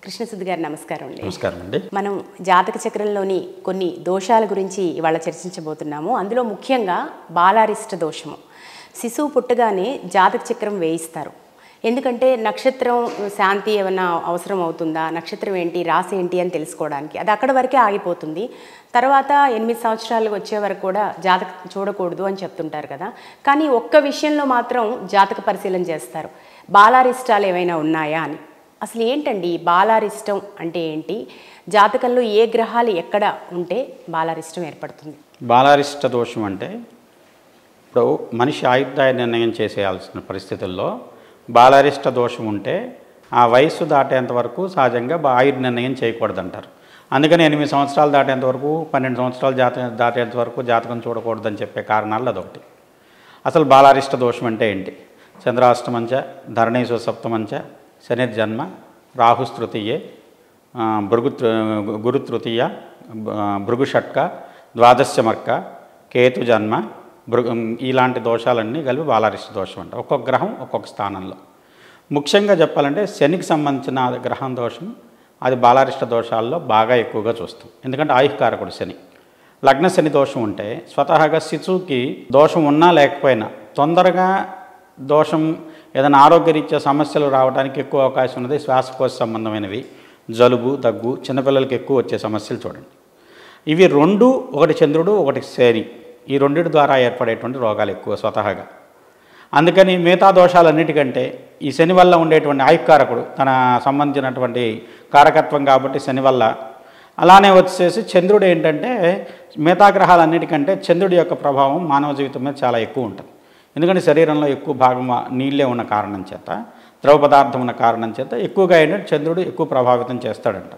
కృష్ణసిద్ధి గారు నమస్కారం అండి. నమస్కారం అండి. మనం జాతక చక్రంలోని కొన్ని దోషాల గురించి ఇవాళ చర్చించబోతున్నాము. అందులో ముఖ్యంగా బాలారిష్ట దోషము. శిశువు పుట్టగానే జాతక చక్రం వేయిస్తారు. ఎందుకంటే నక్షత్రం శాంతి ఏమైనా అవసరం అవుతుందా, నక్షత్రం ఏంటి, రాశి ఏంటి అని తెలుసుకోవడానికి. అది అక్కడ వరకే ఆగిపోతుంది. తర్వాత 8 సంవత్సరాలు వచ్చే వరకు కూడా జాతక చూడకూడదు అని చెప్తుంటారు కదా. కానీ ఒక్క విషయంలో మాత్రం జాతక పరిశీలన చేస్తారు, బాలారిష్టాలు ఏమైనా ఉన్నాయా అని. అసలు ఏంటండి బాలారిష్టం అంటే ఏంటి? జాతకంలో ఏ గ్రహాలు ఎక్కడ ఉంటే బాలారిష్టం ఏర్పడుతుంది? బాలారిష్ట దోషం అంటే ఇప్పుడు మనిషి ఆయుర్దాయ నిర్ణయం చేసేయాల్సిన పరిస్థితుల్లో బాలారిష్ట దోషం ఉంటే ఆ వయస్సు దాటేంత వరకు సహజంగా ఆయుర్ నిర్ణయం చేయకూడదంటారు. అందుకని 8 సంవత్సరాలు దాటేంత వరకు, 12 సంవత్సరాలు దాటేంత వరకు జాతకం చూడకూడదని చెప్పే కారణాలు అదొకటి. అసలు బాలారిష్ట దోషం అంటే ఏంటి? చంద్రాష్టమంచ, ధరణీసు సప్తమంచ, శనిర్జన్మ, రాహుస్తృతీయే, గురుతృతీయ, భృగుషట్క, ద్వాదశమర్క, కేతు జన్మ, ఇలాంటి దోషాలన్నీ కలిపి బాలారిష్ట దోషం అంట. ఒక్కొక్క గ్రహం ఒక్కొక్క స్థానంలో. ముఖ్యంగా చెప్పాలంటే శనికి సంబంధించిన గ్రహం దోషం, అది బాలారిష్ట దోషాల్లో బాగా ఎక్కువగా చూస్తాం. ఎందుకంటే ఆయుష్కారకుడు శని. లగ్న శని దోషం ఉంటే స్వతహాగా శిశువుకి దోషం ఉన్నా లేకపోయినా తొందరగా దోషం ఏదైనా ఆరోగ్యరీత్యా సమస్యలు రావడానికి ఎక్కువ అవకాశం ఉన్నది. శ్వాసకోశ సంబంధమైనవి, జలుబు, దగ్గు, చిన్నపిల్లలకి ఎక్కువ వచ్చే సమస్యలు చూడండి. ఇవి రెండు, ఒకటి చంద్రుడు, ఒకటి శని, ఈ రెండింటి ద్వారా ఏర్పడేటువంటి రోగాలు ఎక్కువ స్వతహాగా. అందుకని మిగతా దోషాలన్నిటికంటే ఈ శని వల్ల ఉండేటువంటి ఆయుకారకుడు తన సంబంధించినటువంటి కారకత్వం కాబట్టి శని వల్ల. అలానే వచ్చేసి చంద్రుడు ఏంటంటే మిగతా గ్రహాలన్నిటికంటే చంద్రుడి యొక్క ప్రభావం మానవ జీవితం మీద చాలా ఎక్కువ ఉంటుంది. ఎందుకంటే శరీరంలో ఎక్కువ భాగం నీళ్ళే ఉన్న కారణం చేత, ద్రవ పదార్థం ఉన్న కారణం చేత ఎక్కువగా ఏంటంటే చంద్రుడు ఎక్కువ ప్రభావితం చేస్తాడంట.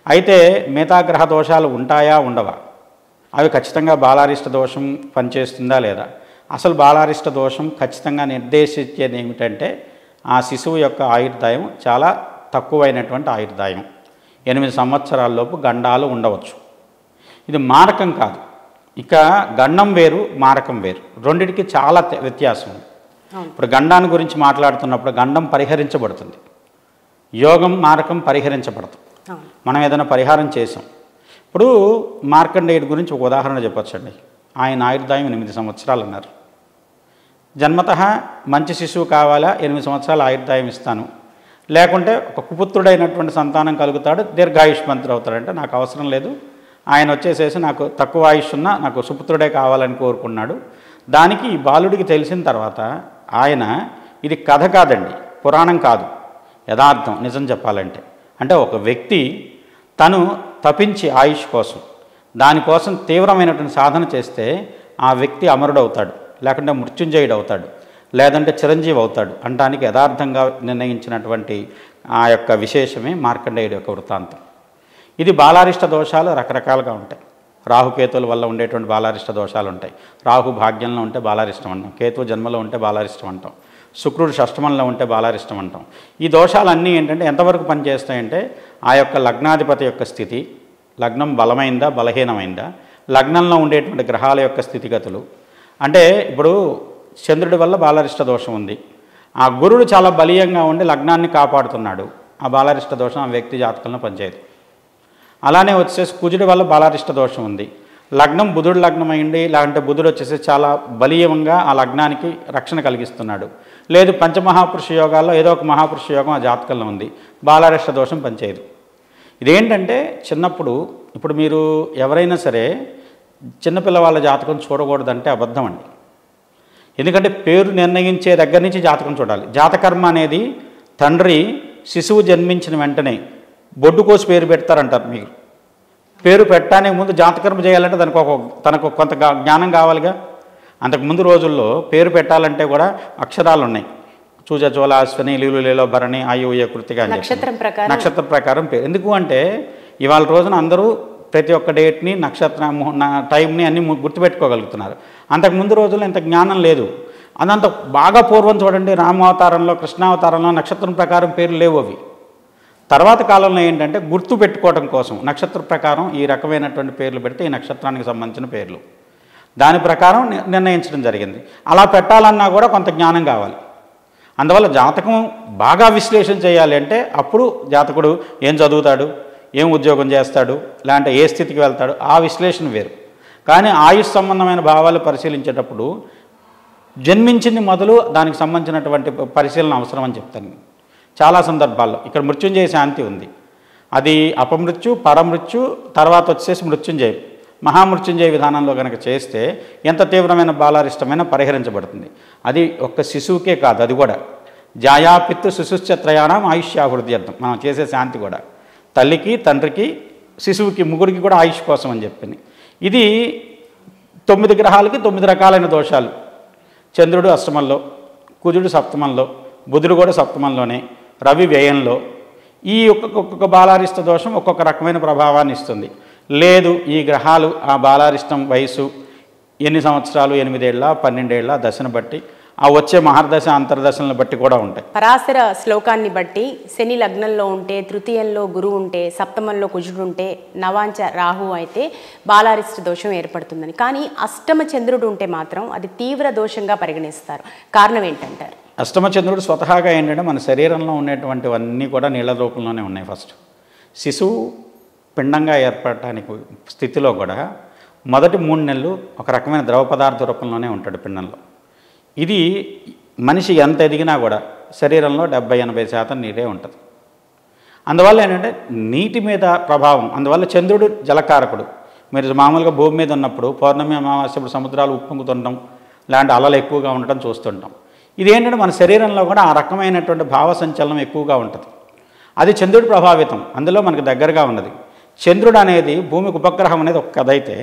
అయితే మిగతా గ్రహ దోషాలు ఉంటాయా ఉండవా? అవి ఖచ్చితంగా బాలారిష్ట దోషం పనిచేస్తుందా లేదా? అసలు బాలారిష్ట దోషం ఖచ్చితంగా నిర్దేశించేది ఏమిటంటే ఆ శిశువు యొక్క ఆయుర్దాయం చాలా తక్కువైనటువంటి ఆయుర్దాయం. 8 సంవత్సరాలలోపు గండాలు ఉండవచ్చు. ఇది మారకం కాదు. ఇక గండం వేరు, మారకం వేరు, రెండిటికి చాలా వ్యత్యాసం ఉంది. ఇప్పుడు గండాన్ని గురించి మాట్లాడుతున్నప్పుడు గండం పరిహరించబడుతుంది, యోగం మారకం పరిహరించబడుతుంది. మనం ఏదైనా పరిహారం చేసాం. ఇప్పుడు మార్కండేయుడి గురించి ఒక ఉదాహరణ చెప్పొచ్చండి. ఆయన ఆయుర్దాయం 8 సంవత్సరాలు అన్నారు. జన్మతః మంచి శిశువు కావాలా, 8 సంవత్సరాలు ఆయుర్దాయం ఇస్తాను, లేకుంటే ఒక కుపుత్రుడైనటువంటి సంతానం కలుగుతాడు, దీర్ఘాయుష్మంతుడు అవుతాడంటే నాకు అవసరం లేదు, ఆయన వచ్చేసేసి నాకు తక్కువ ఆయుష్ ఉన్నా నాకు సుపుత్రుడే కావాలని కోరుకున్నాడు. దానికి ఈ బాలుడికి తెలిసిన తర్వాత ఆయన, ఇది కథ కాదండి, పురాణం కాదు, యథార్థం, నిజం చెప్పాలంటే. అంటే ఒక వ్యక్తి తను తపించి ఆయుష్ కోసం, దానికోసం తీవ్రమైనటువంటి సాధన చేస్తే ఆ వ్యక్తి అమరుడు అవుతాడు, లేకుంటే మృత్యుంజయుడు అవుతాడు, లేదంటే చిరంజీవి అవుతాడు అనడానికి యథార్థంగా నిర్ణయించినటువంటి ఆ యొక్క విశేషమే మార్కండేయుడి యొక్క వృత్తాంతం. ఇది బాలారిష్ట దోషాలు రకరకాలుగా ఉంటాయి. రాహుకేతుల వల్ల ఉండేటువంటి బాలారిష్ట దోషాలు ఉంటాయి. రాహు భాగ్యంలో ఉంటే బాలారిష్టం అంటాం, కేతు జన్మలో ఉంటే బాలారిష్టం అంటాం, శుక్రుడు షష్టమంలో ఉంటే బాలారిష్టం అంటాం. ఈ దోషాలన్నీ ఏంటంటే ఎంతవరకు పనిచేస్తాయంటే ఆ యొక్క లగ్నాధిపతి యొక్క స్థితి, లగ్నం బలమైందా బలహీనమైందా, లగ్నంలో ఉండేటువంటి గ్రహాల యొక్క స్థితిగతులు. అంటే ఇప్పుడు చంద్రుడి వల్ల బాలారిష్ట దోషం ఉంది, ఆ గురుడు చాలా బలీయంగా ఉండి లగ్నాన్ని కాపాడుతున్నాడు, ఆ బాలారిష్ట దోషం ఆ వ్యక్తి జాతకంలో పనిచేయదు. అలానే వచ్చేసి కుజుడి వల్ల బాలారిష్ట దోషం ఉంది, లగ్నం బుధుడు లగ్నం అయింది, లేదంటే బుధుడు వచ్చేసి చాలా బలీయంగా ఆ లగ్నానికి రక్షణ కలిగిస్తున్నాడు, లేదు పంచమహాపురుష యోగాల్లో ఏదో ఒక మహాపురుష యోగం ఆ జాతకంలో ఉంది, బాలారిష్ట దోషం పనిచేయదు. ఇదేంటంటే చిన్నప్పుడు, ఇప్పుడు మీరు ఎవరైనా సరే చిన్నపిల్లవాళ్ళ జాతకం చూడకూడదంటే అబద్ధం అండి. ఎందుకంటే పేరు నిర్ణయించే దగ్గర నుంచి జాతకం చూడాలి. జాతకర్మ అనేది తండ్రి శిశువు జన్మించిన వెంటనే బొడ్డు కోసి పేరు పెడతారంటారు. మీరు పేరు పెట్టడానికి ముందు జాతకర్మ చేయాలంటే తనకు కొంత జ్ఞానం కావాలిగా. అంతకుముందు రోజుల్లో పేరు పెట్టాలంటే కూడా అక్షరాలు ఉన్నాయి, చూజ చోళ అశ్వని లీలు లేలో భరణి ఆయుయ కృతిగా నక్షత్రం ప్రకారం పేరు. ఎందుకు అంటే ఇవాళ రోజున అందరూ ప్రతి ఒక్క డేట్ని, నక్షత్రం, టైంని అన్నీ గుర్తుపెట్టుకోగలుగుతున్నారు. అంతకుముందు రోజుల్లో ఇంత జ్ఞానం లేదు. అదంత బాగా పూర్వం చూడండి, రామావతారంలో, కృష్ణావతారంలో నక్షత్రం ప్రకారం పేర్లు లేవు. అవి తర్వాత కాలంలో ఏంటంటే గుర్తు పెట్టుకోవడం కోసం నక్షత్ర ప్రకారం ఈ రకమైనటువంటి పేర్లు పెడితే ఈ నక్షత్రానికి సంబంధించిన పేర్లు దాని ప్రకారం నిర్ణయించడం జరిగింది. అలా పెట్టాలన్నా కూడా కొంత జ్ఞానం కావాలి. అందువల్ల జాతకం బాగా విశ్లేషణ చేయాలి అంటే అప్పుడు జాతకుడు ఏం చదువుతాడు, ఏం ఉద్యోగం చేస్తాడు, లేదంటే ఏ స్థితికి వెళ్తాడు, ఆ విశ్లేషణ వేరు. కానీ ఆయుష్ సంబంధమైన భావాలు పరిశీలించేటప్పుడు జన్మించింది మొదలు దానికి సంబంధించినటువంటి పరిశీలన అవసరం అని చెప్తాను. చాలా సందర్భాల్లో ఇక్కడ మృత్యుంజయ శాంతి ఉంది, అది అపమృత్యు, పరమృత్యు, తర్వాత వచ్చేసి మృత్యుంజయ, మహామృత్యుంజయ విధానంలో కనుక చేస్తే ఎంత తీవ్రమైన బాలారిష్టమైన పరిహరించబడుతుంది. అది ఒక్క శిశువుకే కాదు, అది కూడా జాయాపిత్తు శిశుశ్చత్రయాణం ఆయుష్యాభివృద్ధి అర్థం. మనం చేసే శాంతి కూడా తల్లికి, తండ్రికి, శిశువుకి, ముగ్గురికి కూడా ఆయుష్ కోసం అని చెప్పింది. ఇది 9 గ్రహాలకి 9 రకాలైన దోషాలు. చంద్రుడు అష్టమంలో, కుజుడు సప్తమంలో, బుధుడు కూడా సప్తమంలోనే, రవి వ్యయంలో. ఈ ఒక్కొక్క బాలారిష్ట దోషం ఒక్కొక్క రకమైన ప్రభావాన్ని ఇస్తుంది. లేదు ఈ గ్రహాలు ఆ బాలారిష్టం వయసు ఎన్ని సంవత్సరాలు, 8 ఏళ్ళ 12 ఏళ్ళ దశను బట్టి, ఆ వచ్చే మహర్దశ అంతర్దశలను బట్టి కూడా ఉంటాయి. పరాశర శ్లోకాన్ని బట్టి శని లగ్నంలో ఉంటే, తృతీయంలో గురువు ఉంటే, సప్తమంలో కుజుడు ఉంటే, నవాంచ రాహు అయితే బాలారిష్ట దోషం ఏర్పడుతుందని. కానీ అష్టమ చంద్రుడు ఉంటే మాత్రం అది తీవ్ర దోషంగా పరిగణిస్తారు. కారణం ఏంటంటారు? అష్టమ చంద్రుడు స్వతహాగా ఏంటంటే మన శరీరంలో ఉండేటువంటివన్నీ కూడా నీళ్ళ రూపంలోనే ఉన్నాయి. ఫస్ట్ శిశువు పిండంగా ఏర్పడటానికి స్థితిలో కూడా మొదటి 3 నెలలు ఒక రకమైన ద్రవ పదార్థ రూపంలోనే ఉంటాడు పిండంలో. ఇది మనిషి ఎంత ఎదిగినా కూడా శరీరంలో 70-80% నీరే ఉంటుంది. అందువల్ల ఏంటంటే నీటి మీద ప్రభావం, అందువల్ల చంద్రుడు జలకారకుడు. మీరు మామూలుగా భూమి మీద ఉన్నప్పుడు పౌర్ణమి అమావాస్యప్పుడు సముద్రాలు ఉప్పొంగుతుండడం, లాంటి అలలు ఎక్కువగా ఉండటం చూస్తుంటాం. ఇది ఏంటంటే మన శరీరంలో కూడా ఆ రకమైనటువంటి భావ సంచలనం ఎక్కువగా ఉంటుంది. అది చంద్రుడి ప్రభావితం, అందులో మనకు దగ్గరగా ఉన్నది. చంద్రుడు అనేది భూమికి ఉపగ్రహం అనేది ఒక కథ అయితే,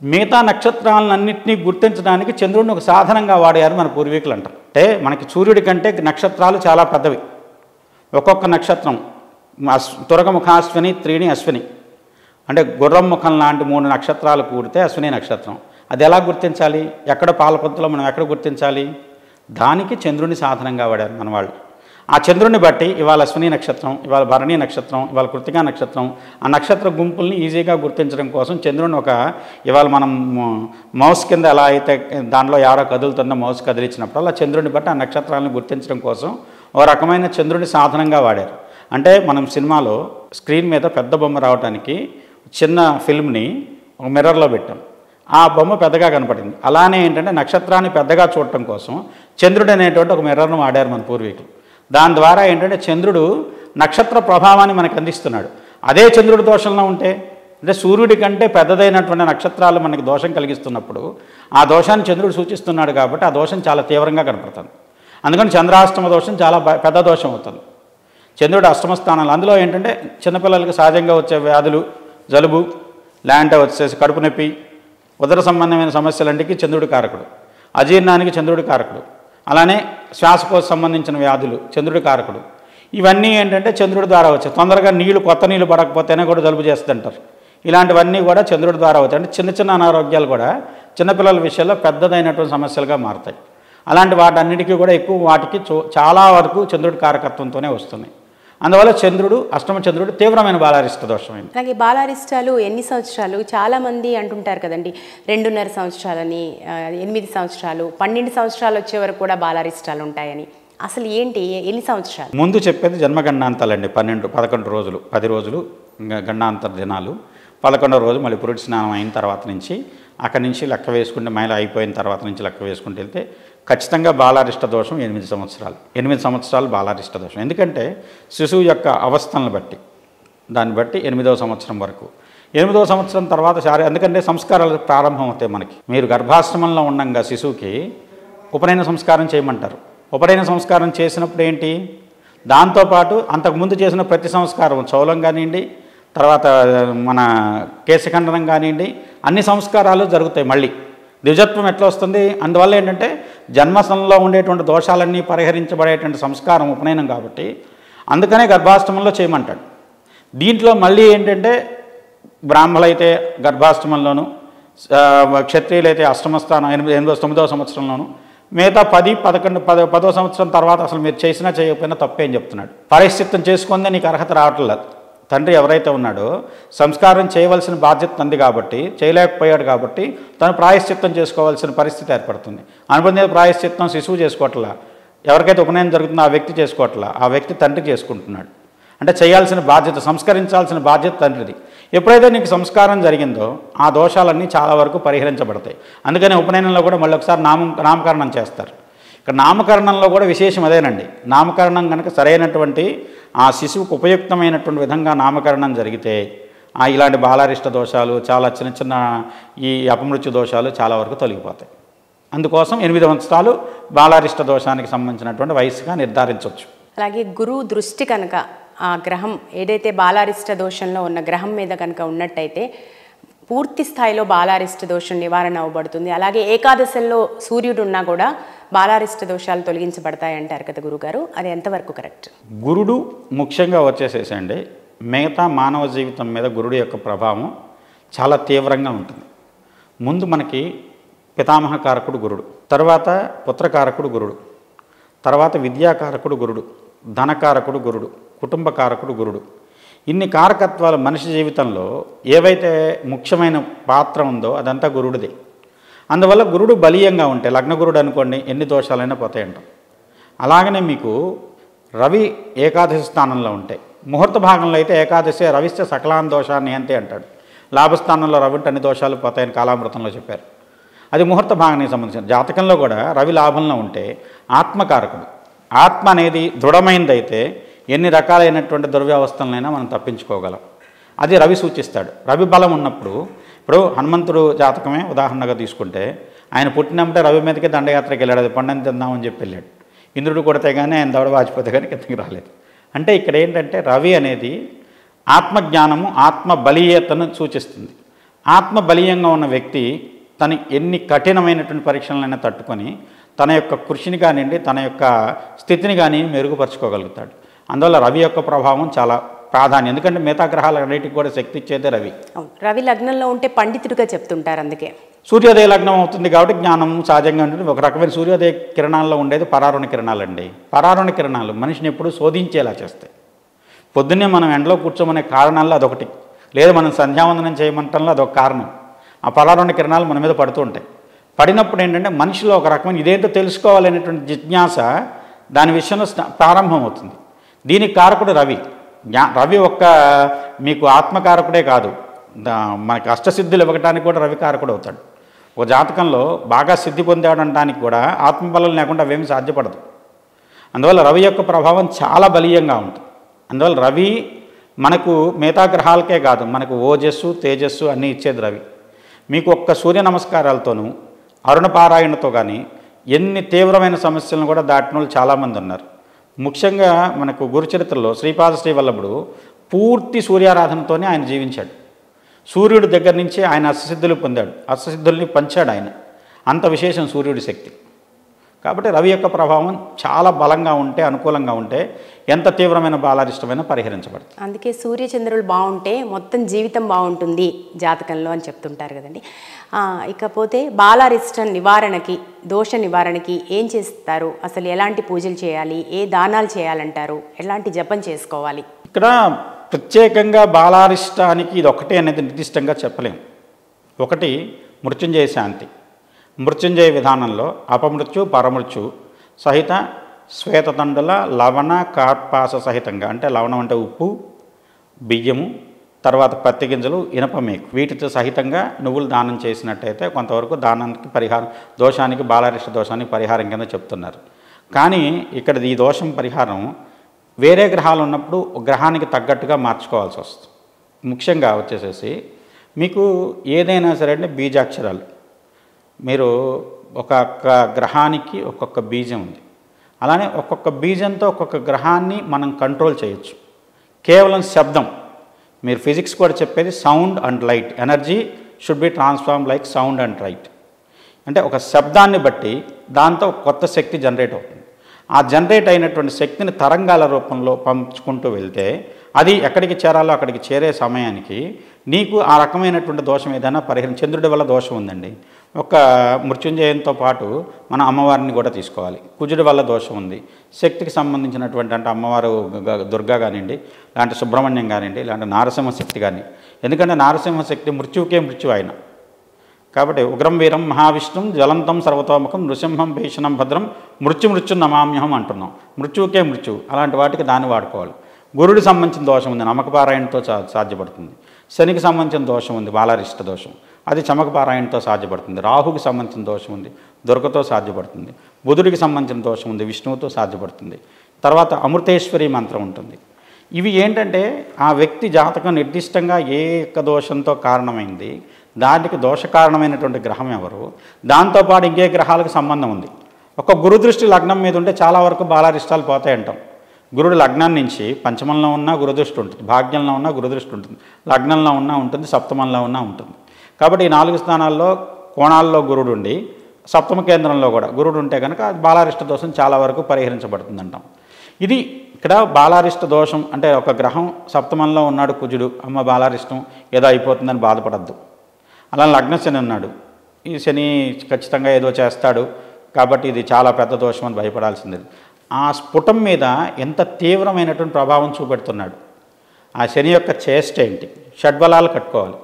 మిగతా నక్షత్రాలన్నింటినీ గుర్తించడానికి చంద్రుడిని ఒక సాధనంగా వాడారు మన పూర్వీకులు అంటారు. అంటే మనకి సూర్యుడి కంటే నక్షత్రాలు చాలా పెద్దవి. ఒక్కొక్క నక్షత్రం తురగముఖాశ్విని, త్రీణి అశ్విని, అంటే గుర్రం ముఖం లాంటి 3 నక్షత్రాలు కూడితే అశ్విని నక్షత్రం. అది ఎలా గుర్తించాలి? ఎక్కడ పాలపంతులో మనం ఎక్కడ గుర్తించాలి? దానికి చంద్రుని సాధనంగా వాడారు మన వాళ్ళు. ఆ చంద్రుని బట్టి ఇవాళ అశ్విని నక్షత్రం, ఇవాళ భరణి నక్షత్రం, ఇవాళ కృత్తికా నక్షత్రం, ఆ నక్షత్ర గుంపుల్ని ఈజీగా గుర్తించడం కోసం చంద్రుని ఇవాళ మనం మౌస్ కింద ఎలా అయితే దాంట్లో ఎవరో కదులుతుందో మౌస్ కదిలించినప్పుడు అలా చంద్రుని బట్టి ఆ నక్షత్రాలను గుర్తించడం కోసం ఓ రకమైన చంద్రుని సాధనంగా వాడారు. అంటే మనం సినిమాలో స్క్రీన్ మీద పెద్ద బొమ్మ రావడానికి చిన్న ఫిల్మ్ని ఒక మిర్రర్లో పెట్టాం, ఆ బొమ్మ పెద్దగా కనపడింది. అలానే ఏంటంటే నక్షత్రాన్ని పెద్దగా చూడటం కోసం చంద్రుడు అనేటువంటి ఒక మిర్రర్ను వాడారు మన పూర్వీకులు. దాని ద్వారా ఏంటంటే చంద్రుడు నక్షత్ర ప్రభావాన్ని మనకు అందిస్తున్నాడు. అదే చంద్రుడి దోషంలో ఉంటే, అంటే సూర్యుడి కంటే పెద్దదైనటువంటి నక్షత్రాలు మనకి దోషం కలిగిస్తున్నప్పుడు ఆ దోషాన్ని చంద్రుడు సూచిస్తున్నాడు కాబట్టి ఆ దోషం చాలా తీవ్రంగా కనపడుతుంది. అందుకని చంద్రాష్టమ దోషం చాలా పెద్ద దోషం అవుతుంది. చంద్రుడు అష్టమ స్థానాలు, అందులో ఏంటంటే చిన్నపిల్లలకి సహజంగా వచ్చే వ్యాధులు, జలుబు, లేదంటే వచ్చేసి కడుపు నొప్పి, ఉదర సంబంధమైన సమస్యలంటికి చంద్రుడి కారకుడు, అజీర్ణానికి చంద్రుడి కారకుడు, అలానే శ్వాసకోశ సంబంధించిన వ్యాధులు చంద్రుడి కారకుడు. ఇవన్నీ ఏంటంటే చంద్రుడి ద్వారా వచ్చాయి. తొందరగా కొత్త నీళ్ళు పడకపోతేనే కూడా జలుబు చేస్తుంటారు. ఇలాంటివన్నీ కూడా చంద్రుడి ద్వారా అవుతాయి. అంటే చిన్న చిన్న అనారోగ్యాలు కూడా చిన్నపిల్లల విషయంలో పెద్దదైనటువంటి సమస్యలుగా మారుతాయి. అలాంటి వాటన్నిటికీ కూడా వాటికి చాలా వరకు చంద్రుడి కారకత్వంతోనే వస్తున్నాయి. అందువల్ల చంద్రుడు, అష్టమ చంద్రుడు తీవ్రమైన బాలారిష్ట దోషమైంది. అలాగే బాలారిష్టాలు ఎన్ని సంవత్సరాలు? చాలామంది అంటుంటారు కదండి, 2.5 సంవత్సరాలని, 8 సంవత్సరాలు, 12 సంవత్సరాలు వచ్చే వరకు కూడా బాలారిష్టాలు ఉంటాయని. అసలు ఏంటి, ఎన్ని సంవత్సరాలు? ముందు చెప్పేది జన్మగండాంతాలండి. 11 రోజులు, 10 రోజులు గండాంతర దినాలు. 11వ రోజు మళ్ళీ పురుటి స్నానం అయిన తర్వాత నుంచి, అక్కడి నుంచి లెక్క వేసుకుంటే మైల అయిపోయిన తర్వాత నుంచి లెక్క వేసుకుంటూ వెళ్తే ఖచ్చితంగా బాలారిష్ట దోషం 8 సంవత్సరాలు. 8 సంవత్సరాలు బాలారిష్ట దోషం. ఎందుకంటే శిశువు యొక్క అవస్థలను బట్టి, దాన్ని బట్టి 8వ సంవత్సరం వరకు. 8వ సంవత్సరం తర్వాత ఎందుకంటే సంస్కారాలు ప్రారంభం అవుతాయి మనకి. మీరు గర్భాశ్రమంలో ఉండగా శిశువుకి ఉపనయన సంస్కారం చేయమంటారు. ఉపనయన సంస్కారం చేసినప్పుడు ఏంటి, దాంతోపాటు అంతకుముందు చేసిన ప్రతి సంస్కారం, చౌలం కానివ్వండి, తర్వాత మన కేశఖండనం కానివ్వండి, అన్ని సంస్కారాలు జరుగుతాయి. మళ్ళీ ద్విజత్వం ఎట్లా వస్తుంది? అందువల్ల ఏంటంటే జన్మస్థలంలో ఉండేటువంటి దోషాలన్నీ పరిహరించబడేటువంటి సంస్కారం ఉపనయనం కాబట్టి అందుకనే గర్భాష్టమంలో చేయమంటాడు. దీంట్లో మళ్ళీ ఏంటంటే బ్రాహ్మణులైతే గర్భాష్టమంలోను, క్షత్రియులైతే అష్టమ స్థానం 9వ సంవత్సరంలోను, మిగతా 10, 11, 10వ సంవత్సరం తర్వాత అసలు మీరు చేసినా చేయకపోయినా తప్పేం చెప్తున్నాడు. పరిస్థితిని చేసుకుందే నీకు అర్హత రావట్లేదు. తండ్రి ఎవరైతే ఉన్నాడో సంస్కారం చేయవలసిన బాధ్యత ఉంది కాబట్టి, చేయలేకపోయాడు కాబట్టి తను ప్రాయశ్చిత్తం చేసుకోవాల్సిన పరిస్థితి ఏర్పడుతుంది. అనుబంధ ప్రాయశ్చిత్తం శిశువు చేసుకోవట్లా, ఎవరికైతే ఉపనయనం జరుగుతుందో ఆ వ్యక్తి చేసుకోవట్లా, ఆ వ్యక్తి తండ్రి చేసుకుంటున్నాడు. అంటే చేయాల్సిన బాధ్యత, సంస్కరించాల్సిన బాధ్యత తండ్రిది. ఎప్పుడైతే నీకు సంస్కారం జరిగిందో ఆ దోషాలన్నీ చాలా వరకు పరిహరించబడతాయి. అందుకని ఉపనయనంలో కూడా మళ్ళీ ఒకసారి నామకరణం చేస్తారు. ఇక్కడ నామకరణంలో కూడా విశేషం అదేనండి. నామకరణం కనుక సరైనటువంటి ఆ శిశువుకు ఉపయుక్తమైనటువంటి విధంగా నామకరణం జరిగితే ఇలాంటి బాలారిష్ట దోషాలు, చాలా చిన్న చిన్న ఈ అపమృత్యు దోషాలు చాలా వరకు తొలగిపోతాయి. అందుకోసం 8 సంవత్సరాలు బాలారిష్ట దోషానికి సంబంధించినటువంటి వయసుగా నిర్ధారించవచ్చు. అలాగే గురువు దృష్టి కనుక ఆ గ్రహం ఏదైతే బాలారిష్ట దోషంలో ఉన్న గ్రహం మీద కనుక ఉన్నట్టయితే పూర్తి స్థాయిలో బాలారిష్ట దోషం నివారణ అవ్వబడుతుంది. అలాగే ఏకాదశంలో సూర్యుడు ఉన్నా కూడా బాలారిష్ట దోషాలు తొలగించబడతాయి అంటారు కదా గురుగారు, అది ఎంతవరకు కరెక్ట్? గురుడు ముఖ్యంగా వచ్చేసేసండి మిగతా మానవ జీవితం మీద గురుడు యొక్క ప్రభావం చాలా తీవ్రంగా ఉంటుంది. ముందు మనకి పితామహకారకుడు గురుడు, తర్వాత పుత్రకారకుడు గురుడు, తర్వాత విద్యాకారకుడు గురుడు, ధనకారకుడు గురుడు, కుటుంబకారకుడు గురుడు. ఇన్ని కారకత్వాలు మనిషి జీవితంలో ఏవైతే ముఖ్యమైన పాత్ర ఉందో అదంతా గురుడిదే. అందువల్ల గురుడు బలీయంగా ఉంటే, లగ్నగురుడు అనుకోండి, ఎన్ని దోషాలైనా పోతాయంటాం. అలాగనే మీకు రవి ఏకాదశి స్థానంలో ఉంటే, ముహూర్త భాగంలో అయితే ఏకాదశి రవిశ్చ సకలాన్ దోషాన్ని అంతే అంటాడు. లాభస్థానంలో రవి అన్ని దోషాలు పోతాయని కాలామృతంలో చెప్పారు. అది ముహూర్త భాగానికి సంబంధించిన జాతకంలో కూడా రవి లాభంలో ఉంటే ఆత్మకారకుడు. ఆత్మ అనేది దృఢమైందైతే ఎన్ని రకాలైనటువంటి దుర్వ్యవస్థలనైనా మనం తప్పించుకోగలం. అది రవి సూచిస్తాడు. రవి బలం ఉన్నప్పుడు, ఇప్పుడు హనుమంతుడు జాతకమే ఉదాహరణగా తీసుకుంటే, ఆయన పుట్టినప్పుడే రవి మీదకి దండయాత్రకి వెళ్ళాడు. అది పండని తిందామని చెప్పి వెళ్ళాడు. ఇంద్రుడు కొడితే కానీ ఆయన దవడ వాచిపోతే కానీ కిందకి రాలేదు. అంటే ఇక్కడ ఏంటంటే రవి అనేది ఆత్మజ్ఞానము, ఆత్మ బలీయతను సూచిస్తుంది. ఆత్మ బలీయంగా ఉన్న వ్యక్తి తను ఎన్ని కఠినమైనటువంటి పరీక్షలనైనా తట్టుకొని తన యొక్క కృషిని కానివ్వండి, తన యొక్క స్థితిని కానీ మెరుగుపరుచుకోగలుగుతాడు. అందువల్ల రవి యొక్క ప్రభావం చాలా ప్రాధాన్యం. ఎందుకంటే మిగతా గ్రహాలన్నిటికి కూడా శక్తి ఇచ్చేదే రవి. రవి లగ్నంలో ఉంటే పండితుడిగా చెప్తుంటారు. అందుకే సూర్యోదయ లగ్నం అవుతుంది కాబట్టి జ్ఞానం సహజంగా ఉంటుంది. ఒక రకమైన సూర్యోదయ కిరణాల్లో ఉండేది పరారుణ కిరణాలండి. పరారుణ కిరణాలు మనిషిని ఎప్పుడూ శోధించేలా చేస్తాయి. పొద్దున్నే మనం ఎండలో కూర్చోమనే కారణాల్లో అదొకటి, లేదా మనం సంధ్యావందనం చేయమంటంలో అదొక కారణం. ఆ పరారుణ కిరణాలు మన మీద పడుతూ ఉంటాయి. పడినప్పుడు ఏంటంటే మనిషిలో ఒక రకమైన ఇదేంటో తెలుసుకోవాలనేటువంటి జిజ్ఞాస దాని విషయంలో ప్రారంభమవుతుంది. దీనికి కారకుడు రవి. రవి ఒక్క మీకు ఆత్మకారకుడే కాదు, మనకి అష్టసిద్ధులు ఇవ్వటానికి కూడా రవి కారకుడు అవుతాడు. ఒక జాతకంలో బాగా సిద్ధి పొందాడనడానికి కూడా ఆత్మబలం లేకుండా అవేమీ సాధ్యపడదు. అందువల్ల రవి యొక్క ప్రభావం చాలా బలీయంగా ఉంటుంది. అందువల్ల రవి మనకు మిగతా గ్రహాలకే కాదు, మనకు ఓజస్సు తేజస్సు అన్నీ ఇచ్చేది రవి. మీకు ఒక్క సూర్య నమస్కారాలతోనూ అరుణపారాయణతో కానీ ఎన్ని తీవ్రమైన సమస్యలను కూడా దాటిన వాళ్ళు చాలామంది ఉన్నారు. ముఖ్యంగా మనకు గురుచరిత్రలో శ్రీపాద శ్రీవల్లభుడు పూర్తి సూర్యారాధనతోనే ఆయన జీవించాడు. సూర్యుడి దగ్గర నుంచి ఆయన అష్టసిద్ధులు పొందాడు, అష్టసిద్ధుల్ని పంచాడు ఆయన. అంత విశేషం సూర్యుడి శక్తి. కాబట్టి రవి యొక్క ప్రభావం చాలా బలంగా ఉంటే, అనుకూలంగా ఉంటే ఎంత తీవ్రమైన బాలారిష్టమైనా పరిహరించబడుతుంది. అందుకే సూర్యచంద్రులు బాగుంటే మొత్తం జీవితం బాగుంటుంది జాతకంలో అని చెప్తుంటారు కదండి. ఇకపోతే బాలారిష్టం నివారణకి, దోష నివారణకి ఏం చేస్తారు? అసలు ఎలాంటి పూజలు చేయాలి, ఏ దానాలు చేయాలంటారు, ఎలాంటి జపం చేసుకోవాలి? ఇక్కడ ప్రత్యేకంగా బాలారిష్టానికి ఇది ఒకటే అనేది నిర్దిష్టంగా చెప్పలేము. ఒకటి మృత్యుంజయ శాంతి. మృత్యుంజయ విధానంలో అపమృత్యు పరమృత్యు సహిత శ్వేతతండుల లవణ కార్పాస సహితంగా, అంటే లవణం అంటే ఉప్పు, బియ్యము, తర్వాత పత్తి గింజలు, ఇనపమేకు, వీటితో సహితంగా నువ్వులు దానం చేసినట్టయితే కొంతవరకు దానానికి పరిహారం, దోషానికి బాలారిష్ట దోషానికి పరిహారం కింద చెప్తున్నారు. కానీ ఇక్కడ ఈ దోషం పరిహారం వేరే గ్రహాలు ఉన్నప్పుడు గ్రహానికి తగ్గట్టుగా మార్చుకోవాల్సి వస్తుంది. ముఖ్యంగా వచ్చేసేసి మీకు ఏదైనా సరే అంటే బీజాక్షరాలు, మీరు ఒక్కొక్క గ్రహానికి ఒక్కొక్క బీజం ఉంది. అలానే ఒక్కొక్క బీజంతో ఒక్కొక్క గ్రహాన్ని మనం కంట్రోల్ చేయొచ్చు. కేవలం శబ్దం, మీరు ఫిజిక్స్ కూడా చెప్పేది sound and light, energy should be transform like sound and light. అంటే ఒక శబ్దాన్ని బట్టి దాంతో కొత్త శక్తి జనరేట్ అవుతుంది. ఆ జనరేట్ అయినటువంటి శక్తిని తరంగాల రూపంలో పంచుకుంటూ వెళ్తే అది ఎక్కడికి చేరాలో అక్కడికి చేరే సమయానికి నీకు ఆ రకమైనటువంటి దోషం ఏదైనా చంద్రుడి వల్ల దోషం ఉందండి. ఒక మృత్యుంజయంతో పాటు మన అమ్మవారిని కూడా తీసుకోవాలి. కుజుడి వల్ల దోషం ఉంది. శక్తికి సంబంధించినటువంటి అంటే అమ్మవారు దుర్గా కానివ్వండి, ఇలాంటి సుబ్రహ్మణ్యం కానివ్వండి, ఇలాంటి నారసింహ శక్తి కానీ. ఎందుకంటే నారసింహ శక్తి మృత్యువుకే మృత్యు ఆయన. కాబట్టి ఉగ్రం వీరం మహావిష్ణుం జ్వలంతం సర్వతోముఖం నృసింహం భీషణం భద్రం మృత్యు నమామ్యహం అంటున్నాం. మృత్యువుకే మృత్యువు, అలాంటి వాటికి దాన్ని వాడుకోవాలి. గురుడికి సంబంధించిన దోషం ఉంది, నమ్మకపారాయణతో సాధ్యపడుతుంది. శనికి సంబంధించిన దోషం ఉంది, బాలారిష్ట దోషం, అది చమకపారాయణతో సాధ్యపడుతుంది. రాహుకి సంబంధించిన దోషం ఉంది, దుర్గతో సాధ్యపడుతుంది. బుధుడికి సంబంధించిన దోషం ఉంది, విష్ణువుతో సాధ్యపడుతుంది. తర్వాత అమృతేశ్వరి మంత్రం ఉంటుంది. ఇవి ఏంటంటే ఆ వ్యక్తి జాతకం నిర్దిష్టంగా ఏ యొక్క దోషంతో కారణమైంది, దానికి దోష కారణమైనటువంటి గ్రహం ఎవరు, దాంతోపాటు ఇంకే గ్రహాలకు సంబంధం ఉంది. ఒక గురుదృష్టి లగ్నం మీద ఉంటే చాలా వరకు బాలారిష్టాలు పోతాయంటాం. గురుడు లగ్నం నుంచి పంచమంలో ఉన్నా గురుదృష్టి ఉంటుంది, భాగ్యంలో ఉన్నా గురుదృష్టి ఉంటుంది, లగ్నంలో ఉన్నా ఉంటుంది, సప్తమంలో ఉన్నా ఉంటుంది. కాబట్టి ఈ 4 స్థానాల్లో కోణాల్లో గురుడు ఉండి సప్తమ కేంద్రంలో కూడా గురుడు ఉంటే కనుక బాలారిష్ట దోషం చాలా వరకు పరిహరించబడుతుంది అంటాం. ఇది ఇక్కడ బాలారిష్ట దోషం అంటే ఒక గ్రహం సప్తమంలో ఉన్నాడు కుజుడు, అమ్మ బాలారిష్టం ఏదో అయిపోతుందని బాధపడద్దు. అలా లగ్న శని ఉన్నాడు, ఈ శని ఖచ్చితంగా ఏదో చేస్తాడు కాబట్టి ఇది చాలా పెద్ద దోషం అని భయపడాల్సింది. ఆ స్ఫుటం మీద ఎంత తీవ్రమైనటువంటి ప్రభావం చూపెడుతున్నాడు. ఆ శని యొక్క చేష్ట ఏంటి, షడ్బలాలు కట్టుకోవాలి.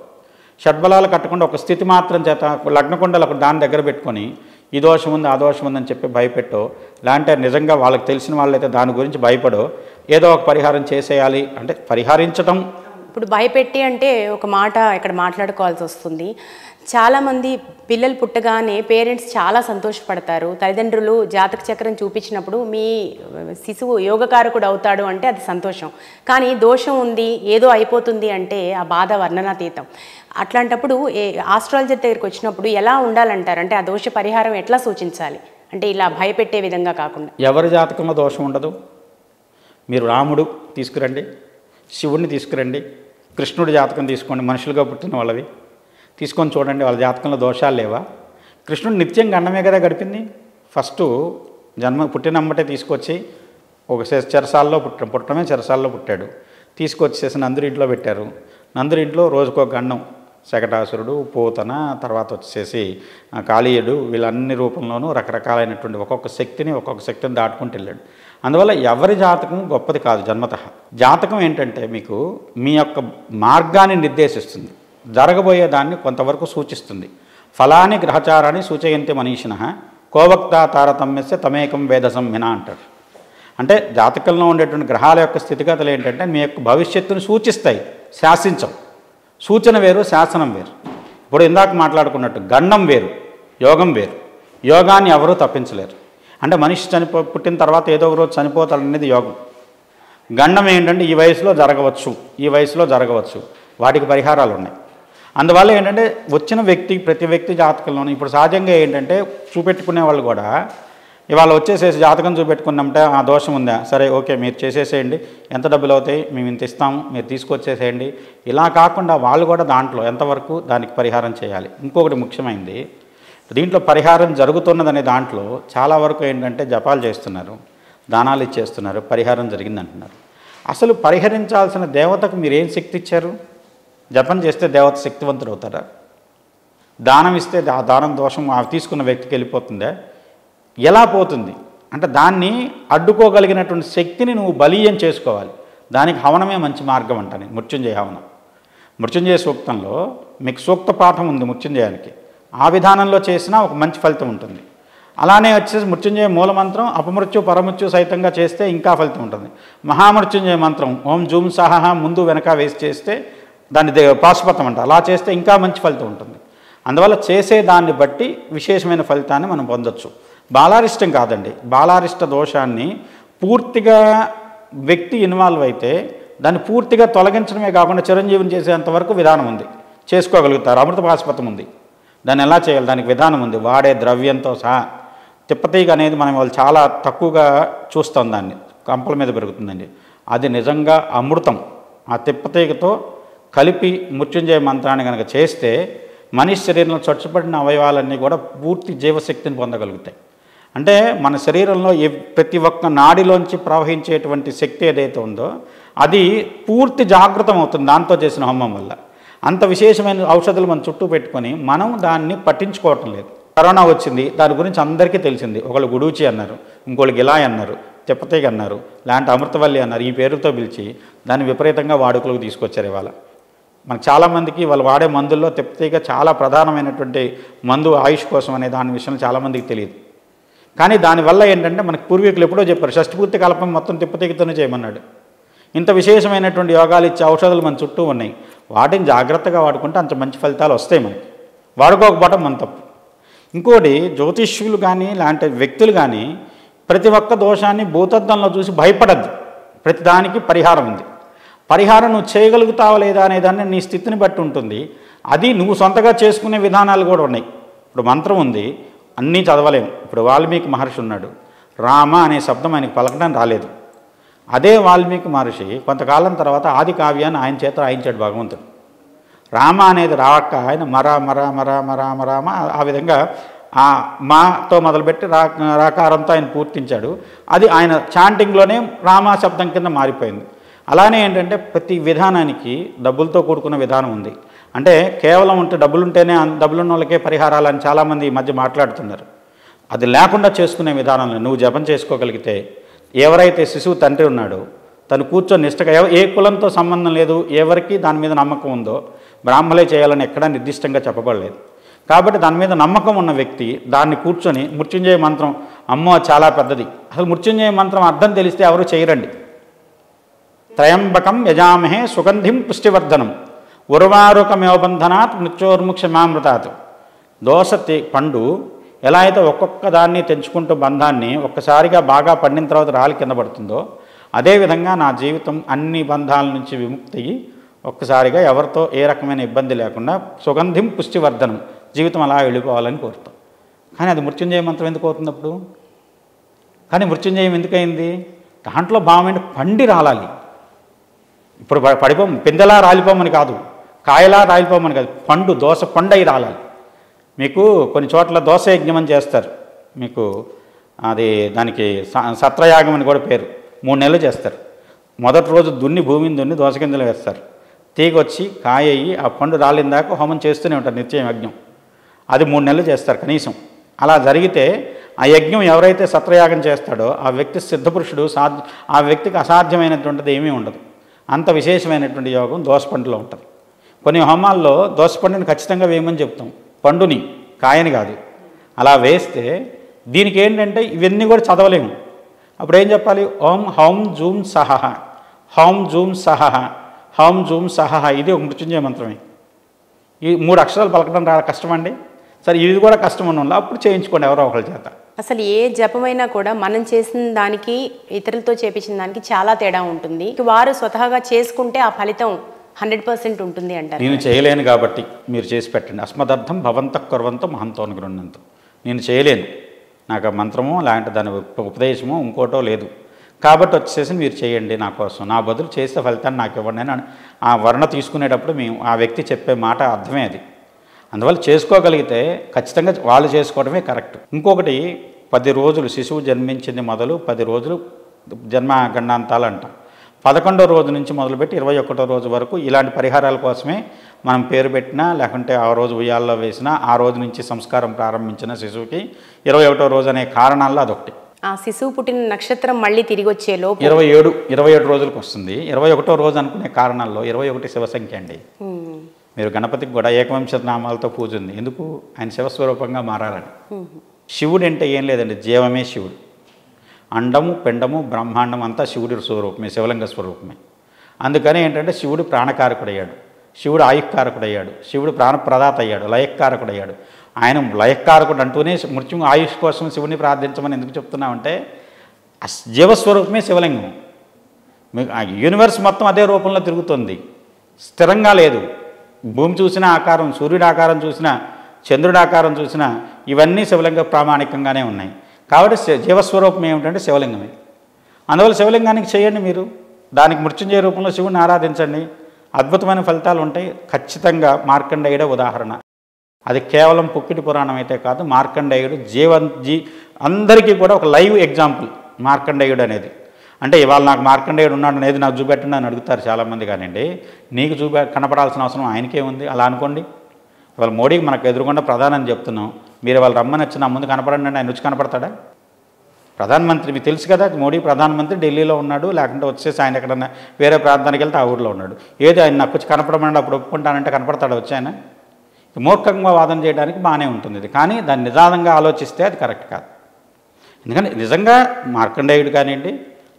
షడ్బలాలు కట్టకుండా ఒక స్థితి మాత్రం చేత లగ్నకుండలు ఒక దాని దగ్గర పెట్టుకొని ఈ దోషం ఉంది ఆ దోషం ఉందని చెప్పి భయపెట్టో, లేదంటే నిజంగా వాళ్ళకి తెలిసిన వాళ్ళైతే దాని గురించి భయపడో ఏదో ఒక పరిహారం చేసేయాలి అంటే పరిహరించడం. ఇప్పుడు భయపెట్టి అంటే ఒక మాట ఇక్కడ మాట్లాడుకోవాల్సి వస్తుంది. చాలామంది పిల్లలు పుట్టగానే పేరెంట్స్ చాలా సంతోషపడతారు. తల్లిదండ్రులు జాతక చక్రం చూపించినప్పుడు మీ శిశువు యోగకారకుడు అవుతాడు అంటే అది సంతోషం. కానీ దోషం ఉంది ఏదో అయిపోతుంది అంటే ఆ బాధ వర్ణనాతీతం. అట్లాంటప్పుడు ఆస్ట్రాలజర్ దగ్గరికి వచ్చినప్పుడు ఎలా ఉండాలంటారు? అంటే ఆ దోష పరిహారం ఎట్లా సూచించాలి అంటే ఇలా భయపెట్టే విధంగా కాకుండా? ఎవరి జాతకంలో దోషం ఉండదు. మీరు రాముడు తీసుకురండి, శివుడిని తీసుకురండి, కృష్ణుడి జాతకం తీసుకోండి, మనుషులుగా పుట్టిన వాళ్ళవి తీసుకొని చూడండి, వాళ్ళ జాతకంలో దోషాలు లేవా? కృష్ణుడు నిత్యం గండమే కదా గడిపింది. ఫస్ట్ జన్మ పుట్టినమ్మటే తీసుకొచ్చి ఒక చెరసాల్లో పుట్టడమే చెరసాల్లో పుట్టాడు. తీసుకొచ్చేసి నందుడి ఇంట్లో పెట్టారు. నందుడి ఇంట్లో రోజుకో గండం, శకటాసురుడు, పోతన, తర్వాత వచ్చేసి కాళీయుడు, వీళ్ళన్ని రూపంలోనూ రకరకాలైనటువంటి ఒక్కొక్క శక్తిని దాటుకుంటూ వెళ్ళాడు. అందువల్ల ఎవరి జాతకం గొప్పది కాదు జన్మతః. జాతకం ఏంటంటే మీకు మీ యొక్క మార్గాన్ని నిర్దేశిస్తుంది, జరగబోయే దాన్ని కొంతవరకు సూచిస్తుంది. ఫలాని గ్రహచారాన్ని సూచయంతి మనీషిణ కోవక్త తారతమ్యస్య తమేకం వేద సంహిన అంటారు. అంటే జాతకంలో ఉండేటువంటి గ్రహాల యొక్క స్థితిగతులు ఏంటంటే మీ యొక్క భవిష్యత్తును సూచిస్తాయి, శాసించం. సూచన వేరు, శాసనం వేరు. ఇప్పుడు ఇందాక మాట్లాడుకున్నట్టు గండం వేరు, యోగం వేరు. యోగాన్ని ఎవరూ తప్పించలేరు. అంటే మనిషి పుట్టిన తర్వాత ఏదో ఒక రోజు చనిపోతాడనేది యోగం. గండం ఏంటంటే ఈ వయసులో జరగవచ్చు, ఈ వయసులో జరగవచ్చు, వాటికి పరిహారాలు ఉన్నాయి. అందువల్ల ఏంటంటే వచ్చిన వ్యక్తి ప్రతి వ్యక్తి జాతకంలోనూ ఇప్పుడు సహజంగా ఏంటంటే చూపెట్టుకునే వాళ్ళు కూడా ఇవాళ వచ్చేసేసి జాతకం చూపెట్టుకున్నామంటే ఆ దోషం ఉందా, సరే ఓకే మీరు చేసేసేయండి, ఎంత డబ్బులు అవుతాయి మేము ఇంత ఇస్తాము మీరు తీసుకొచ్చేసేయండి, ఇలా కాకుండా వాళ్ళు కూడా దాంట్లో ఎంతవరకు దానికి పరిహారం చేయాలి. ఇంకొకటి ముఖ్యమైనది, దీంట్లో పరిహారం జరుగుతున్నదనే దాంట్లో చాలా వరకు ఏంటంటే జపాలు చేస్తున్నారు, దానాలు ఇచ్చేస్తున్నారు, పరిహారం జరిగిందంటున్నారు. అసలు పరిహరించాల్సిన దేవతకు మీరేం శక్తి ఇచ్చారు? జపం చేస్తే దేవత శక్తివంతుడు అవుతారా? దానం ఇస్తే ఆ దానం దోషం తీసుకున్న వ్యక్తికి వెళ్ళిపోతుందా? ఎలా పోతుంది అంటే దాన్ని అడ్డుకోగలిగినటువంటి శక్తిని నువ్వు బలీయం చేసుకోవాలి. దానికి హవనమే మంచి మార్గం అంటాను, మృత్యుంజయ హవనం. మృత్యుంజయ సూక్తంలో మీకు సూక్త పాఠం ఉంది మృత్యుంజయానికి, ఆ విధానంలో చేసినా ఒక మంచి ఫలితం ఉంటుంది. అలానే వచ్చేసి మృత్యుంజయ మూలమంత్రం అపమృత్యు పరమృత్యు సహితంగా చేస్తే ఇంకా ఫలితం ఉంటుంది. మహామృత్యుంజయ మంత్రం ఓం జూమ్ సహా ముందు వెనక వేసి చేస్తే దాన్ని పాశుపతం అంట, అలా చేస్తే ఇంకా మంచి ఫలితం ఉంటుంది. అందువల్ల చేసే దాన్ని బట్టి విశేషమైన ఫలితాన్ని మనం పొందొచ్చు. బాలారిష్టం కాదండి, బాలారిష్ట దోషాన్ని పూర్తిగా వ్యక్తి ఇన్వాల్వ్ అయితే దాన్ని పూర్తిగా తొలగించడమే కాకుండా చిరంజీవిని చేసేంతవరకు విధానం ఉంది, చేసుకోగలుగుతారు. అమృత పాశుపతం ఉంది, దాన్ని ఎలా చేయాలి దానికి విధానం ఉంది, వాడే ద్రవ్యంతో సహా. తిప్పతీగ అనేది మనం వాళ్ళు చాలా తక్కువగా చూస్తాం, దాన్ని కంపల మీద పెరుగుతుందండి, అది నిజంగా అమృతం. ఆ తిప్పతీగతో కలిపి మృత్యుంజయ మంత్రాన్ని కనుక చేస్తే మనిషి శరీరంలో చొచ్చుపడిన అవయవాలన్నీ కూడా పూర్తి జీవశక్తిని పొందగలుగుతాయి. అంటే మన శరీరంలో ప్రతి ఒక్క నాడిలోంచి ప్రవహించేటువంటి శక్తి ఏదైతే ఉందో అది పూర్తి జాగృతం అవుతుంది దాంతో చేసిన హోమం వల్ల. అంత విశేషమైన ఔషధాలు మన చుట్టూ పెట్టుకొని మనం దాన్ని పట్టించుకోవటం లేదు. కరోనా వచ్చింది, దాని గురించి అందరికీ తెలిసింది. ఒకళ్ళు గుడూచి అన్నారు, ఇంకోళ్ళు గిలాయ్ అన్నారు, తిప్పతీగ అన్నారు, లాంటి అమృతవల్లి అన్నారు, ఈ పేరుతో పిలిచి దాన్ని విపరీతంగా వాడుకలోకి తీసుకొచ్చారు. ఇవాళ మనకు చాలామందికి వాళ్ళు వాడే మందుల్లో తిప్పతీగ చాలా ప్రధానమైనటువంటి మందు ఆయుష్ కోసం అనే దాని విషయం చాలామందికి తెలియదు. కానీ దానివల్ల ఏంటంటే మనకు పూర్వీకులు ఎప్పుడో చెప్పారు, షష్ఠపూర్తి కల్పం మొత్తం తిప్పతీగతోనే చేయమన్నాడు. ఇంత విశేషమైనటువంటి యోగాలు ఇచ్చే ఔషధాలు మన చుట్టూ ఉన్నాయి. వాటిని జాగ్రత్తగా వాడుకుంటే అంత మంచి ఫలితాలు వస్తాయి మనకి. వాడుకోకపోవడం మన తప్పు. ఇంకోటి జ్యోతిష్యులు కానీ లాంటి వ్యక్తులు కానీ ప్రతి ఒక్క దోషాన్ని భూతద్దంలో చూసి భయపడద్దు. ప్రతిదానికి పరిహారం ఉంది. పరిహారం నువ్వు చేయగలుగుతావా లేదా అనేదాన్ని నీ స్థితిని బట్టి ఉంటుంది. అది నువ్వు సొంతగా చేసుకునే విధానాలు కూడా ఉన్నాయి. ఇప్పుడు మంత్రం ఉంది, అన్నీ చదవలేము. ఇప్పుడు వాల్మీకి మహర్షి ఉన్నాడు, రామ అనే శబ్దం ఆయనకు పలకడం రాలేదు. అదే వాల్మీకి మహర్షి కొంతకాలం తర్వాత ఆది కావ్యాన్ని ఆయన చేత రాయించాడు భగవంతుడు. రామ అనేది రాక ఆయన మర మర మర మర మరామ ఆ విధంగా ఆ మాతో మొదలుపెట్టి రాకారంతో ఆయన పూర్తించాడు. అది ఆయన చాంటింగ్లోనే రామ శబ్దం కింద మారిపోయింది. అలానే ఏంటంటే ప్రతి విధానానికి డబ్బులతో కూడుకున్న విధానం ఉంది. అంటే కేవలం ఉంటే డబ్బులుంటేనే డబ్బులున్న వాళ్ళకే పరిహారాలు అని చాలామంది ఈ మధ్య మాట్లాడుతున్నారు. అది లేకుండా చేసుకునే విధానంలో నువ్వు జపం చేసుకోగలిగితే, ఎవరైతే శిశువు తండ్రి ఉన్నాడో తను కూర్చొని నిష్టగా ఏ కులంతో సంబంధం లేదు, ఎవరికి దాని మీద నమ్మకం ఉందో బ్రాహ్మలే చేయాలని ఎక్కడా నిర్దిష్టంగా చెప్పబడలేదు. కాబట్టి దాని మీద నమ్మకం ఉన్న వ్యక్తి దాన్ని కూర్చొని మృత్యుంజయ మంత్రం, అమ్మో చాలా పెద్దది, అసలు మృత్యుంజయ మంత్రం అర్థం తెలిస్తే ఎవరు చేయరండి. త్రయంబకం యజామహే సుగంధిం పుష్టివర్ధనం ఉర్వారుకమేవబంధనాత్ మృత్యోర్ముక్షమామృతాత్. దోస పండు ఎలా అయితే ఒక్కొక్క దాన్ని తెంచుకుంటూ బంధాన్ని ఒక్కసారిగా బాగా పండిన తర్వాత రాలి కింద పడుతుందో, అదేవిధంగా నా జీవితం అన్ని బంధాల నుంచి విముక్తి అయ్యి ఒక్కసారిగా ఎవరితో ఏ రకమైన ఇబ్బంది లేకుండా సుగంధిం పుష్టివర్ధనం జీవితం అలా వెళ్ళిపోవాలని కోరుతాం. కానీ అది మృత్యుంజయ మంత్రం ఎందుకు అవుతుంది అప్పుడు? కానీ మృత్యుంజయం ఎందుకయింది? దాంట్లో భావం ఏంటి? పండి రాలాలి. ఇప్పుడు పడిపోం, పిందెలా రాలిపోమని కాదు, కాయలా రాలిపోమని కాదు, పండు దోస పండు అయి రాలాలి. మీకు కొన్ని చోట్ల దోస యజ్ఞం అని చేస్తారు. మీకు అది దానికి సత్రయాగం అని కూడా పేరు. 3 నెలలు చేస్తారు. మొదటి రోజు భూమిని దున్ని దోస గింజలు వేస్తారు. తీగ వచ్చి కాయ అయ్యి ఆ పండు రాలిన దాకా హోమం చేస్తూనే ఉంటారు, నిత్యం యజ్ఞం. అది 3 నెలలు చేస్తారు కనీసం. అలా జరిగితే ఆ యజ్ఞం ఎవరైతే సత్రయాగం చేస్తాడో ఆ వ్యక్తి సిద్ధపురుషుడు, ఆ వ్యక్తికి అసాధ్యమైనటువంటిది ఏమీ ఉండదు. అంత విశేషమైనటువంటి యోగం దోసపండులో ఉంటుంది. కొన్ని హోమాల్లో దోసపండుని ఖచ్చితంగా వేయమని చెప్తాం, పండుని, కాయని కాదు. అలా వేస్తే దీనికి ఏంటంటే ఇవన్నీ కూడా చదవలేము. అప్పుడు ఏం చెప్పాలి? ఓం హౌం జూం సహహ, హౌం జూం సహహ, హౌం జూం సహహ. ఇది ఒక మృత్యుంజయ మంత్రమే. ఈ 3 అక్షరాలు పలకడం కష్టమండి. సరే, ఇది కూడా కష్టం ఉన్న అప్పుడు చేయించుకోండి ఎవరో ఒకరి చేత. అసలు ఏ జపమైనా కూడా మనం చేసిన దానికి ఇతరులతో చేపించిన దానికి చాలా తేడా ఉంటుంది. వారు స్వతహాగా చేసుకుంటే ఆ ఫలితం 100% ఉంటుంది అంటారు. నేను చేయలేను కాబట్టి మీరు చేసి పెట్టండి. అస్మదర్థం భవంత కుర్వంతో మహంతోను గృహంతో. నేను చేయలేను, నాకు ఆ మంత్రమో లాంటి దాని ఉపదేశమో ఇంకోటో లేదు కాబట్టి వచ్చేసి మీరు చేయండి నా కోసం, నా బదులు చేసే ఫలితాన్ని నాకు ఇవ్వండి అని ఆ వర్ణ తీసుకునేటప్పుడు మేము ఆ వ్యక్తి చెప్పే మాట అర్థమే అది. అందువల్ల చేసుకోగలిగితే ఖచ్చితంగా వాళ్ళు చేసుకోవడమే కరెక్ట్. ఇంకొకటి 10 రోజులు శిశువు జన్మించింది మొదలు 10 రోజులు జన్మ గండాంతాలు అంటాం. 11వ రోజు నుంచి మొదలుపెట్టి 21వ రోజు వరకు ఇలాంటి పరిహారాల కోసమే మనం పేరు పెట్టినా, లేకుంటే ఆ రోజు ఉయ్యాల్లో వేసినా, ఆ రోజు నుంచి సంస్కారం ప్రారంభించిన శిశువుకి 21వ రోజు అనే కారణాల్లో అదొకటి. ఆ శిశువు పుట్టిన నక్షత్రం మళ్ళీ తిరిగి వచ్చే లోపు 27 రోజులకు వస్తుంది. 21వ రోజు అనుకునే కారణాల్లో 21 శివసంఖ్య అండి. మీరు గణపతికి కూడా ఏకవంశ నామాలతో పూజ ఉంది. ఎందుకు? ఆయన శివస్వరూపంగా మారాలని. శివుడు అంటే ఏం లేదండి, జీవమే శివుడు. అండము పిండము బ్రహ్మాండం అంతా శివుడి స్వరూపమే, శివలింగ స్వరూపమే. అందుకని ఏంటంటే శివుడు ప్రాణకారకుడయ్యాడు, శివుడు ఆయుష్కారకుడయ్యాడు, శివుడు ప్రాణప్రదాత అయ్యాడు, లయకారకుడయ్యాడు. ఆయన లయకారకుడు అంటూనే మృత్యు ఆయుష్ కోసం శివుని ప్రార్థించమని ఎందుకు చెప్తున్నామంటే ఆ జీవస్వరూపమే శివలింగం. మీకు ఆ యూనివర్స్ మొత్తం అదే రూపంలో తిరుగుతుంది, స్థిరంగా లేదు. భూమి చూసిన ఆకారం, సూర్యుడి ఆకారం చూసినా, చంద్రుడి ఆకారం చూసినా ఇవన్నీ శివలింగ ప్రామాణికంగానే ఉన్నాయి. కాబట్టి జీవస్వరూపం ఏమిటంటే శివలింగమే. అందువల్ల శివలింగానికి చేయండి మీరు, దానికి మృత్యుంజయ రూపంలో శివుడిని ఆరాధించండి, అద్భుతమైన ఫలితాలు ఉంటాయి. ఖచ్చితంగా మార్కండేయుడే ఉదాహరణ. అది కేవలం పుక్కిటి పురాణం అయితే కాదు, మార్కండేయుడు అందరికీ కూడా ఒక లైవ్ ఎగ్జాంపుల్ మార్కండేయుడు అనేది. అంటే ఇవాళ నాకు మార్కండేయుడు ఉన్నాడు అనేది నాకు చూపెట్టండి అని అడుగుతారు చాలామంది. కానివ్వండి, నీకు కనపడాల్సిన అవసరం ఆయనకే ఉంది. అలా అనుకోండి. ఇవాళ మోడీకి మనకు ఎదురుగుండా ప్రధాని అని చెప్తున్నాం, మీరు వాళ్ళు రమ్మని వచ్చి నా ముందు కనపడండి, ఆయన రుచి కనపడతాడా? ప్రధానమంత్రి మీకు తెలుసు కదా, మోడీ ప్రధానమంత్రి ఢిల్లీలో ఉన్నాడు, లేకుంటే వచ్చేసి ఆయన ఎక్కడన్నా వేరే ప్రాంతానికి వెళ్తే ఆ ఊరిలో ఉన్నాడు. ఏది ఆయన నాకు వచ్చి కనపడమని అప్పుడు ఒప్పుకుంటానంటే కనపడతాడు వచ్చి ఆయన? మూర్ఖంగా వాదన చేయడానికి బాగానే ఉంటుంది ఇది, కానీ దాన్ని నిదానంగా ఆలోచిస్తే అది కరెక్ట్ కాదు. ఎందుకంటే నిజంగా మార్కండేయుడు కానివ్వండి,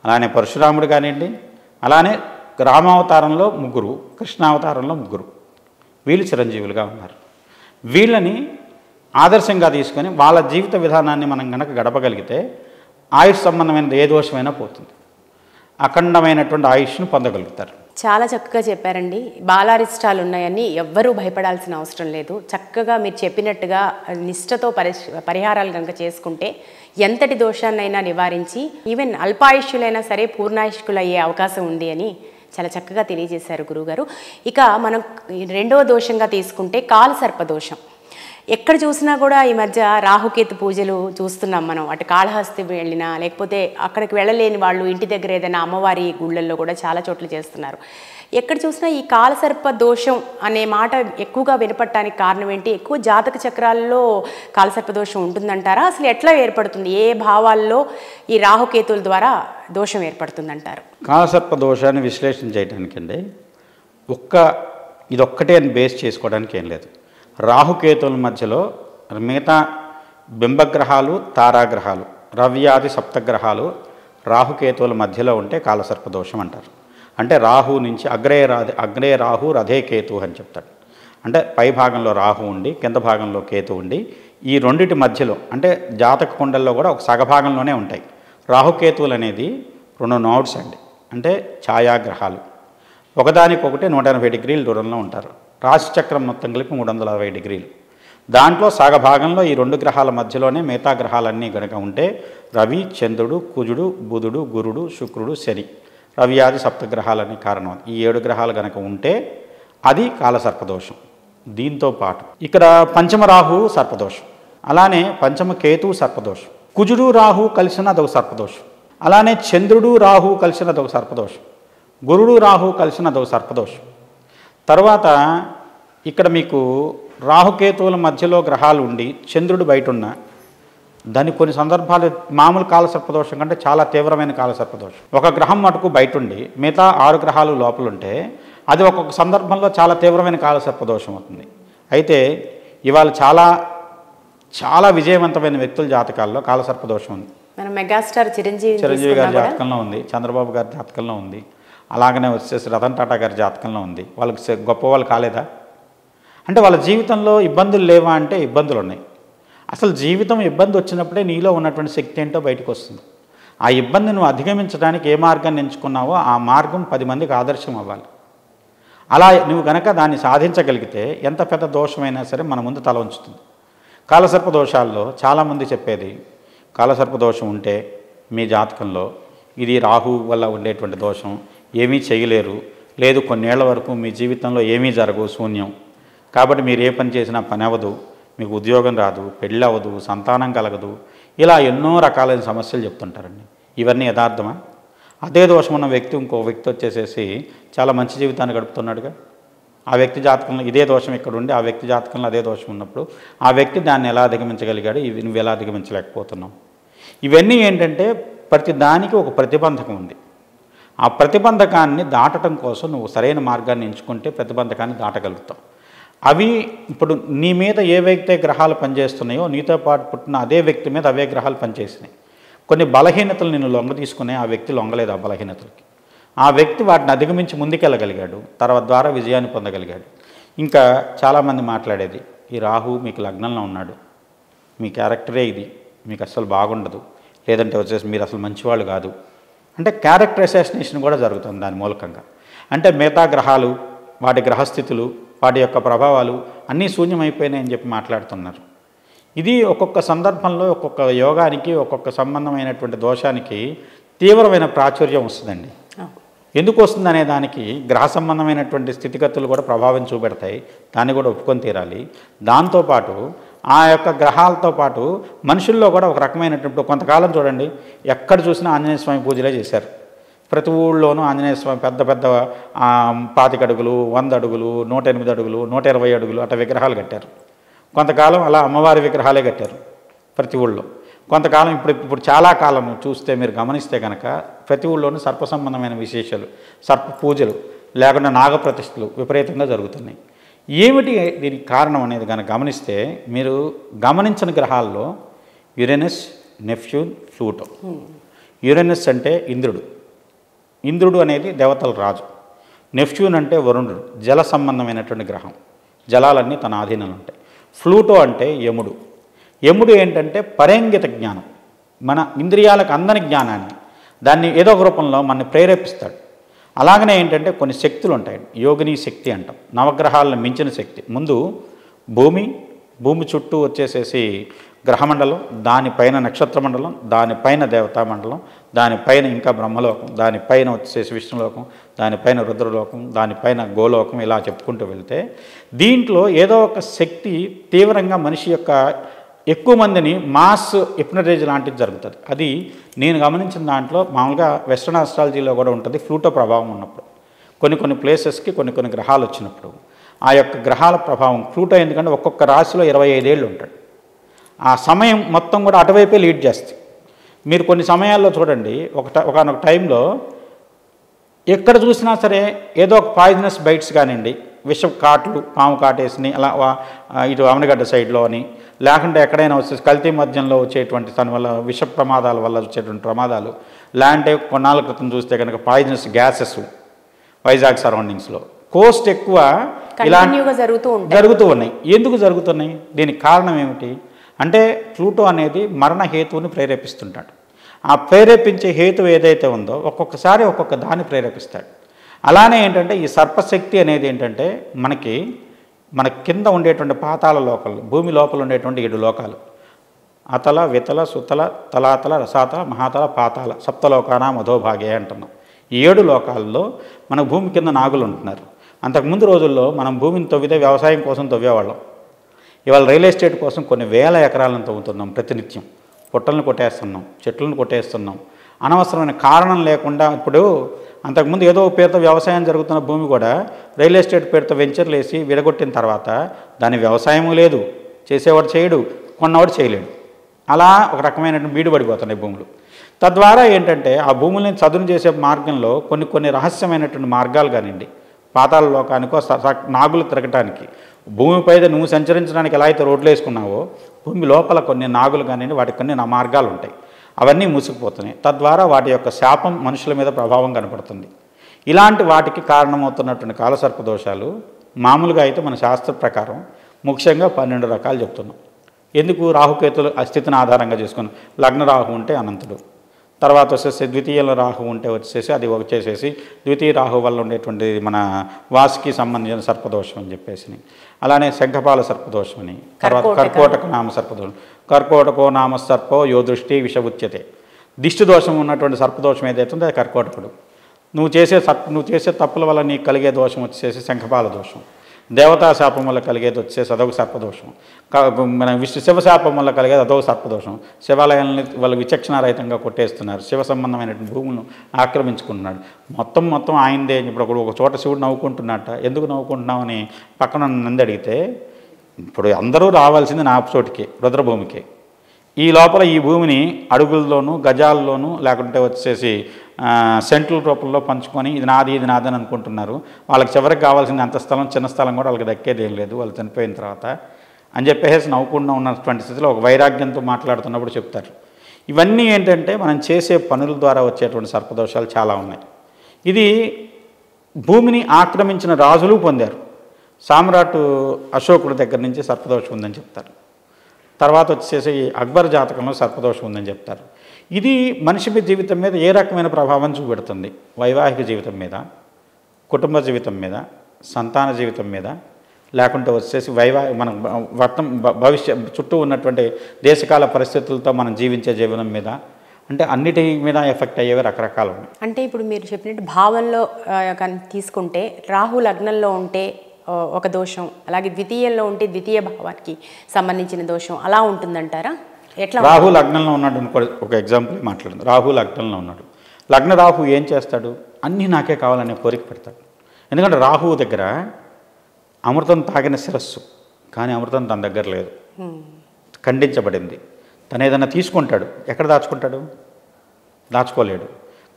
అలానే పరశురాముడు కానివ్వండి, అలానే రామావతారంలో 3, కృష్ణావతారంలో 3, వీళ్ళు చిరంజీవులుగా ఉన్నారు. వీళ్ళని ఆదర్శంగా తీసుకొని వాళ్ళ జీవిత విధానాన్ని మనం కనుక గడపగలిగితే ఆయుష్ సంబంధమైనది ఏ దోషమైనా పోతుంది, అఖండమైనటువంటి ఆయుష్ను పొందగలుగుతారు. చాలా చక్కగా చెప్పారండి. బాలారిష్టాలు ఉన్నాయని ఎవ్వరూ భయపడాల్సిన అవసరం లేదు. చక్కగా మీరు చెప్పినట్టుగా నిష్ఠతో పరిహారాలు కనుక చేసుకుంటే ఎంతటి దోషాన్నైనా నివారించి ఈవెన్ అల్పాయుష్యులైనా సరే పూర్ణాయుష్కులు అయ్యే అవకాశం ఉంది అని చాలా చక్కగా తెలియజేశారు గురువుగారు. ఇక మనం రెండవ దోషంగా తీసుకుంటే కాలసర్ప దోషం. ఎక్కడ చూసినా కూడా ఈ మధ్య రాహుకేతు పూజలు చూస్తున్నాం మనం. అటు కాళహస్తి వెళ్ళినా, లేకపోతే అక్కడికి వెళ్ళలేని వాళ్ళు ఇంటి దగ్గర ఏదైనా అమ్మవారి గుళ్ళల్లో కూడా చాలా చోట్ల చేస్తున్నారు. ఎక్కడ చూసినా ఈ కాలసర్ప దోషం అనే మాట ఎక్కువగా వినపడటానికి కారణం ఏంటి? ఎక్కువ జాతక చక్రాల్లో కాలసర్ప దోషం ఉంటుందంటారా? అసలు ఎట్లా ఏర్పడుతుంది? ఏ భావాల్లో ఈ రాహుకేతుల ద్వారా దోషం ఏర్పడుతుందంటారు? కాలసర్ప దోషాన్ని విశ్లేషణ చేయడానికండి ఇదొక్కటే అని బేస్ చేసుకోవడానికి ఏం లేదు. రాహుకేతువుల మధ్యలో మిగతా బింబగ్రహాలు, తారాగ్రహాలు, రవ్యాది సప్తగ్రహాలు రాహుకేతువుల మధ్యలో ఉంటే కాలసర్ప దోషం అంటారు. అంటే రాహు నుంచి అగ్రే రాహు రథే కేతు అని చెప్తాడు. అంటే పై భాగంలో రాహు ఉండి కింద భాగంలో కేతు ఉండి ఈ రెండిటి మధ్యలో, అంటే జాతక కుండల్లో కూడా ఒక సగభాగంలోనే ఉంటాయి. రాహుకేతువులు అనేది 2 నోడ్స్ అండి, అంటే ఛాయాగ్రహాలు. ఒకదానికొకటి 180 డిగ్రీల దూరంలో ఉంటారు. రాశిచక్రం మొత్తం కలిపి 360 డిగ్రీలు. దాంట్లో సగభాగంలో ఈ 2 గ్రహాల మధ్యలోనే మిగతా గ్రహాలన్నీ కనుక ఉంటే రవి, చంద్రుడు, కుజుడు, బుధుడు, గురుడు, శుక్రుడు, శని, రవ్యాది సప్తగ్రహాలని కారణం. ఈ 7 గ్రహాలు కనుక ఉంటే అది కాలసర్పదోషం. దీంతో పాటు ఇక్కడ పంచమ రాహు సర్పదోషం, అలానే పంచమ కేతు సర్పదోషం, కుజుడు రాహు కలిసిన అదొక సర్పదోషం, అలానే చంద్రుడు రాహు కలిసిన అదొక సర్పదోషం, గురుడు రాహు కలిసిన అదొక సర్పదోషం. తర్వాత ఇక్కడ మీకు రాహుకేతువుల మధ్యలో గ్రహాలు ఉండి చంద్రుడు బయట ఉన్న దాన్ని కొన్ని సందర్భాలు మామూలు కాలసర్పదోషం కంటే చాలా తీవ్రమైన కాలసర్పదోషం. ఒక గ్రహం మటుకు బయట ఉండి మిగతా 6 గ్రహాలు లోపల ఉంటే అది ఒక్కొక్క సందర్భంలో చాలా తీవ్రమైన కాలసర్పదోషం అవుతుంది. అయితే ఇవాళ చాలా చాలా విజయవంతమైన వ్యక్తుల జాతకాల్లో కాలసర్పదోషం ఉంది. మన మెగాస్టార్ చిరంజీవి గారి జాతకంలో ఉంది, చంద్రబాబు గారి జాతకంలో ఉంది, అలాగనే వచ్చేసి రతన్ టాటా గారి జాతకంలో ఉంది. వాళ్ళకి గొప్పవాళ్ళు కాలేదా? అంటే వాళ్ళ జీవితంలో ఇబ్బందులు లేవా అంటే ఇబ్బందులు ఉన్నాయి. అసలు జీవితం ఇబ్బంది వచ్చినప్పుడే నీలో ఉన్నటువంటి శక్తి ఏంటో బయటకు వస్తుంది. ఆ ఇబ్బంది నువ్వు అధిగమించడానికి ఏ మార్గాన్ని ఎంచుకున్నావో ఆ మార్గం 10 మందికి ఆదర్శం అవ్వాలి. అలా నువ్వు కనుక దాన్ని సాధించగలిగితే ఎంత పెద్ద దోషమైనా సరే మన ముందు తల ఉంచుతుంది. కాలసర్ప దోషాల్లో చాలామంది చెప్పేది, కాలసర్ప దోషం ఉంటే మీ జాతకంలో ఇది రాహు వల్ల ఉండేటువంటి దోషం, ఏమీ చేయలేరు, లేదు కొన్నేళ్ల వరకు మీ జీవితంలో ఏమీ జరగవు, శూన్యం, కాబట్టి మీరు ఏ పని చేసినా పని అవ్వదు, మీకు ఉద్యోగం రాదు, పెళ్ళి అవ్వదు, సంతానం కలగదు, ఇలా ఎన్నో రకాలైన సమస్యలు చెప్తుంటారండి. ఇవన్నీ యథార్థమా? అదే దోషం ఉన్న వ్యక్తి ఇంకో వ్యక్తి వచ్చేసేసి చాలా మంచి జీవితాన్ని గడుపుతున్నాడుగా. ఆ వ్యక్తి జాతకంలో ఇదే దోషం ఇక్కడ ఉండి ఆ వ్యక్తి జాతకంలో అదే దోషం ఉన్నప్పుడు ఆ వ్యక్తి దాన్ని ఎలా అధిగమించగలిగాడు, నువ్వు ఎలా అధిగమించలేకపోతున్నావు? ఇవన్నీ ఏంటంటే ప్రతి దానికి ఒక ప్రతిబంధకం ఉంది. ఆ ప్రతిబంధకాన్ని దాటడం కోసం నువ్వు సరైన మార్గాన్ని ఎంచుకుంటే ప్రతిబంధకాన్ని దాటగలుగుతావు. అవి ఇప్పుడు నీ మీద ఏ వ్యక్తి గ్రహాలు పనిచేస్తున్నాయో నీతో పాటు పుట్టిన అదే వ్యక్తి మీద అవే గ్రహాలు పనిచేసినాయి. కొన్ని బలహీనతలు నిన్ను లొంగ తీసుకునే ఆ వ్యక్తి లొంగలేదు ఆ బలహీనతలకి. ఆ వ్యక్తి వాటిని అధిగమించి ముందుకెళ్ళగలిగాడు, తర్వాత ద్వారా విజయాన్ని పొందగలిగాడు. ఇంకా చాలామంది మాట్లాడేది, ఈ రాహు మీకు లగ్నంలో ఉన్నాడు, మీ క్యారెక్టరే ఇది, మీకు అసలు బాగుండదు, లేదంటే వచ్చేసి మీరు అసలు మంచివాళ్ళు కాదు అంటే క్యారెక్టర్ అసాసినేషన్ కూడా జరుగుతుంది దాని మూలకంగా. అంటే మిగతా గ్రహాలు, వాటి గ్రహస్థితులు, వాటి యొక్క ప్రభావాలు అన్నీ శూన్యమైపోయినాయని చెప్పి మాట్లాడుతున్నారు. ఇది ఒక్కొక్క సందర్భంలో ఒక్కొక్క యోగానికి ఒక్కొక్క సంబంధమైనటువంటి దోషానికి తీవ్రమైన ప్రాచుర్యం వస్తుందండి. ఎందుకు వస్తుంది అనే దానికి గ్రహ సంబంధమైనటువంటి స్థితిగతులు కూడా ప్రభావం చూపెడతాయి, దాన్ని కూడా ఒప్పుకొని తీరాలి. దాంతోపాటు ఆ యొక్క గ్రహాలతో పాటు మనుషుల్లో కూడా ఒక రకమైనటువంటి కొంతకాలం చూడండి ఎక్కడ చూసినా ఆంజనేయ స్వామి పూజలే చేశారు. ప్రతి ఊళ్ళోనూ ఆంజనేయ స్వామి పెద్ద పెద్ద 25 అడుగులు, 100 అడుగులు, 108 అడుగులు, 120 అడుగులు అట్లా విగ్రహాలు కట్టారు. కొంతకాలం అలా అమ్మవారి విగ్రహాలే కట్టారు ప్రతి ఊళ్ళో. కొంతకాలం ఇప్పుడు చాలా కాలం చూస్తే మీరు గమనిస్తే కనుక ప్రతి ఊళ్ళోనూ సర్ప సంబంధమైన విశేషాలు, సర్ప పూజలు లేకుండా నాగప్రతిష్ఠలు విపరీతంగా జరుగుతున్నాయి. ఏమిటి దీనికి కారణం అనేది కనుక గమనిస్తే మీరు గమనించిన గ్రహాల్లో యురేనస్, నెప్ట్యూన్, ప్లూటో. యురేనస్ అంటే ఇంద్రుడు. ఇంద్రుడు అనేది దేవతల రాజు. నెప్ట్యూన్ అంటే వరుణుడు, జల సంబంధమైనటువంటి గ్రహం. జలాలన్నీ తన ఆధీనంలో ఉంటాయి. ప్లూటో అంటే యముడు. యముడు ఏంటంటే పరేంగిత జ్ఞానం, మన ఇంద్రియాలకు అందని జ్ఞానాన్ని, దాన్ని ఏదో ఒక రూపంలో మనని ప్రేరేపిస్తాడు. అలాగనే ఏంటంటే కొన్ని శక్తులు ఉంటాయి, యోగిని శక్తి అంటాం, నవగ్రహాలను మించిన శక్తి. ముందు భూమి చుట్టూ వచ్చేసేసి గ్రహమండలం, దానిపైన నక్షత్ర మండలం, దానిపైన దేవతా మండలం, దానిపైన ఇంకా బ్రహ్మలోకం, దానిపైన వచ్చేసి విష్ణులోకం, దానిపైన రుద్రలోకం, దానిపైన గోలోకం, ఇలా చెప్పుకుంటూ వెళ్తే దీంట్లో ఏదో ఒక శక్తి తీవ్రంగా మనిషి యొక్క ఎక్కువ మందిని మాస్ హిప్నటైజ్ లాంటిది జరుగుతుంది. అది నేను గమనించిన దాంట్లో మామూలుగా వెస్ట్రన్ ఆస్ట్రాలజీలో కూడా ఉంటుంది. ఫ్లూటో ప్రభావం ఉన్నప్పుడు కొన్ని ప్లేసెస్కి కొన్ని గ్రహాలు వచ్చినప్పుడు ఆ యొక్క గ్రహాల ప్రభావం ఫ్లూటో, ఎందుకంటే ఒక్కొక్క రాశిలో 25 ఏళ్ళు ఉంటాడు. ఆ సమయం మొత్తం కూడా అటువైపే లీడ్ చేస్తుంది. మీరు కొన్ని సమయాల్లో చూడండి, ఒకనొక టైంలో ఎక్కడ చూసినా సరే ఏదో ఒక పాయిజనస్ బైట్స్ కానివ్వండి, విష కాట్లు, పాము కాటేసిని అలా ఇటు అవనగడ్డ సైడ్లో అని, లేకుంటే ఎక్కడైనా వచ్చేసి కల్తీ మద్యంలో వచ్చేటువంటి దాని వల్ల విష ప్రమాదాల వల్ల వచ్చేటువంటి ప్రమాదాలు, లేదంటే కొన్నాళ్ళ క్రితం చూస్తే కనుక పాయిజనస్ గ్యాసెస్ వైజాగ్ సరౌండింగ్స్లో కోస్ట్ ఎక్కువ కంటిన్యూగా జరుగుతూ ఉన్నాయి. ఎందుకు జరుగుతున్నాయి? దీనికి కారణం ఏమిటి అంటే ప్లూటో అనేది మరణ హేతువుని ప్రేరేపిస్తుంటాడు. ఆ ప్రేరేపించే హేతువు ఏదైతే ఉందో ఒక్కొక్కసారి ఒక్కొక్క దాన్ని ప్రేరేపిస్తాడు. అలానే ఏంటంటే ఈ సర్పశక్తి అనేది ఏంటంటే మన కింద ఉండేటువంటి పాతాళ లోకాలు, భూమి లోపల ఉండేటువంటి 7 లోకాలు, అతల, వితల, సుతల, తలాతల, రసాతల, మహాతల, పాతాళ, సప్తలోకాన మధోభాగే అంటున్నాం. ఈ 7 లోకాల్లో మన భూమి కింద నాగులు ఉంటున్నారు. అంతకుముందు రోజుల్లో మనం భూమిని తవ్వితే వ్యవసాయం కోసం తవ్వేవాళ్ళం. ఇవాళ రియల్ ఎస్టేట్ కోసం కొన్ని వేల ఎకరాలను తవ్వుతున్నాం. ప్రతినిత్యం పుట్టలను కొట్టేస్తున్నాం, చెట్లను కొట్టేస్తున్నాం, అనవసరమైన కారణం లేకుండా. ఇప్పుడు అంతకుముందు ఏదో పేరుతో వ్యవసాయం జరుగుతున్న భూమి కూడా రియల్ ఎస్టేట్ పేరుతో వెంచర్లు వేసి విడగొట్టిన తర్వాత దాని వ్యవసాయము లేదు, చేసేవాడు చేయడు, కొన్నవాడు చేయలేడు. అలా ఒక రకమైన బీడు పడిపోతున్నాయి భూములు. తద్వారా ఏంటంటే ఆ భూముల్ని చదును చేసే మార్గంలో కొన్ని రహస్యమైనటువంటి మార్గాలు కానివ్వండి, పాతాళ లోకానికో నాగులు తిరగటానికి, భూమిపై నువ్వు సంచరించడానికి ఎలా అయితే రోడ్లు వేసుకున్నావో భూమి లోపల కొన్ని నాగులు కానివ్వండి, వాటికి కొన్ని మార్గాలు ఉంటాయి, అవన్నీ మూసుకుపోతున్నాయి. తద్వారా వాటి యొక్క శాపం మనుషుల మీద ప్రభావం కనపడుతుంది. ఇలాంటి వాటికి కారణమవుతున్నటువంటి కాలసర్ప దోషాలు మామూలుగా అయితే మన శాస్త్ర ప్రకారం ముఖ్యంగా 12 రకాలు చెప్తున్నాం. ఎందుకు? రాహుకేతులు స్థితిని ఆధారంగా చేసుకుని, లగ్న రాహు ఉంటే అనంతుడు, తర్వాత వచ్చేసి ద్వితీయ రాహు ఉంటే వచ్చేసి అది వచ్చేసేసి ద్వితీయ రాహు వల్ల ఉండేటువంటి మన వాసుకి సంబంధించిన సర్పదోషం అని చెప్పేసి, అలానే శంఖపాల సర్పదోషం అని, తర్వాత కర్కోటక నామ సర్పదోషం, కర్కోటకో నామ సర్పో యో దృష్టి విష ఉచ్యతే. దిష్టి దోషం ఉన్నటువంటి సర్పదోషం ఏదైతే ఉందో అది కర్కోటకుడు. నువ్వు చేసే తప్పుల వల్ల నీకు కలిగే దోషం వచ్చేసి శంఖపాల దోషం. దేవతా శాపం వల్ల కలిగేది వచ్చేసి అదొక సర్పదోషం. మన శివశాపం వల్ల కలిగేది అదొక సర్పదోషం. శివాలయాలని వాళ్ళు విచక్షణారహితంగా కొట్టేస్తున్నారు, శివ సంబంధమైనటువంటి భూములను ఆక్రమించుకుంటున్నాడు. మొత్తం ఆయనదే. ఇప్పుడు ఒక చోట శివుడు నవ్వుకుంటున్నట్ట. ఎందుకు నవ్వుకుంటున్నామని పక్కన నంది అడిగితే, ఇప్పుడు అందరూ రావాల్సింది నా చోటికి, రుద్రభూమికి. ఈ లోపల ఈ భూమిని అడుగుల్లోనూ గజాల్లోనూ లేకుంటే వచ్చేసి సెంట్రల్ రూపంలో పంచుకొని ఇది నాది అని అనుకుంటున్నారు. వాళ్ళకి చివరికి కావాల్సింది అంత స్థలం, చిన్న స్థలం కూడా వాళ్ళకి దక్కేది ఏం లేదు వాళ్ళు చనిపోయిన తర్వాత అని చెప్పేసి నవ్వుకుండా ఉన్నటువంటి స్థితిలో ఒక వైరాగ్యంతో మాట్లాడుతున్నప్పుడు చెప్తారు. ఇవన్నీ ఏంటంటే మనం చేసే పనుల ద్వారా వచ్చేటువంటి సర్పదోషాలు చాలా ఉన్నాయి. ఇది భూమిని ఆక్రమించిన రాజులు పొందారు. సామ్రాట్ అశోకుడి దగ్గర నుంచి సర్పదోషం ఉందని చెప్తారు. తర్వాత వచ్చేసి అక్బర్ జాతకంలో సర్పదోషం ఉందని చెప్తారు. ఇది మనిషి జీవితం మీద ఏ రకమైన ప్రభావం చూపెడుతుంది? వైవాహిక జీవితం మీద, కుటుంబ జీవితం మీద, సంతాన జీవితం మీద, లేకుంటే వచ్చేసి మన చుట్టూ ఉన్నటువంటి దేశకాల పరిస్థితులతో మనం జీవించే జీవనం మీద, అంటే అన్నిటి మీద ఎఫెక్ట్ అయ్యేవి రకరకాలు ఉన్నాయి. అంటే ఇప్పుడు మీరు చెప్పినట్టు భావంలో తీసుకుంటే రాహు లగ్నంలో ఉంటే ఒక దోషం, అలాగే ద్వితీయంలో ఉంటే ద్వితీయ భావానికి సంబంధించిన దోషం అలా ఉంటుందంటారా? ఎట్లా? రాహు లగ్నంలో ఉన్నాడు ఒక ఎగ్జాంపుల్ మాట్లాడు. రాహు లగ్నంలో ఉన్నాడు. లగ్న రాహు ఏం చేస్తాడు? అన్నీ నాకే కావాలనే కోరిక పెడతాడు. ఎందుకంటే రాహువు దగ్గర అమృతం తాగిన శిరస్సు, కానీ అమృతం తన దగ్గర లేదు, ఖండించబడింది. తను ఏదైనా తీసుకుంటాడు, ఎక్కడ దాచుకుంటాడు? దాచుకోలేడు.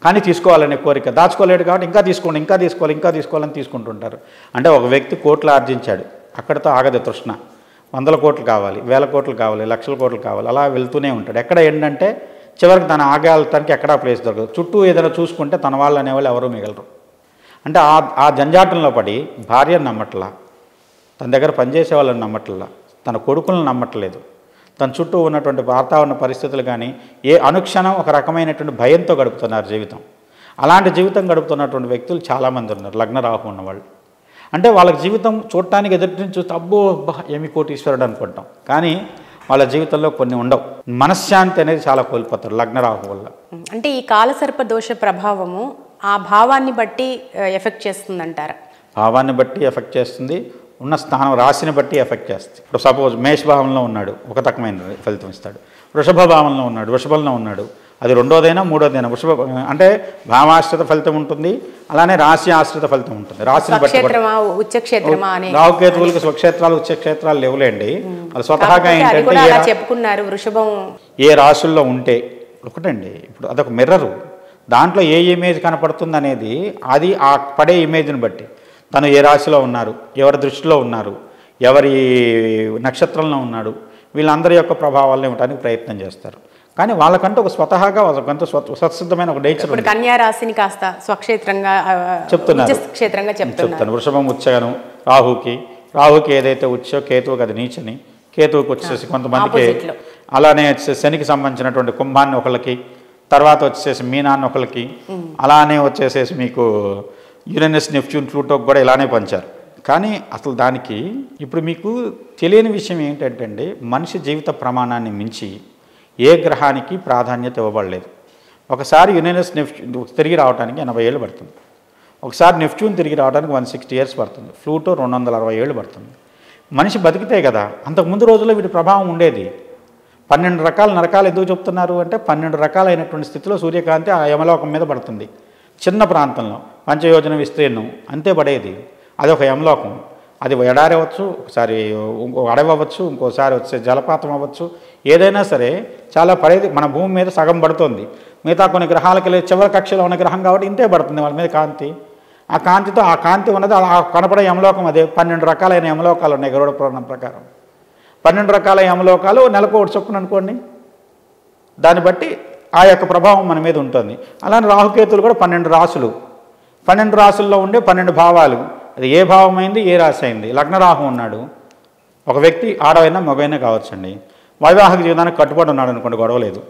కానీ తీసుకోవాలనే కోరిక, దాచుకోలేడు కాబట్టి ఇంకా తీసుకోండి, ఇంకా తీసుకోవాలి, ఇంకా తీసుకోవాలని తీసుకుంటుంటారు. అంటే ఒక వ్యక్తి కోట్లు ఆర్జించాడు, అక్కడితో ఆగదు తృష్ణ. 100 కోట్లు కావాలి, 1000 కోట్లు కావాలి, లక్షల కోట్లు కావాలి, అలా వెళ్తూనే ఉంటాడు. ఎక్కడ ఏంటంటే చివరికి తన ఆగటానికి ఎక్కడా ప్లేస్ దొరకదు. చుట్టూ ఏదైనా చూసుకుంటే తన వాళ్ళు అనేవాళ్ళు ఎవరూ మిగలరు. అంటే ఆ జంజాటంలో పడి భార్యను నమ్మట్లా, తన దగ్గర పనిచేసే వాళ్ళని నమ్మట్లా, తన కొడుకులను నమ్మట్లేదు, తన చుట్టూ ఉన్నటువంటి వాతావరణ పరిస్థితులు కానీ ఏ అనుక్షణం ఒక రకమైనటువంటి భయంతో గడుపుతున్నారు జీవితం. అలాంటి జీవితం గడుపుతున్నటువంటి వ్యక్తులు చాలామంది ఉన్నారు, లగ్న రాహు ఉన్నవాళ్ళు. అంటే వాళ్ళ జీవితం చూడటానికి ఎదుటి నుంచి చూస్తే అబ్బో ఏమి కోటీశ్వరుడు అనుకుంటాం, కానీ వాళ్ళ జీవితంలో కొన్ని ఉండవు. మనశ్శాంతి అనేది చాలా కోల్పోతారు లగ్న రాహు వల్ల. అంటే ఈ కాలసర్ప దోష ప్రభావము ఆ భావాన్ని బట్టి ఎఫెక్ట్ చేస్తుందంటారా? భావాన్ని బట్టి ఎఫెక్ట్ చేస్తుంది, ఉన్న స్థానం రాశిని బట్టి ఎఫెక్ట్ చేస్తుంది. ఇప్పుడు సపోజ్ మేష భావంలో ఉన్నాడు, ఒక రకమైన ఫలితం ఇస్తాడు. వృషభ భావంలో ఉన్నాడు, వృషభంలో ఉన్నాడు, అది రెండోదైనా మూడోదైనా వృషభ అంటే భావాశ్రిత ఫలితం ఉంటుంది, అలానే రాశి ఆశ్రిత ఫలితం ఉంటుంది. రాశిని బట్టి రాహుకేతువులకి స్వక్షేత్రాలు ఉచ్చక్షేత్రాలు లేవులేండి. వాళ్ళు స్వతహాగా ఏంటంటే చెప్పుకున్నారు వృషభం ఏ రాశుల్లో ఉంటే ఒకటండి. ఇప్పుడు అదొక మిర్రరు, దాంట్లో ఏ ఇమేజ్ కనపడుతుంది అనేది అది ఆ పడే ఇమేజ్ని బట్టి తను ఏ రాశిలో ఉన్నారు, ఎవరి దృష్టిలో ఉన్నారు, ఎవరి నక్షత్రంలో ఉన్నాడు, వీళ్ళందరి యొక్క ప్రభావాలను ఇవ్వడానికి ప్రయత్నం చేస్తారు. కానీ వాళ్ళకంటూ ఒక స్వతహాగా కొంత స్వసిద్ధమైన ఒక నేచర్. కన్యా రాశిని కాస్త స్వక్షేత్రంగా చెప్తున్నారు. వృషభం ఉచ్చను రాహుకి ఏదైతే ఉచ్చో కేతువుకి అది నీచని, కేతువుకి వచ్చేసి కొంతమందికి, అలానే వచ్చేసి శనికి సంబంధించినటువంటి కుంభాన్ని ఒకళ్ళకి, తర్వాత వచ్చేసి మీనాన్ని ఒకళ్ళకి, అలానే వచ్చేసేసి మీకు యురేనస్ నెప్ట్యూన్ ప్లూటోకి కూడా ఇలానే పంచారు. కానీ అసలు దానికి ఇప్పుడు మీకు తెలియని విషయం ఏంటంటే అండి, మనిషి జీవిత ప్రమాణాన్ని మించి ఏ గ్రహానికి ప్రాధాన్యత ఇవ్వబడలేదు. ఒకసారి యురేనస్ నెప్ట్యూన్ తిరిగి రావడానికి 80 ఏళ్ళు పడుతుంది, ఒకసారి నెప్ట్యూన్ తిరిగి రావడానికి 160 ఇయర్స్ పడుతుంది, ప్లూటో 260 ఏళ్ళు పడుతుంది. మనిషి బతికితే కదా. అంతకుముందు రోజుల్లో వీటి ప్రభావం ఉండేది. 12 రకాల నరకాలు ఎందుకు చెప్తున్నారు అంటే 12 రకాలైనటువంటి స్థితిలో సూర్యకాంతి ఆ యమలోకం మీద పడుతుంది. చిన్న ప్రాంతంలో పంచయోజన విస్తీర్ణం అంతే పడేది. అది ఒక యమలోకం. అది ఎడారి అవ్వచ్చు, ఒకసారి ఇంకో అడవి అవ్వచ్చు, ఇంకోసారి వచ్చే జలపాతం అవ్వచ్చు, ఏదైనా సరే చాలా పడేది. మన భూమి మీద సగం పడుతుంది, మిగతా కొన్ని గ్రహాలకి వెళ్ళి చివరి కక్షలో ఉన్న గ్రహం కాబట్టి ఇంతే పడుతుంది వాళ్ళ మీద కాంతి. ఆ కాంతి ఉన్నది ఆ కనపడే యమలోకం అదే. 12 రకాలైన యమలోకాలు ఉన్నాయి గరుడ పురాణం ప్రకారం. 12 రకాల యమలోకాలు నెలకు ఒకటి చొప్పున అనుకోండి, దాన్ని బట్టి ఆ యొక్క ప్రభావం మన మీద ఉంటుంది. అలానే రాహుకేతులు కూడా 12 రాసులు, 12 రాసుల్లో ఉండే 12 భావాలు. అది ఏ భావం అయింది, ఏ రాశి అయింది. లగ్న రాహు ఉన్నాడు, ఒక వ్యక్తి ఆడవైనా మగైనా కావచ్చండి. వైవాహిక జీవితానికి కట్టుబడి ఉన్నాడు అనుకోండి, గొడవలేదు.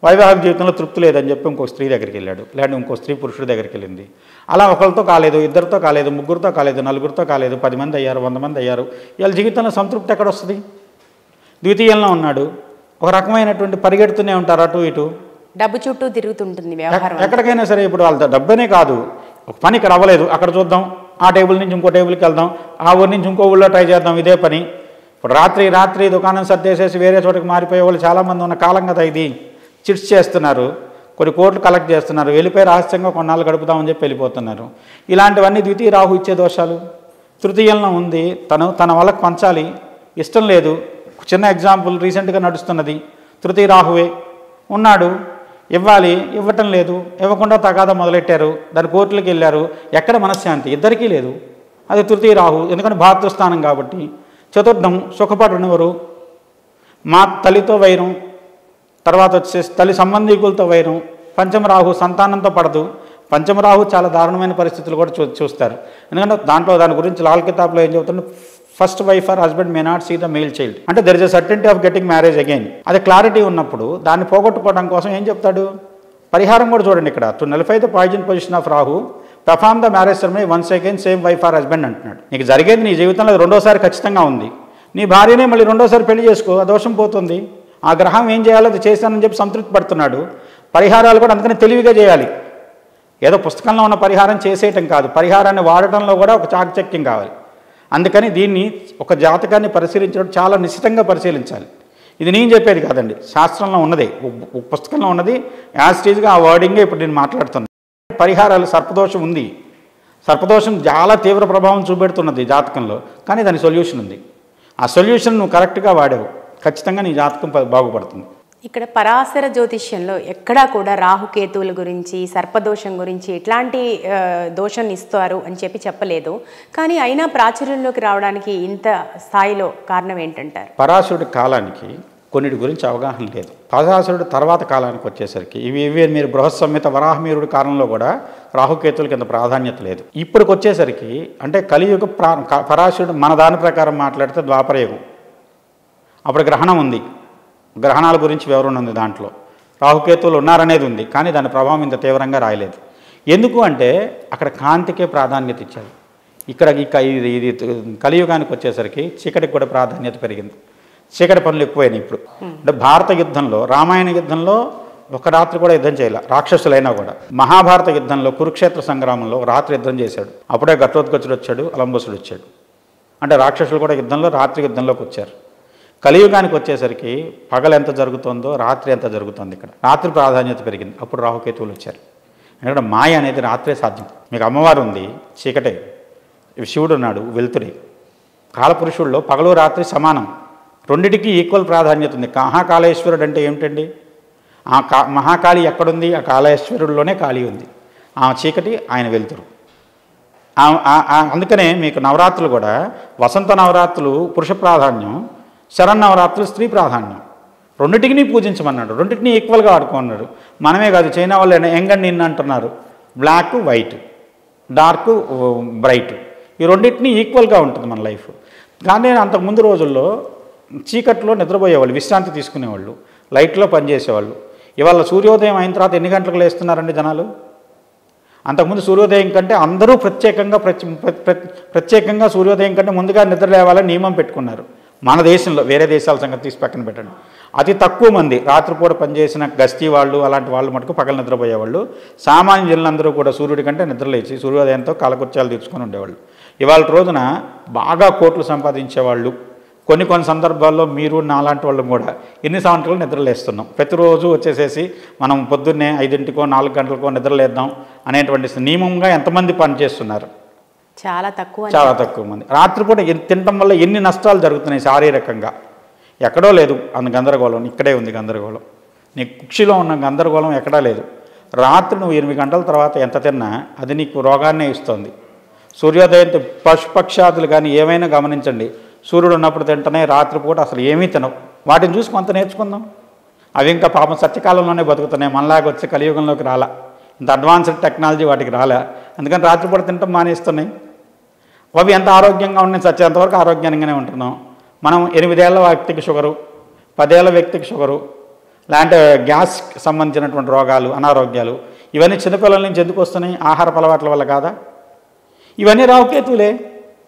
వైవాహిక జీవితంలో తృప్తి లేదని చెప్పి ఇంకో స్త్రీ దగ్గరికి వెళ్ళాడు, లేదంటే ఇంకో స్త్రీ పురుషుడి దగ్గరికి వెళ్ళింది. అలా ఒకరితో కాలేదు, ఇద్దరితో కాలేదు, ముగ్గురితో కాలేదు, నలుగురితో కాలేదు, 10 మంది అయ్యారు, 100 మంది అయ్యారు. వీళ్ళ జీవితంలో సంతృప్తి ఎక్కడ వస్తుంది? ద్వితీయంలో ఉన్నాడు, ఒక రకమైనటువంటి పరిగెడుతూనే ఉంటారు అటు ఇటు, డబ్బు చుట్టూ తిరుగుతుంటుంది వ్యవహారం. ఎక్కడికైనా సరే ఇప్పుడు వాళ్ళ డబ్బనే కాదు, ఒక పని ఇక్కడ అవ్వలేదు, అక్కడ చూద్దాం, ఆ టేబుల్ నుంచి ఇంకో టేబుల్కి వెళ్దాం, ఆ ఊరి నుంచి ఇంకో ఊళ్ళో ట్రై చేద్దాం, ఇదే పని. ఇప్పుడు రాత్రి దుకాణం సర్దేసేసి వేరే చోటకి మారిపోయే వాళ్ళు చాలామంది ఉన్న కాలం కదా ఇది. చిట్స్ చేస్తున్నారు, కొన్ని కోట్లు కలెక్ట్ చేస్తున్నారు, వెళ్ళిపోయి రహస్యంగా కొన్నాళ్ళు గడుపుతామని చెప్పి వెళ్ళిపోతున్నారు. ఇలాంటివన్నీ ద్వితీయ రాహు ఇచ్చే దోషాలు. తృతీయంలో ఉంది, తన వాళ్ళకి పంచాలి, ఇష్టం లేదు. చిన్న ఎగ్జాంపుల్ రీసెంట్గా నడుస్తున్నది, తృతీయ రాహువే ఉన్నాడు, ఇవ్వాలి, ఇవ్వటం లేదు, ఇవ్వకుండా తగాదా మొదలెట్టారు, దాని కోర్టులకు వెళ్ళారు, ఎక్కడ మనశ్శాంతి ఇద్దరికీ లేదు. అది తృతీయ రాహు, ఎందుకంటే భాతృస్థానం కాబట్టి. చతుర్థం సుఖపడనివరు, మా తల్లితో వైరం, తర్వాత వచ్చేసి తల్లి సంబంధీకులతో వైరం. పంచమరాహు సంతానంతో పడదు. పంచమరాహు చాలా దారుణమైన పరిస్థితులు కూడా చూస్తారు. ఎందుకంటే దాని గురించి లాల్ కితాబ్లో ఏం చెబుతుంటే, first wife or husband may not see the male child, అంటే there is a certainty of getting marriage again. అది క్లారిటీ ఉన్నప్పుడు దాన్ని పోగొట్టుకోవడం కోసం ఏం చెప్తాడు, పరిహారం కూడా చూడండి ఇక్కడ. To nullify the poison position of Rahu, perform the marriage ceremony once again same wife or husband అంటున్నాడు. నీకు జరిగేది నీ జీవితంలో రెండోసారి ఖచ్చితంగా ఉంది. నీ భార్యనే మళ్ళీ రెండోసారి పెళ్లి చేసుకో, ఆ దోషం పోతుంది. ఆ గ్రహం ఏం చేయాలో అది చేశానని చెప్పి సంతృప్తి పడుతున్నాడు. పరిహారాలు కూడా అందుకని తెలివిగా చేయాలి. ఏదో పుస్తకంలో ఉన్న పరిహారం చేసేయటం కాదు, పరిహారాన్ని వాడటంలో కూడా ఒక చాకచక్యం కావాలి. అందుకని దీన్ని ఒక జాతకాన్ని పరిశీలించడం చాలా నిశ్చితంగా పరిశీలించాలి. ఇది నేను చెప్పేది కాదండి, శాస్త్రంలో ఉన్నదే, పుస్తకంలో ఉన్నది. యాస్టీజ్గా ఆ వర్డింగే ఇప్పుడు నేను మాట్లాడుతున్నాను. పరిహారాలు, సర్పదోషం ఉంది, సర్పదోషం చాలా తీవ్ర ప్రభావం చూపెడుతున్నది జాతకంలో, కానీ దాని సొల్యూషన్ ఉంది. ఆ సొల్యూషన్ నువ్వు కరెక్ట్గా వాడావు, ఖచ్చితంగా నీ జాతకం బాగుపడుతుంది. ఇక్కడ పరాశర జ్యోతిష్యంలో ఎక్కడా కూడా రాహుకేతువుల గురించి సర్పదోషం గురించి ఎట్లాంటి దోషం ఇస్తారు అని చెప్పలేదు. కానీ అయినా ప్రాచుర్యంలోకి రావడానికి ఇంత స్థాయిలో కారణం ఏంటంటారు? పరాశరుడి కాలానికి కొన్నిటి గురించి అవగాహన లేదు. పరాశరుడు తర్వాత కాలానికి వచ్చేసరికి ఇవి మీరు బృహత్సంహిత వరాహమీరుడి కాలంలో కూడా రాహుకేతులకి అంత ప్రాధాన్యత లేదు. ఇప్పటికి వచ్చేసరికి అంటే కలియుగ పరాశరుడు మన దాని ప్రకారం మాట్లాడితే ద్వాపరయుగం. అప్పుడు గ్రహణం ఉంది, గ్రహణాల గురించి వివరణ ఉంది, దాంట్లో రాహుకేతువులు ఉన్నారనేది ఉంది. కానీ దాని ప్రభావం ఇంత తీవ్రంగా రాయలేదు. ఎందుకు అంటే అక్కడ కాంతికే ప్రాధాన్యత ఇచ్చారు. ఇక్కడ ఇది కలియుగానికి వచ్చేసరికి చీకటికి కూడా ప్రాధాన్యత పెరిగింది. చీకటి పనులు ఎక్కువైనాయి ఇప్పుడు. అంటే భారత యుద్ధంలో, రామాయణ యుద్ధంలో ఒక రాత్రి కూడా యుద్ధం చేయాల రాక్షసులైనా కూడా. మహాభారత యుద్ధంలో కురుక్షేత్ర సంగ్రామంలో రాత్రి యుద్ధం చేశాడు. అప్పుడే ఘటోత్కచుడు వచ్చాడు, అలంబసుడు వచ్చాడు. అంటే రాక్షసులు కూడా యుద్ధంలో రాత్రి యుద్ధంలోకి వచ్చారు. కలియుగానికి వచ్చేసరికి పగలు ఎంత జరుగుతుందో రాత్రి ఎంత జరుగుతుంది. ఇక్కడ రాత్రి ప్రాధాన్యత పెరిగింది. అప్పుడు రాహుకేతువులు వచ్చారు. ఎందుకంటే మాయ అనేది రాత్రే సాధ్యం. మీకు అమ్మవారు ఉంది, చీకటే. శివుడు ఉన్నాడు, వెలుతురే. కాలపురుషుల్లో పగలు రాత్రి సమానం, రెండిటికి ఈక్వల్ ప్రాధాన్యత ఉంది. మహాకాళేశ్వరుడు అంటే ఏమిటండి? మహాకాళి ఎక్కడుంది? ఆ కాళేశ్వరుడిలోనే కాళీ ఉంది. ఆ చీకటి, ఆయన వెలుతురు. అందుకనే మీకు నవరాత్రులు కూడా వసంత నవరాత్రులు పురుష ప్రాధాన్యం, శరన్నవరాత్రులు స్త్రీ ప్రాధాన్యం. రెండింటిని పూజించమన్నాడు, రెండింటిని ఈక్వల్గా ఆడుకున్నాడు. మనమే కాదు, చైనా వాళ్ళు యంగ్ అండ్ ఇన్ అంటున్నారు. బ్లాక్ వైట్, డార్క్ బ్రైట్, ఈ రెండింటిని ఈక్వల్గా ఉంటుంది మన లైఫ్. కానీ అంతకుముందు రోజుల్లో చీకట్లో నిద్రపోయేవాళ్ళు, విశ్రాంతి తీసుకునేవాళ్ళు, లైట్లో పనిచేసేవాళ్ళు. ఇవాళ సూర్యోదయం అయిన తర్వాత ఎన్ని గంటలకు లేస్తున్నారండి జనాలు? అంతకుముందు సూర్యోదయం కంటే అందరూ ప్రత్యేకంగా సూర్యోదయం కంటే ముందుగా నిద్ర లేవాలని నియమం పెట్టుకున్నారు. మన దేశంలో, వేరే దేశాల సంగతి తీసి పక్కన పెట్టండి. అతి తక్కువ మంది రాత్రిపూట పనిచేసిన గస్తీ వాళ్ళు, అలాంటి వాళ్ళు మటుకు పగలు నిద్రపోయేవాళ్ళు. సామాన్య జనులందరూ కూడా సూర్యుడి కంటే నిద్రలేచి సూర్యోదయంతో కాలకృత్యాలు తీర్చుకొని ఉండేవాళ్ళు. ఇవాళ రోజున బాగా కోట్లు సంపాదించేవాళ్ళు, కొన్ని సందర్భాల్లో మీరు నాలాంటి వాళ్ళు కూడా ఎన్ని సంవత్సరాలు నిద్రలేస్తున్నాం. ప్రతిరోజు వచ్చేసేసి మనం పొద్దున్నే 5 4 గంటలకో నిద్రలేద్దాం అనేటువంటి నియమంగా ఎంతమంది పనిచేస్తున్నారు? చాలా తక్కువ మంది. రాత్రిపూట తినటం వల్ల ఎన్ని నష్టాలు జరుగుతున్నాయి శారీరకంగా? ఎక్కడో లేదు అంత గందరగోళం, ఇక్కడే ఉంది గందరగోళం. నీ కుక్షిలో ఉన్న గందరగోళం ఎక్కడా లేదు. రాత్రి నువ్వు 8 గంటల తర్వాత ఎంత తిన్నా అది నీకు రోగాన్నే ఇస్తుంది. సూర్యోదయంతో పశుపక్షాదులు కానీ ఏమైనా గమనించండి, సూర్యుడు ఉన్నప్పుడు తింటనే, రాత్రిపూట అసలు ఏమీ తినవు. వాటిని చూసి కొంత నేర్చుకుందాం. అవి ఇంకా పాపం సత్యకాలంలోనే బతుకుతున్నాయి, మనలాగా వచ్చే కలియుగంలోకి రాలా. ఇంత అడ్వాన్స్డ్ టెక్నాలజీ వాటికి రాలే, అందుకని రాత్రిపూట తినటం మానేస్తున్నాయి. అవి ఎంత ఆరోగ్యంగా ఉన్నాయి, చచ్చేంతవరకు ఆరోగ్యంగానే ఉంటున్నాం. మనం 8 ఏళ్ల వ్యక్తికి షుగరు, 10 ఏళ్ల వ్యక్తికి షుగరు, లాంటి గ్యాస్కి సంబంధించినటువంటి రోగాలు, అనారోగ్యాలు ఇవన్నీ చిన్నపిల్లల నుంచి ఎందుకు వస్తున్నాయి? ఆహారపు అలవాట్ల వల్ల కాదా? ఇవన్నీ రాహుకేతువులే.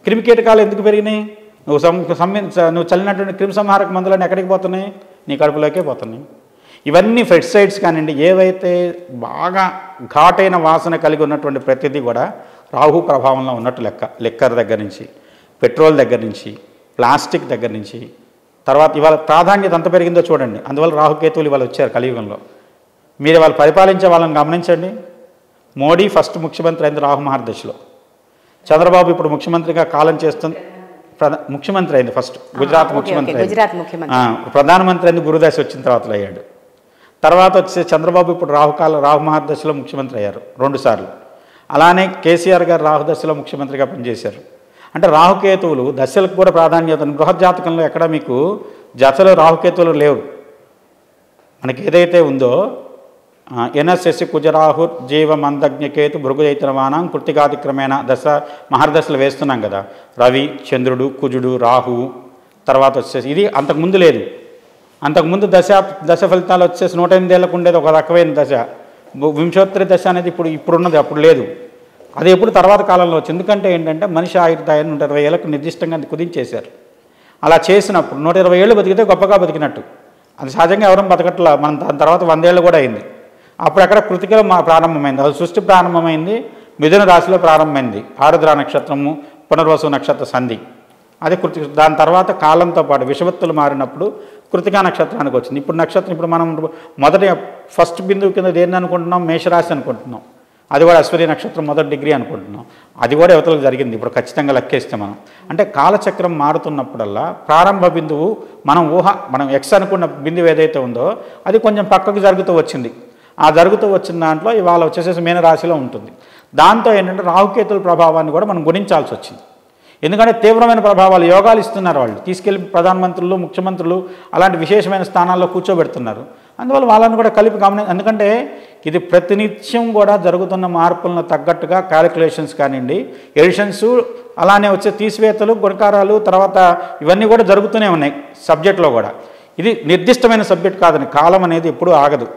క్రిమికీటకాలు ఎందుకు పెరిగినాయి? నువ్వు చల్లినటువంటి క్రిమి సంహారక మందులన్నీ ఎక్కడికి పోతున్నాయి? నీ కడుపులోకే పోతున్నాయి. ఇవన్నీ పెస్టిసైడ్స్ కానివ్వండి, ఏవైతే బాగా ఘాటైన వాసన కలిగి ఉన్నటువంటి ప్రతిదీ కూడా రాహు ప్రభావంలో ఉన్నట్టు లెక్క. లిక్కర్ దగ్గర నుంచి, పెట్రోల్ దగ్గర నుంచి, ప్లాస్టిక్ దగ్గర నుంచి, తర్వాత ఇవాళ ప్రాధాన్యత ఎంత పెరిగిందో చూడండి. అందువల్ల రాహుకేతువులు ఇవాళ వచ్చారు కలియుగంలో. మీరు వాళ్ళు పరిపాలించే వాళ్ళని గమనించండి. మోడీ ఫస్ట్ ముఖ్యమంత్రి అయింది రాహు మహర్దశలో. చంద్రబాబు ఇప్పుడు ముఖ్యమంత్రిగా కాలం చేస్తుంది, ముఖ్యమంత్రి అయింది ఫస్ట్, గుజరాత్ ముఖ్యమంత్రి. ప్రధానమంత్రి అయింది గురుదశ వచ్చిన తర్వాత అయ్యాడు. తర్వాత వచ్చే చంద్రబాబు ఇప్పుడు రాహు మహర్దశలో ముఖ్యమంత్రి అయ్యారు 2 సార్లు. అలానే కేసీఆర్ గారు రాహుదశలో ముఖ్యమంత్రిగా పనిచేశారు. అంటే రాహుకేతువులు దశలకు కూడా ప్రాధాన్యత. బృహజ్జాతకంలో ఎక్కడ మీకు దశలో రాహుకేతువులు లేవు. మనకి ఏదైతే ఉందో ఎనశశి కుజరాహు జీవ మందజ్ఞకేతు భృగుజైతనవానం కృతికాతిక్రమేణ దశ మహర్దశలు వేస్తున్నాం కదా. రవి, చంద్రుడు, కుజుడు, రాహువు, తర్వాత వచ్చేసి ఇది అంతకుముందు లేదు. అంతకుముందు దశ ఫలితాలు వచ్చేసి 108 ఏళ్ళకు ఉండేది ఒక రకమైన దశ. వింశోత్తరి దశ అనేది ఇప్పుడున్నది, అప్పుడు లేదు. అది ఎప్పుడు తర్వాత కాలంలో వచ్చింది. ఎందుకంటే ఏంటంటే మనిషి ఆయుర్దాయాన్ని 120 ఏళ్ళకు నిర్దిష్టంగా కుదించేశారు. అలా చేసినప్పుడు 120 ఏళ్ళు బతికితే గొప్పగా బతికినట్టు. అది సహజంగా ఎవరం బతకట్లా. మనం దాని తర్వాత 100 ఏళ్ళు కూడా అయింది. అప్పుడు అక్కడ కృతికలో ప్రారంభమైంది, అది సృష్టి ప్రారంభమైంది, మిథున రాశిలో ప్రారంభమైంది. ఆరుద్ర నక్షత్రము, పునర్వసు నక్షత్ర సంధి, అది కృతిక. దాని తర్వాత కాలంతో పాటు విషవత్తులు మారినప్పుడు కృతికా నక్షత్రానికి వచ్చింది. ఇప్పుడు నక్షత్రం, ఇప్పుడు మనం మొదటి ఫస్ట్ బిందువు కింద దేన్ని అనుకుంటున్నాం? మేషరాశి అనుకుంటున్నాం. అది కూడా అశ్విని నక్షత్రం మొదటి డిగ్రీ అనుకుంటున్నాం. అది కూడా యువతలకు జరిగింది. ఇప్పుడు ఖచ్చితంగా లెక్కేస్తే మనం అంటే కాలచక్రం మారుతున్నప్పుడల్లా ప్రారంభ బిందువు మనం ఎక్స్ అనుకున్న బిందువు ఏదైతే ఉందో అది కొంచెం పక్కకు జరుగుతూ వచ్చింది. ఆ జరుగుతూ వచ్చిన దాంట్లో ఇవాళ వచ్చేసేసి మీనరాశిలో ఉంటుంది. దాంతో ఏంటంటే రాహుకేతుల ప్రభావాన్ని కూడా మనం గుణించాల్సి వచ్చింది. ఎందుకంటే తీవ్రమైన ప్రభావాలు యోగాలు ఇస్తున్నారు. వాళ్ళు తీసుకెళ్ళి ప్రధానమంత్రులు, ముఖ్యమంత్రులు అలాంటి విశేషమైన స్థానాల్లో కూర్చోబెడుతున్నారు. అందువల్ల వాళ్ళని కూడా కలిపి ఎందుకంటే ఇది ప్రతినిత్యం కూడా జరుగుతున్న మార్పులను తగ్గట్టుగా క్యాలిక్యులేషన్స్ కానివ్వండి, ఎడిషన్స్, అలానే వచ్చే తీసివేతలు, గుణకారాలు, తర్వాత ఇవన్నీ కూడా జరుగుతూనే ఉన్నాయి సబ్జెక్ట్లో కూడా. ఇది నిర్దిష్టమైన సబ్జెక్ట్ కాదని, కాలం అనేది ఎప్పుడూ ఆగదు.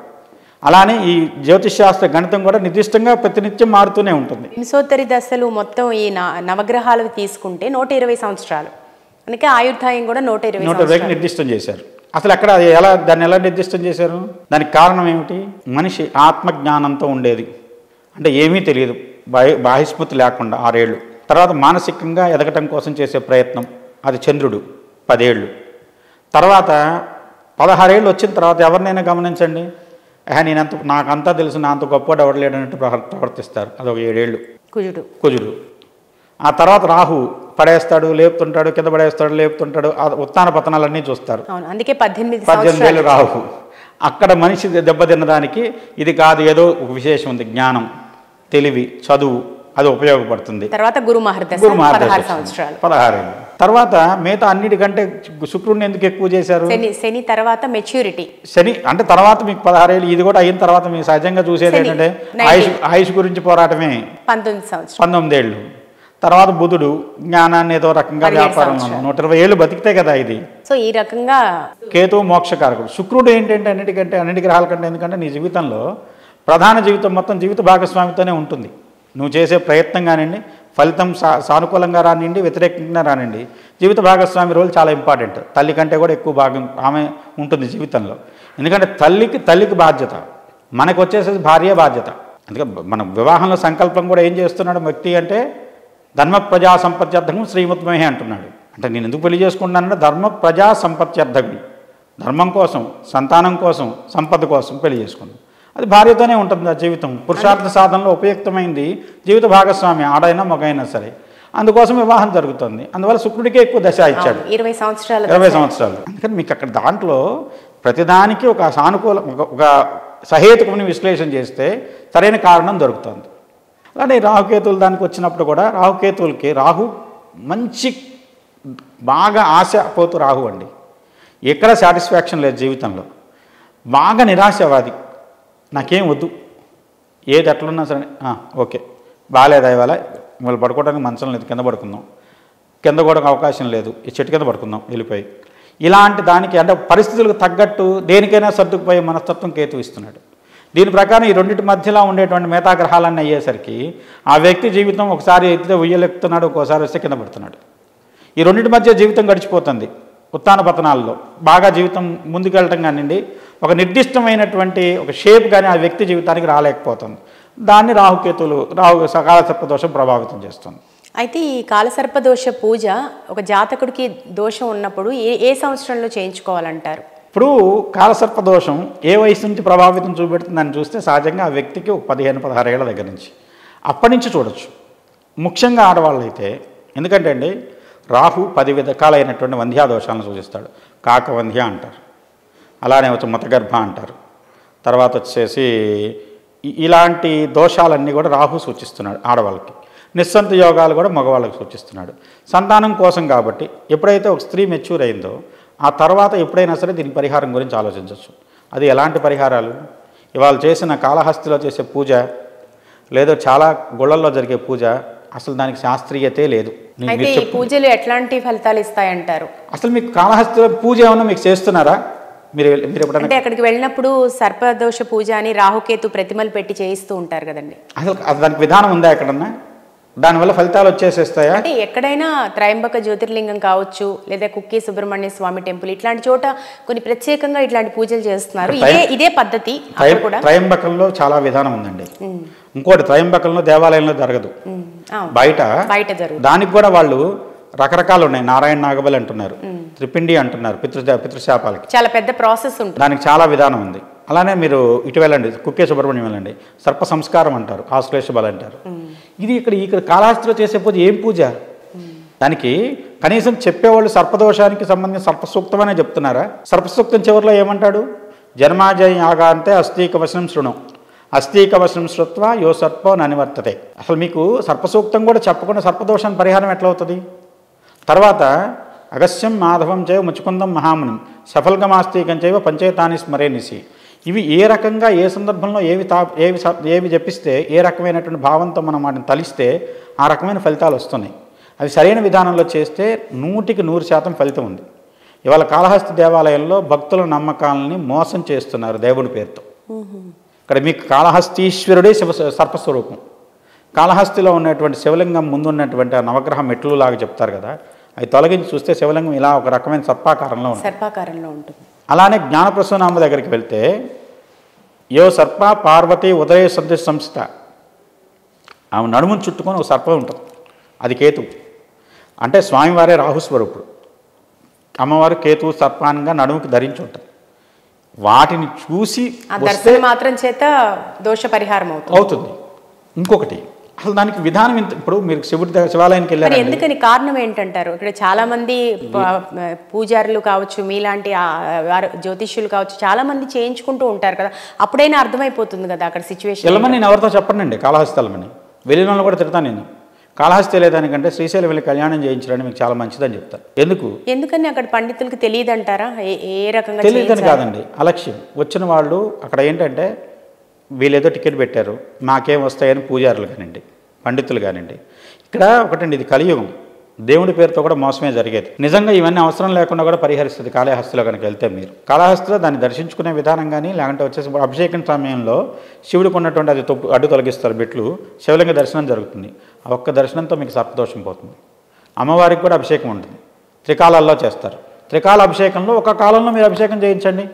అలానే ఈ జ్యోతిష్శాస్త్ర గణితం కూడా నిర్దిష్టంగా ప్రతినిత్యం మారుతూనే ఉంటుంది. వింశోత్తరి దశలు మొత్తం ఈ నవగ్రహాలు తీసుకుంటే 120 సంవత్సరాలు, అందుకే ఆయుర్దాయం కూడా 120 నిర్దిష్టం చేశారు. అసలు అక్కడ దాన్ని ఎలా నిర్దిష్టం చేశారు? దానికి కారణం ఏమిటి? మనిషి ఆత్మజ్ఞానంతో ఉండేది, అంటే ఏమీ తెలియదు, బాహ్యస్మృతి లేకుండా 6 ఏళ్ళు. తర్వాత మానసికంగా ఎదగటం కోసం చేసే ప్రయత్నం, అది చంద్రుడు 10 ఏళ్ళు. తర్వాత 16 ఏళ్ళు వచ్చిన తర్వాత ఎవరినైనా గమనించండి, నాకంతా తెలుసు, నా అంత గొప్పవాడు ఎవడలేడన్నట్టు ప్రవర్తిస్తారు. అదొక 7 ఏళ్ళు కుజుడు. ఆ తర్వాత రాహు పడేస్తాడు, లేపుతుంటాడు, కింద పడేస్తాడు, లేపుతుంటాడు, ఉత్తాన పతనాలన్నీ చూస్తారు. అందుకే 18 ఏళ్ళు రాహు. అక్కడ మనిషి దెబ్బతిన్నదానికి ఇది కాదు, ఏదో ఒక విశేషం ఉంది, జ్ఞానం, తెలివి, చదువు, అది ఉపయోగపడుతుంది. తర్వాత గురు మహర్దశ 16 ఏళ్ళు. తర్వాత మిగతా అన్నిటికంటే శుక్రుడిని ఎందుకు ఎక్కువ చేశారు? శని తర్వాత మెచ్యూరిటీ. శని అంటే తర్వాత మీకు 16 ఏళ్ళు. ఇది కూడా అయిన తర్వాత మీకు సహజంగా చూసేది ఏంటంటే ఆయుష్ గురించి పోరాటమే 19 ఏళ్ళు. తర్వాత బుధుడు జ్ఞానాన్ని ఏదో రకంగా వ్యాపారంలో 120 ఏళ్ళు బతికితే కదా ఇది. సో ఈ రకంగా కేతువు మోక్షకారకుడు. శుక్రుడు ఏంటంటే అన్నిటి గ్రహాల కంటే, ఎందుకంటే నీ జీవితంలో ప్రధాన జీవితం మొత్తం జీవిత భాగస్వామితోనే ఉంటుంది. నువ్వు చేసే ప్రయత్నం కానివ్వండి, ఫలితం సానుకూలంగా రానివ్వండి, వ్యతిరేకంగా రానివ్వండి, జీవిత భాగస్వామి రోల్ చాలా ఇంపార్టెంట్. తల్లి కంటే కూడా ఎక్కువ భాగం ఆమె ఉంటుంది జీవితంలో. ఎందుకంటే తల్లికి బాధ్యత, మనకు వచ్చేసేసి భార్య బాధ్యత. అందుకే మన వివాహంలో సంకల్పం కూడా ఏం చేస్తున్నాడు వ్యక్తి అంటే ధర్మ ప్రజా సంపత్త్యర్థకం శ్రీమద్మహే అంటున్నాడు. అంటే నేను ఎందుకు పెళ్లి చేసుకుంటానంటే ధర్మ ప్రజా సంపత్త్యర్థకం, ధర్మం కోసం, సంతానం కోసం, సంపద కోసం పెళ్లి చేసుకున్నాను. అది భార్యతోనే ఉంటుంది ఆ జీవితం. పురుషార్థ సాధనలో ఉపయుక్తమైంది జీవిత భాగస్వామి, ఆడైనా మగైనా సరే. అందుకోసం వివాహం జరుగుతుంది. అందువల్ల శుక్రుడికే ఎక్కువ దశ ఇచ్చాడు, 20 సంవత్సరాలు. అందుకని మీకు అక్కడ దాంట్లో ప్రతిదానికి ఒక సానుకూల ఒక సహేతుకమైన విశ్లేషణ చేస్తే సరైన కారణం దొరుకుతుంది. అలానే రాహుకేతువులు దానికి వచ్చినప్పుడు కూడా రాహుకేతువులకి రాహు మంచి బాగా ఆశపోతూ రాహు అండి. ఎక్కడ సాటిస్ఫాక్షన్ లేదు జీవితంలో, బాగా నిరాశవాది. నాకేం వద్దు, ఏది ఎట్లున్నా సరే ఓకే, బాగాలేదా ఇవాళ, మిమ్మల్ని పడుకోవడానికి మంచం లేదు, కింద పడుకుందాం, కింద కూడా అవకాశం లేదు, ఈ చెట్టు కింద పడుకుందాం వెళ్ళిపోయి. ఇలాంటి దానికి అంటే పరిస్థితులకు తగ్గట్టు దేనికైనా సర్దుకుపోయే మనస్తత్వం కేతు ఇస్తున్నాడు. దీని ప్రకారం ఈ రెండింటి మధ్యలో ఉండేటువంటి మిగతా గ్రహాలన్నీ అయ్యేసరికి ఆ వ్యక్తి జీవితం ఒకసారి ఎత్తితే ఉయ్యలెక్కుతున్నాడు, ఒక్కోసారి వస్తే కింద పడుతున్నాడు. ఈ రెండింటి మధ్య జీవితం గడిచిపోతుంది. ఉత్తాన పతనాల్లో బాగా జీవితం ముందుకెళ్ళటం కానివ్వండి, ఒక నిర్దిష్టమైనటువంటి ఒక షేప్ కానీ ఆ వ్యక్తి జీవితానికి రాలేకపోతుంది. దాన్ని రాహు కాలసర్పదోషం ప్రభావితం చేస్తుంది. అయితే ఈ కాలసర్పదోష పూజ ఒక జాతకుడికి దోషం ఉన్నప్పుడు ఏ సంవత్సరంలో చేయించుకోవాలంటారు? ఇప్పుడు కాలసర్పదోషం ఏ వయసు నుంచి ప్రభావితం చూపెడుతుందని చూస్తే సహజంగా ఆ వ్యక్తికి ఒక 15-16 ఏళ్ల దగ్గర నుంచి అప్పటి నుంచి చూడొచ్చు. ముఖ్యంగా ఆడవాళ్ళు అయితే, ఎందుకంటే అండి రాహు 10 రకాలైనటువంటి వంధ్యాదోషాలను సూచిస్తాడు. కాకవంధ్య అంటారు, అలానే వచ్చి మతగర్భ అంటారు. తర్వాత వచ్చేసి ఇలాంటి దోషాలన్నీ కూడా రాహు సూచిస్తున్నాడు ఆడవాళ్ళకి. నిస్సంత యోగాలు కూడా మగవాళ్ళకి సూచిస్తున్నాడు. సంతానం కోసం కాబట్టి ఎప్పుడైతే ఒక స్త్రీ మెచ్యూర్ అయిందో ఆ తర్వాత ఎప్పుడైనా సరే దీని పరిహారం గురించి ఆలోచించవచ్చు. అది ఎలాంటి పరిహారాలు? ఇవాళ చేసిన కాళహస్తిలో చేసే పూజ, లేదో చాలా గుళ్ళల్లో జరిగే పూజ, అసలు దానికి శాస్త్రీయతే లేదు. అయితే ఈ పూజలు ఎట్లాంటి ఫలితాలు ఇస్తాయంటారు? అసలు మీకు కాళహస్తిలో పూజ ఏమన్నా మీకు చేస్తున్నారా? మీరు ఎప్పుడైనా అంటే అక్కడికి వెళ్ళినప్పుడు సర్పదోష పూజ అని రాహుకేతు ప్రతిమలు పెట్టి చేయిస్తూ ఉంటారు కదండి. అసలు దానికి విధానం ఉందా ఎక్కడన్నా? దానివల్ల ఫలితాలు వచ్చేసేస్తాయా? అంటే ఎక్కడైనా త్రయంబక జ్యోతిర్లింగం కావచ్చు, లేదా కుక్కి సుబ్రహ్మణ్య స్వామి టెంపుల్, ఇట్లాంటి చోట కొన్ని ప్రత్యేకంగా ఇట్లాంటి పూజలు చేస్తున్నారు. ఇదే పద్ధతి. త్రయంబకంలో చాలా విధానం ఉందండి. ఇంకోటి త్రయంబకంలో దేవాలయంలో జరగదు, బయట జరుగుతుంది. దానికి కూడా వాళ్ళు రకరకాలు ఉన్నాయి. నారాయణ నాగబలి అంటున్నారు, త్రిపిండి అంటున్నారు, పితృశాపాలకి చాలా పెద్ద ప్రాసెస్ ఉంటుంది. దానికి చాలా విధానం ఉంది. అలానే మీరు ఇటు వెళ్ళండి, కుక్కే సుబ్రహ్మణ్యం వెళ్ళండి, సర్ప సంస్కారం అంటారు, ఆశ్లేష బలి అంటారు. ఇది ఇక్కడ కాళహస్తిలో చేసే పూజ ఏం పూజ? దానికి కనీసం చెప్పేవాళ్ళు సర్పదోషానికి సంబంధించిన సర్పసూక్తం అనే చెప్తున్నారా? సర్పసూక్తం చివరిలో ఏమంటాడు? జన్మాజయ యాగాంతే అస్థీకవచనం శృణు, అస్థీకవచనం శ్రుత్వా యో సర్పో ననివర్తతే. అసలు మీకు సర్పసూక్తం కూడా చెప్పకుండా సర్పదోషాన్ని పరిహారం ఎట్లా అవుతుంది? తర్వాత అగస్యం మాధవం చేవ ముచుకుందం మహామునం సఫల్గమాస్తికం చేవ పంచేతాని స్మరేనిసి. ఇవి ఏ రకంగా ఏ సందర్భంలో ఏవి జపిస్తే ఏ రకమైనటువంటి భావంతో మనం వాటిని తలిస్తే ఆ రకమైన ఫలితాలు వస్తున్నాయి. అవి సరైన విధానంలో చేస్తే 100కి 100% ఫలితం ఉంది. ఇవాళ కాళహస్తి దేవాలయంలో భక్తుల నమ్మకాలని మోసం చేస్తున్నారు దేవుని పేరుతో. ఇక్కడ మీకు కాళహస్తీశ్వరుడే సర్పస్వరూపం. కాళహస్తిలో ఉన్నటువంటి శివలింగం ముందు ఉన్నటువంటి ఆ నవగ్రహ మెట్లు లాగా చెప్తారు కదా, అవి తొలగించి చూస్తే శివలింగం ఇలా ఒక రకమైన సర్పాకారంలో ఉంటుంది. అలానే జ్ఞానప్రసూనాంబ దగ్గరికి వెళ్తే యో సర్ప పార్వతి ఉదయ సదృశ సంస్థ, ఆమె నడుమును చుట్టుకొని ఒక సర్పం ఉంటుంది, అది కేతువు. అంటే స్వామివారే రాహుస్వరూపుడు, అమ్మవారు కేతువు సర్పాన్గా నడుముకి ధరించి ఉంటుంది. వాటిని చూసి మాత్రం చేత దోష పరిహారం అవుతుంది. ఇంకొకటి అసలు దానికి విధానం ఇంత, ఇప్పుడు మీరు శివాలయానికి వెళ్ళారు, ఎందుకని కారణం ఏంటంటారు? ఇక్కడ చాలా మంది పూజారులు కావచ్చు, మీలాంటి జ్యోతిష్యులు కావచ్చు, చాలా మంది చేయించుకుంటూ ఉంటారు కదా, అప్పుడైనా అర్థమైపోతుంది కదా అక్కడ సిచ్యువేషన్. వెళ్ళమని నేను ఎవరితో చెప్పండి, కాళహస్తి వెళ్ళమని. వెళ్ళిన వాళ్ళు కూడా తిడతాను నేను. కాళహస్తి వెళ్ళేదానికంటే శ్రీశైలం వెళ్ళి కళ్యాణం చేయించడానికి మీకు చాలా మంచిదని చెప్తారు. ఎందుకని అక్కడ పండితులకు తెలియదు అంటారా? ఏ రకంగా తెలియదని కాదండి, అలక్ష్యం. వచ్చిన వాళ్ళు అక్కడ ఏంటంటే వీళ్ళేదో టికెట్ పెట్టారు, మాకేం వస్తాయని పూజారులు కానివ్వండి, పండితులు కానివ్వండి. ఇక్కడ ఒకటండి, ఇది కలియుగం, దేవుడి పేరుతో కూడా మోసమే జరిగేది. నిజంగా ఇవన్నీ అవసరం లేకుండా కూడా పరిహరిస్తుంది కాళహస్తిలో కనుక వెళ్తే. మీరు కాళహస్తిలో దాన్ని దర్శించుకునే విధానం కానీ, లేకుంటే వచ్చేసి అభిషేకం సమయంలో శివుడికి ఉన్నటువంటి అది అడ్డు తొలగిస్తారు బిట్లు, శివలింగ దర్శనం జరుగుతుంది. ఆ ఒక్క దర్శనంతో మీకు సర్పదోషం పోతుంది. అమ్మవారికి కూడా అభిషేకం ఉంటుంది, త్రికాలాల్లో చేస్తారు. త్రికాల అభిషేకంలో ఒక కాలంలో మీరు అభిషేకం చేయించండి.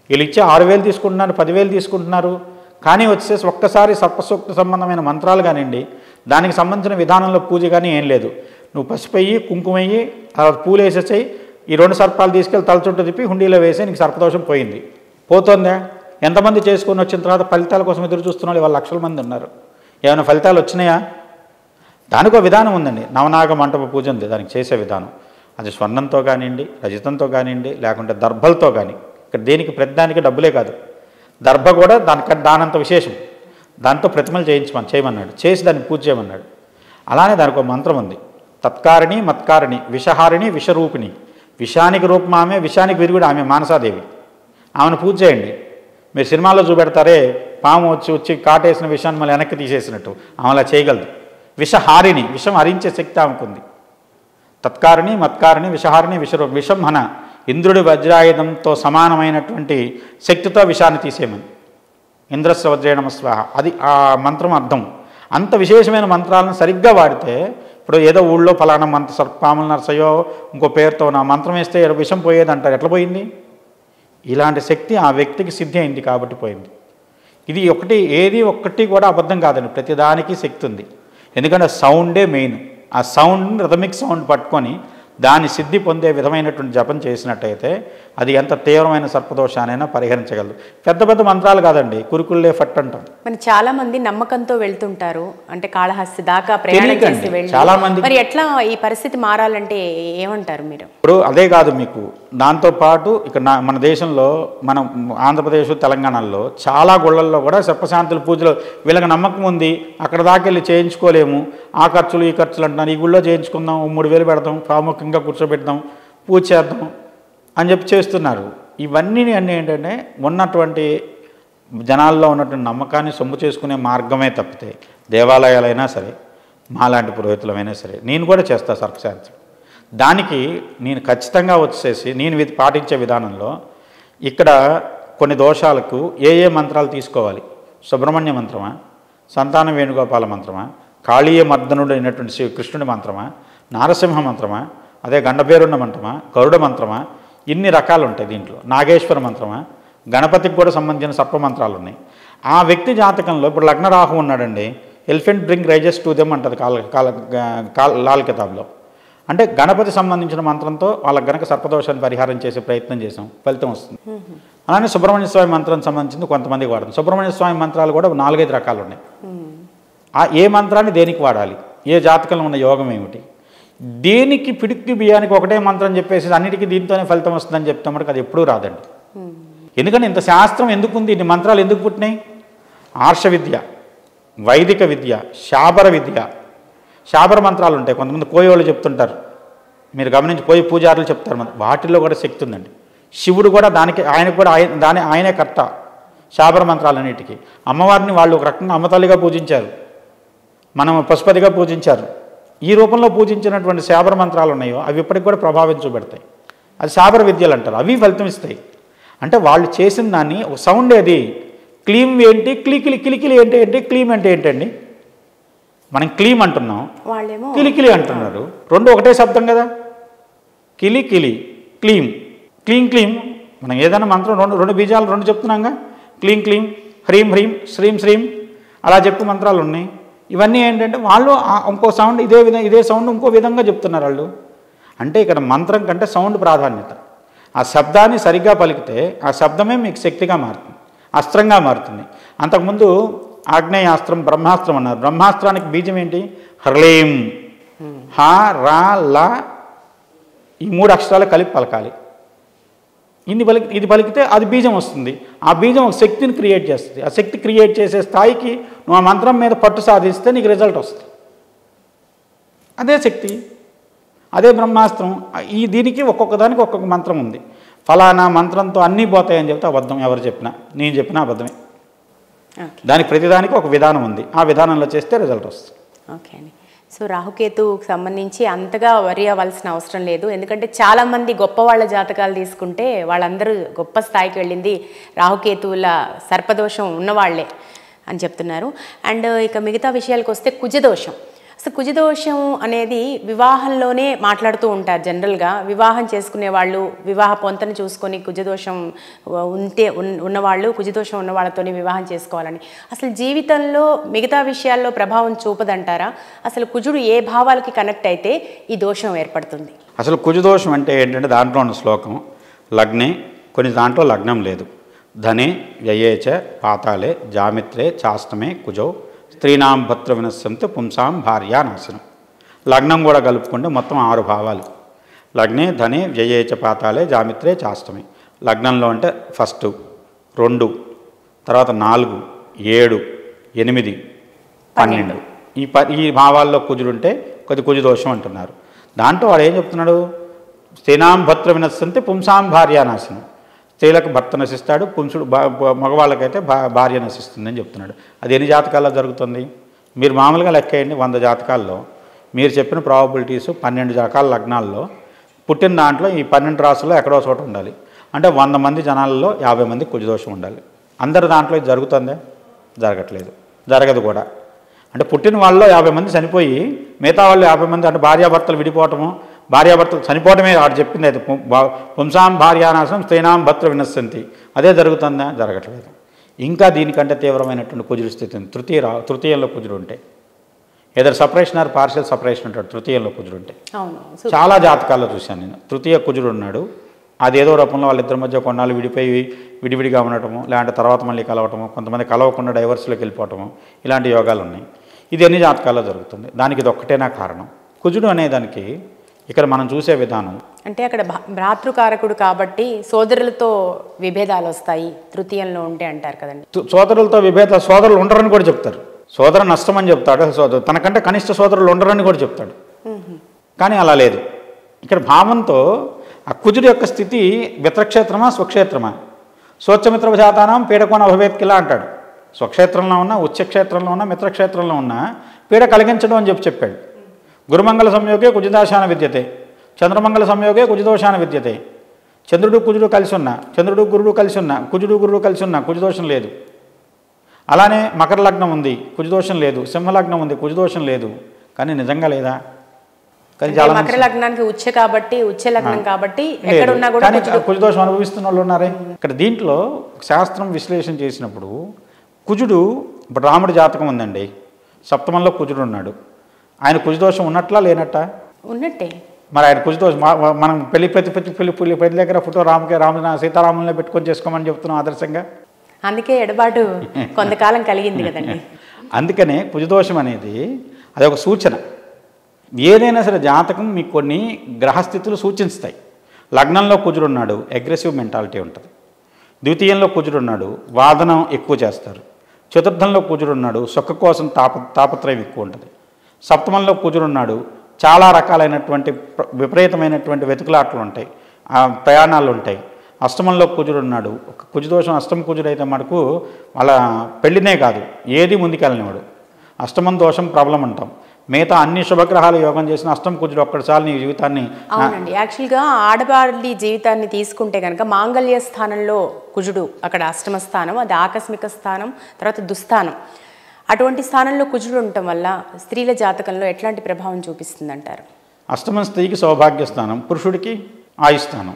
వీళ్ళు ఇచ్చే 6,000 తీసుకుంటున్నారు, 10,000 తీసుకుంటున్నారు, కానీ వచ్చేసి ఒక్కసారి సర్పసూక్త సంబంధమైన మంత్రాలు కానివ్వండి, దానికి సంబంధించిన విధానంలో పూజ కానీ ఏం లేదు. నువ్వు పసుపయ్యి, కుంకుమయ్యి, తర్వాత పూలు వేసేసాయి, ఈ 2 సర్పాలు తీసుకెళ్ళి తలచుట్టు తిప్పి హుండీలో వేసి నీకు సర్పదోషం పోయింది. పోతుందా? ఎంతమంది చేసుకొని వచ్చిన తర్వాత ఫలితాల కోసం ఎదురు చూస్తున్న వాళ్ళు లక్షల మంది ఉన్నారు. ఏమైనా ఫలితాలు వచ్చినాయా? దానికి ఒక విధానం ఉందండి. నవనాగ మంటప పూజ ఉంది, దానికి చేసే విధానం. అది స్వర్ణంతో కానివ్వండి, రజతంతో కానివ్వండి, లేకుంటే దర్భలతో కానీ. ఇక్కడ దేనికి ప్రతిదానికి డబ్బులే కాదు, దర్భ కూడా దానంత విశేషం. దాంతో ప్రతిమలు చేయమన్నాడు, చేసి దాన్ని పూజ చేయమన్నాడు. అలానే దానికి ఒక మంత్రం ఉంది, తత్కారిణి మత్కారిణి విషహారిణి విషరూపిణి. విషానికి రూపం ఆమె, విషానికి విరుగుడు ఆమె మానసాదేవి. ఆమెను పూజ చేయండి. మీరు సినిమాలో చూపెడతారే, పాము వచ్చి కాటేసిన విషయాన్ని మళ్ళీ వెనక్కి తీసేసినట్టు ఆమె అలా చేయగలదు. విషహారిణి, విషం హరించే శక్తి ఆమెకుంది. తత్కారిణి మత్కారిణి విషహారిణి విషరూప. విషం హన, ఇంద్రుడి వజ్రాయుధంతో సమానమైనటువంటి శక్తితో విషాన్ని తీసేయమని. ఇంద్రస్య వజ్రేణ స్వాహ, అది ఆ మంత్రం అర్థం. అంత విశేషమైన మంత్రాలను సరిగ్గా వాడితే, ఇప్పుడు ఏదో ఊళ్ళో ఫలానా పాముల నరసయ్యో ఇంకో పేరుతో నా మంత్రం వేస్తే విషం పోయేది అంటారు, ఎట్లా పోయింది? ఇలాంటి శక్తి ఆ వ్యక్తికి సిద్ధి అయింది కాబట్టి పోయింది. ఇది ఏది ఒక్కటి కూడా అబద్ధం కాదండి, ప్రతిదానికి శక్తి ఉంది. ఎందుకంటే సౌండే మెయిన్. ఆ సౌండ్, రిథమిక్ సౌండ్ పట్టుకొని దాన్ని సిద్ధి పొందే విధమైనటువంటి జపం చేసినట్టయితే అది ఎంత తీవ్రమైన సర్పదోషానైనా పరిహరించగలదు. పెద్ద పెద్ద మంత్రాలు కాదండి, కురుకుల్లే ఫట్ అంటాం. మరి చాలా మంది నమ్మకంతో వెళ్తుంటారు, అంటే కాళహస్తి దాకా ప్రయాణం చేసి వెళ్ళి చాలా మంది. మరి ఎట్లా ఈ పరిస్థితి మారాలంటే ఏమంటారు మీరు? ఇప్పుడు అదే కాదు మీకు, దాంతోపాటు ఇక్కడ మన దేశంలో, మన ఆంధ్రప్రదేశ్ తెలంగాణలో చాలా గుళ్ళల్లో కూడా సర్పశాంతుల పూజలు వీళ్ళకి నమ్మకం ఉంది, అక్కడ దాకా వెళ్ళి చేయించుకోలేము, ఆ ఖర్చులు ఈ ఖర్చులు అంటున్నారు, ఈ గుళ్ళో చేయించుకుందాం, 3,000 పెడదాం, ప్రాముఖ్యంగా కూర్చోబెడదాం, పూజ చేద్దాం అని చెప్పి చేస్తున్నారు. ఇవన్నీ అన్నీ ఏంటంటే ఉన్నటువంటి జనాల్లో ఉన్నటువంటి నమ్మకాన్ని సొమ్ము చేసుకునే మార్గమే తప్పితే, దేవాలయాలైనా సరే, మాలాంటి పురోహితులమైనా సరే, నేను కూడా చేస్తా సర్పశాంతి. దానికి నేను ఖచ్చితంగా వచ్చేసి నేను పాటించే విధానంలో ఇక్కడ కొన్ని దోషాలకు ఏ మంత్రాలు తీసుకోవాలి. సుబ్రహ్మణ్య మంత్రమా, సంతాన వేణుగోపాల మంత్రమా, కాళీయ మర్దనుడు అయినటువంటి కృష్ణుడి మంత్రమా, నారసింహ మంత్రమా, అదే గండభేరున్న మంత్రమా, గరుడ మంత్రమా, ఇన్ని రకాలు ఉంటాయి దీంట్లో. నాగేశ్వర మంత్రమా, గణపతికి కూడా సంబంధించిన సర్ప మంత్రాలు ఉన్నాయి. ఆ వ్యక్తి జాతకంలో ఇప్పుడు లగ్నరాహు ఉన్నాడండి, elephant bring raises to them అంటది లాల్ కితాబ్లో. అంటే గణపతి సంబంధించిన మంత్రంతో వాళ్ళకి గనక సర్పదోషాన్ని పరిహారం చేసే ప్రయత్నం చేసాం, ఫలితం వస్తుంది. అలానే సుబ్రహ్మణ్య స్వామి మంత్రం సంబంధించింది కొంతమందికి వాడుతుంది. సుబ్రహ్మణ్య స్వామి మంత్రాలు కూడా 4-5 రకాలు ఉన్నాయి. ఏ మంత్రాన్ని దేనికి వాడాలి, ఏ జాతకంలో ఉన్న యోగం ఏమిటి, దేనికి పిడికి బియ్యానికి ఒకటే మంత్రం చెప్పేసి అన్నిటికీ దీంతోనే ఫలితం వస్తుందని చెప్తాం మనకు అది ఎప్పుడూ రాదండి. ఎందుకంటే ఇంత శాస్త్రం ఎందుకుంది, ఇన్ని మంత్రాలు ఎందుకు పుట్టినాయి? ఆర్ష విద్య, వైదిక విద్య, శాబర విద్య. శాబర మంత్రాలు ఉంటాయి, కొంతమంది కోయోళ్ళు చెప్తుంటారు, మీరు గమనించి కోయి పూజారులు చెప్తారు. వాటిల్లో కూడా శక్తి ఉందండి. శివుడు కూడా దానికి ఆయనకు కూడా ఆయనే కర్త శాబర మంత్రాలన్నిటికీ. అమ్మవారిని వాళ్ళు ఒక రకంగా అమ్మతల్లిగా పూజించారు, మనం పశుపతిగా పూజించారు. ఈ రూపంలో పూజించినటువంటి శాబర మంత్రాలు ఉన్నాయో అవి ఇప్పటికి కూడా ప్రభావం చూపెడతాయి. అది శాబర విద్యలు అంటారు. అవి ఫలితం ఇస్తాయి. అంటే వాళ్ళు చేసిన దాన్ని ఒక సౌండ్ ఏది, క్లీమ్ ఏంటి, కిలికిలి ఏంటి, క్లీమ్ అంటే ఏంటండి? మనం క్లీమ్ అంటున్నాం, కిలికిలి అంటున్నారు. రెండు ఒకటే శబ్దం కదా. కిలి క్లీమ్, క్లీం. మనం ఏదైనా మంత్రం రెండు బీజాలు రెండు చెప్తున్నాంగా, క్లీం హ్రీం శ్రీం అలా చెప్పే మంత్రాలు ఉన్నాయి. ఇవన్నీ ఏంటంటే వాళ్ళు ఇంకో సౌండ్ ఇదే సౌండ్ ఇంకో విధంగా చెప్తున్నారు వాళ్ళు. అంటే ఇక్కడ మంత్రం కంటే సౌండ్ ప్రాధాన్యత. ఆ శబ్దాన్ని సరిగ్గా పలికితే ఆ శబ్దమే మీకు శక్తిగా మారుతుంది, అస్త్రంగా మారుతుంది. అంతకుముందు ఆగ్నేయాస్త్రం, బ్రహ్మాస్త్రం అన్నారు. బ్రహ్మాస్త్రానికి బీజం ఏంటి? హ్రీం. హ రా లా ఈ 3 అక్షరాలు కలిపి పలకాలి. ఇది పలికితే అది బీజం వస్తుంది. ఆ బీజం ఒక శక్తిని క్రియేట్ చేస్తుంది. ఆ శక్తి క్రియేట్ చేసే స్థాయికి నువ్వు ఆ మంత్రం మీద పట్టు సాధిస్తే నీకు రిజల్ట్ వస్తుంది. అదే శక్తి, అదే బ్రహ్మాస్త్రం. దీనికి ఒక్కొక్క దానికి ఒక్కొక్క మంత్రం ఉంది. ఫలానా మంత్రంతో అన్నీ పోతాయని చెప్తే అబద్ధం. ఎవరు చెప్పినా, నేను చెప్పినా అబద్ధమే. దానికి ప్రతిదానికి ఒక విధానం ఉంది. ఆ విధానంలో చేస్తే రిజల్ట్ వస్తుంది. ఓకే అండి. సో రాహుకేతుకు సంబంధించి అంతగా వరి అవ్వాల్సిన అవసరం లేదు. ఎందుకంటే చాలామంది గొప్ప వాళ్ళ జాతకాలు తీసుకుంటే వాళ్ళందరూ గొప్ప స్థాయికి వెళ్ళింది రాహుకేతువుల సర్పదోషం ఉన్నవాళ్లే అని చెప్తున్నారు. అండ్ ఇక మిగతా విషయాలకు వస్తే కుజదోషం. అసలు కుజదోషం అనేది వివాహంలోనే మాట్లాడుతూ ఉంటారు జనరల్గా. వివాహం చేసుకునే వాళ్ళు వివాహ పొంతను చూసుకొని కుజదోషం ఉన్నవాళ్ళు కుజదోషం ఉన్న వాళ్ళతోనే వివాహం చేసుకోవాలని. అసలు జీవితంలో మిగతా విషయాల్లో ప్రభావం చూపదంటారా? అసలు కుజుడు ఏ భావాలకి కనెక్ట్ అయితే ఈ దోషం ఏర్పడుతుంది? అసలు కుజదోషం అంటే ఏంటంటే దాంట్లో ఉన్న శ్లోకం లగ్నే, కొన్ని దాంట్లో లగ్నం లేదు. ధనే వ్యయేచ పాతాళే జామిత్రే చాష్టమే కుజో స్త్రీనాం భద్ర వినశ్యంతు పుంసాం భార్యా నాశనం. లగ్నం కూడా కలుపుకుంటే మొత్తం 6 భావాలు. లగ్నే ధనే వ్యయేచ పాతాలే జామిత్రే చాష్టమే. లగ్నంలో అంటే ఫస్ట్ 2, తర్వాత 4, 7, 8, 12 ఈ భావాల్లో కుజుడుంటే కొద్ది కుజదోషం అంటున్నారు. దాంట్లో వాడు ఏం చెప్తున్నాడు? స్త్రీనాం భద్ర వినశ్యంతి పుంసాం భార్యా నాశనం. స్త్రీలకు భర్త నశిస్తాడు, పుంసుడు మగవాళ్ళకైతే భార్య నశిస్తుందని చెప్తున్నాడు. అది ఎన్ని జాతకాల్లో జరుగుతుంది? మీరు మామూలుగా లెక్కేయండి. 100 జాతకాల్లో మీరు చెప్పిన ప్రాబబిలిటీస్ 12 రకాల లగ్నాల్లో పుట్టిన దాంట్లో ఈ 12 రాసుల్లో ఎక్కడో చోట ఉండాలి. అంటే 100 మంది జనాలలో 50 మంది కుజదోషం ఉండాలి. అందరి దాంట్లో ఇది జరుగుతుందే? జరగట్లేదు, జరగదు కూడా. అంటే పుట్టిన వాళ్ళలో 50 మంది చనిపోయి మిగతా వాళ్ళు 50 మంది అంటే భార్యాభర్తలు విడిపోవటము, భార్యాభర్తలు చనిపోవటమే ఆడు చెప్పింది. అయితే పుంసాం భార్యానాశనం స్త్రీనాం భద్ర వినశ్యంతి. అదే జరుగుతుందా? జరగట్లేదు. ఇంకా దీనికంటే తీవ్రమైనటువంటి కుజుడు స్థితి ఉంది. తృతీయంలో కుజుడు ఉంటే ఏదో సపరేషన్ ఆర్ పార్షియల్ సపరేషన్ ఉంటాడు తృతీయంలో కుజుడు ఉంటే. చాలా జాతకాల్లో చూశాను నేను. తృతీయ కుజుడు ఉన్నాడు, అదేదో రూపంలో వాళ్ళిద్దరి మధ్య కొన్నాళ్ళు విడిపోయి విడివిడిగా ఉండటము, లేదంటే తర్వాత మళ్ళీ కలవటము, కొంతమంది కలవకుండా డైవర్స్లోకి వెళ్ళిపోవటము, ఇలాంటి యోగాలు ఉన్నాయి. ఇది ఎన్ని జాతకాల్లో జరుగుతుంది. దానికి ఇది ఒక్కటేనా కారణం? కుజుడు అనేదానికి ఇక్కడ మనం చూసే విధానం అంటే అక్కడ భ్రాతృకారకుడు కాబట్టి సోదరులతో విభేదాలు వస్తాయి తృతీయంలో ఉంటే అంటారు కదండి. సోదరులతో విభేదాలు, సోదరులు ఉండరని కూడా చెప్తారు. సోదర నష్టం అని చెప్తాడు. తనకంటే కనిష్ట సోదరులు ఉండరని కూడా చెప్తాడు. కానీ అలా లేదు. ఇక్కడ భావంతో ఆ కుజుడు యొక్క స్థితి మిత్రక్షేత్రమా స్వక్షేత్రమా? స్వచ్ఛమిత్ర జాతానం పీడకోణ భవేత్కిలా అంటాడు. స్వక్షేత్రంలో ఉన్న, ఉచ్చక్షేత్రంలో ఉన్న, మిత్రక్షేత్రంలో ఉన్న పీడ కలిగించడం అని చెప్పాడు. గురుమంగళ సంయోగే కుజదోషాన విద్యతే, చంద్రమంగళ సంయోగే కుజదోషాన విద్యతే. చంద్రుడు కుజుడు కలిసి ఉన్న, చంద్రుడు గురుడు కలిసి ఉన్న, కుజుడు గురుడు కలిసి ఉన్న కుజదోషం లేదు. అలానే మకర లగ్నం ఉంది, కుజదోషం లేదు. సింహలగ్నం ఉంది, కుజదోషం లేదు. కానీ నిజంగా లేదా? కానీ చాలా మకర లగ్నానికి ఉచ్చ కాబట్టి, ఉచ్చ లగ్నం కాబట్టి ఎక్కడ ఉన్నా కూడా కుజదోషం అనుభవిస్తున్న వాళ్ళు ఉన్నారే. ఇక్కడ దీంట్లో శాస్త్రం విశ్లేషణ చేసినప్పుడు కుజుడు, ఇప్పుడు రాముడి జాతకం ఉందండి, సప్తమంలో కుజుడు ఉన్నాడు. ఆయన కుజదోషం ఉన్నట్లా లేనట్టా? ఉన్నట్టే. మరి ఆయన కుజదోషం మనం పెళ్లి దగ్గర ఫోటో సీతారాములనే పెట్టుకొని చేసుకోమని చెప్తున్నాం ఆదర్శంగా. అందుకే ఎడబాటు కొంతకాలం కలిగింది కదండి. అందుకనే కుజదోషం అనేది అదొక సూచన. ఏదైనా సరే జాతకం మీకు కొన్ని గ్రహస్థితులు సూచిస్తాయి. లగ్నంలో కుజుడున్నాడు, అగ్రెసివ్ మెంటాలిటీ ఉంటుంది. ద్వితీయంలో కుజుడున్నాడు, వాదనం ఎక్కువ చేస్తారు. చతుర్థంలో కుజుడున్నాడు, సుఖ కోసం తాపత్రయం ఎక్కువ ఉంటుంది. సప్తమంలో కుజుడున్నాడు, చాలా రకాలైనటువంటి విపరీతమైనటువంటి వెతుకులాటలు ఉంటాయి, ప్రయాణాలు ఉంటాయి. అష్టమంలో కుజుడున్నాడు, ఒక కుజదోషం అష్టమ కుజుడైతే మటుకు వాళ్ళ పెళ్ళినే కాదు ఏది ముందుకెళ్ళనివాడు. అష్టమం దోషం ప్రాబ్లం అంటాం. మిగతా అన్ని శుభగ్రహాలు యోగం చేసిన అష్టమ కుజుడు ఒక్కడిసారి నీ జీవితాన్ని. అవునండి, యాక్చువల్గా ఆడవాళ్ళ జీవితాన్ని తీసుకుంటే కనుక మాంగళ్య స్థానంలో కుజుడు, అక్కడ అష్టమ స్థానం, అది ఆకస్మిక స్థానం, తర్వాత దుస్థానం. అటువంటి స్థానంలో కుజుడు ఉండటం వల్ల స్త్రీల జాతకంలో ఎట్లాంటి ప్రభావం చూపిస్తుంది అంటారు? అష్టమం స్త్రీకి సౌభాగ్య స్థానం, పురుషుడికి ఆయుస్థానం.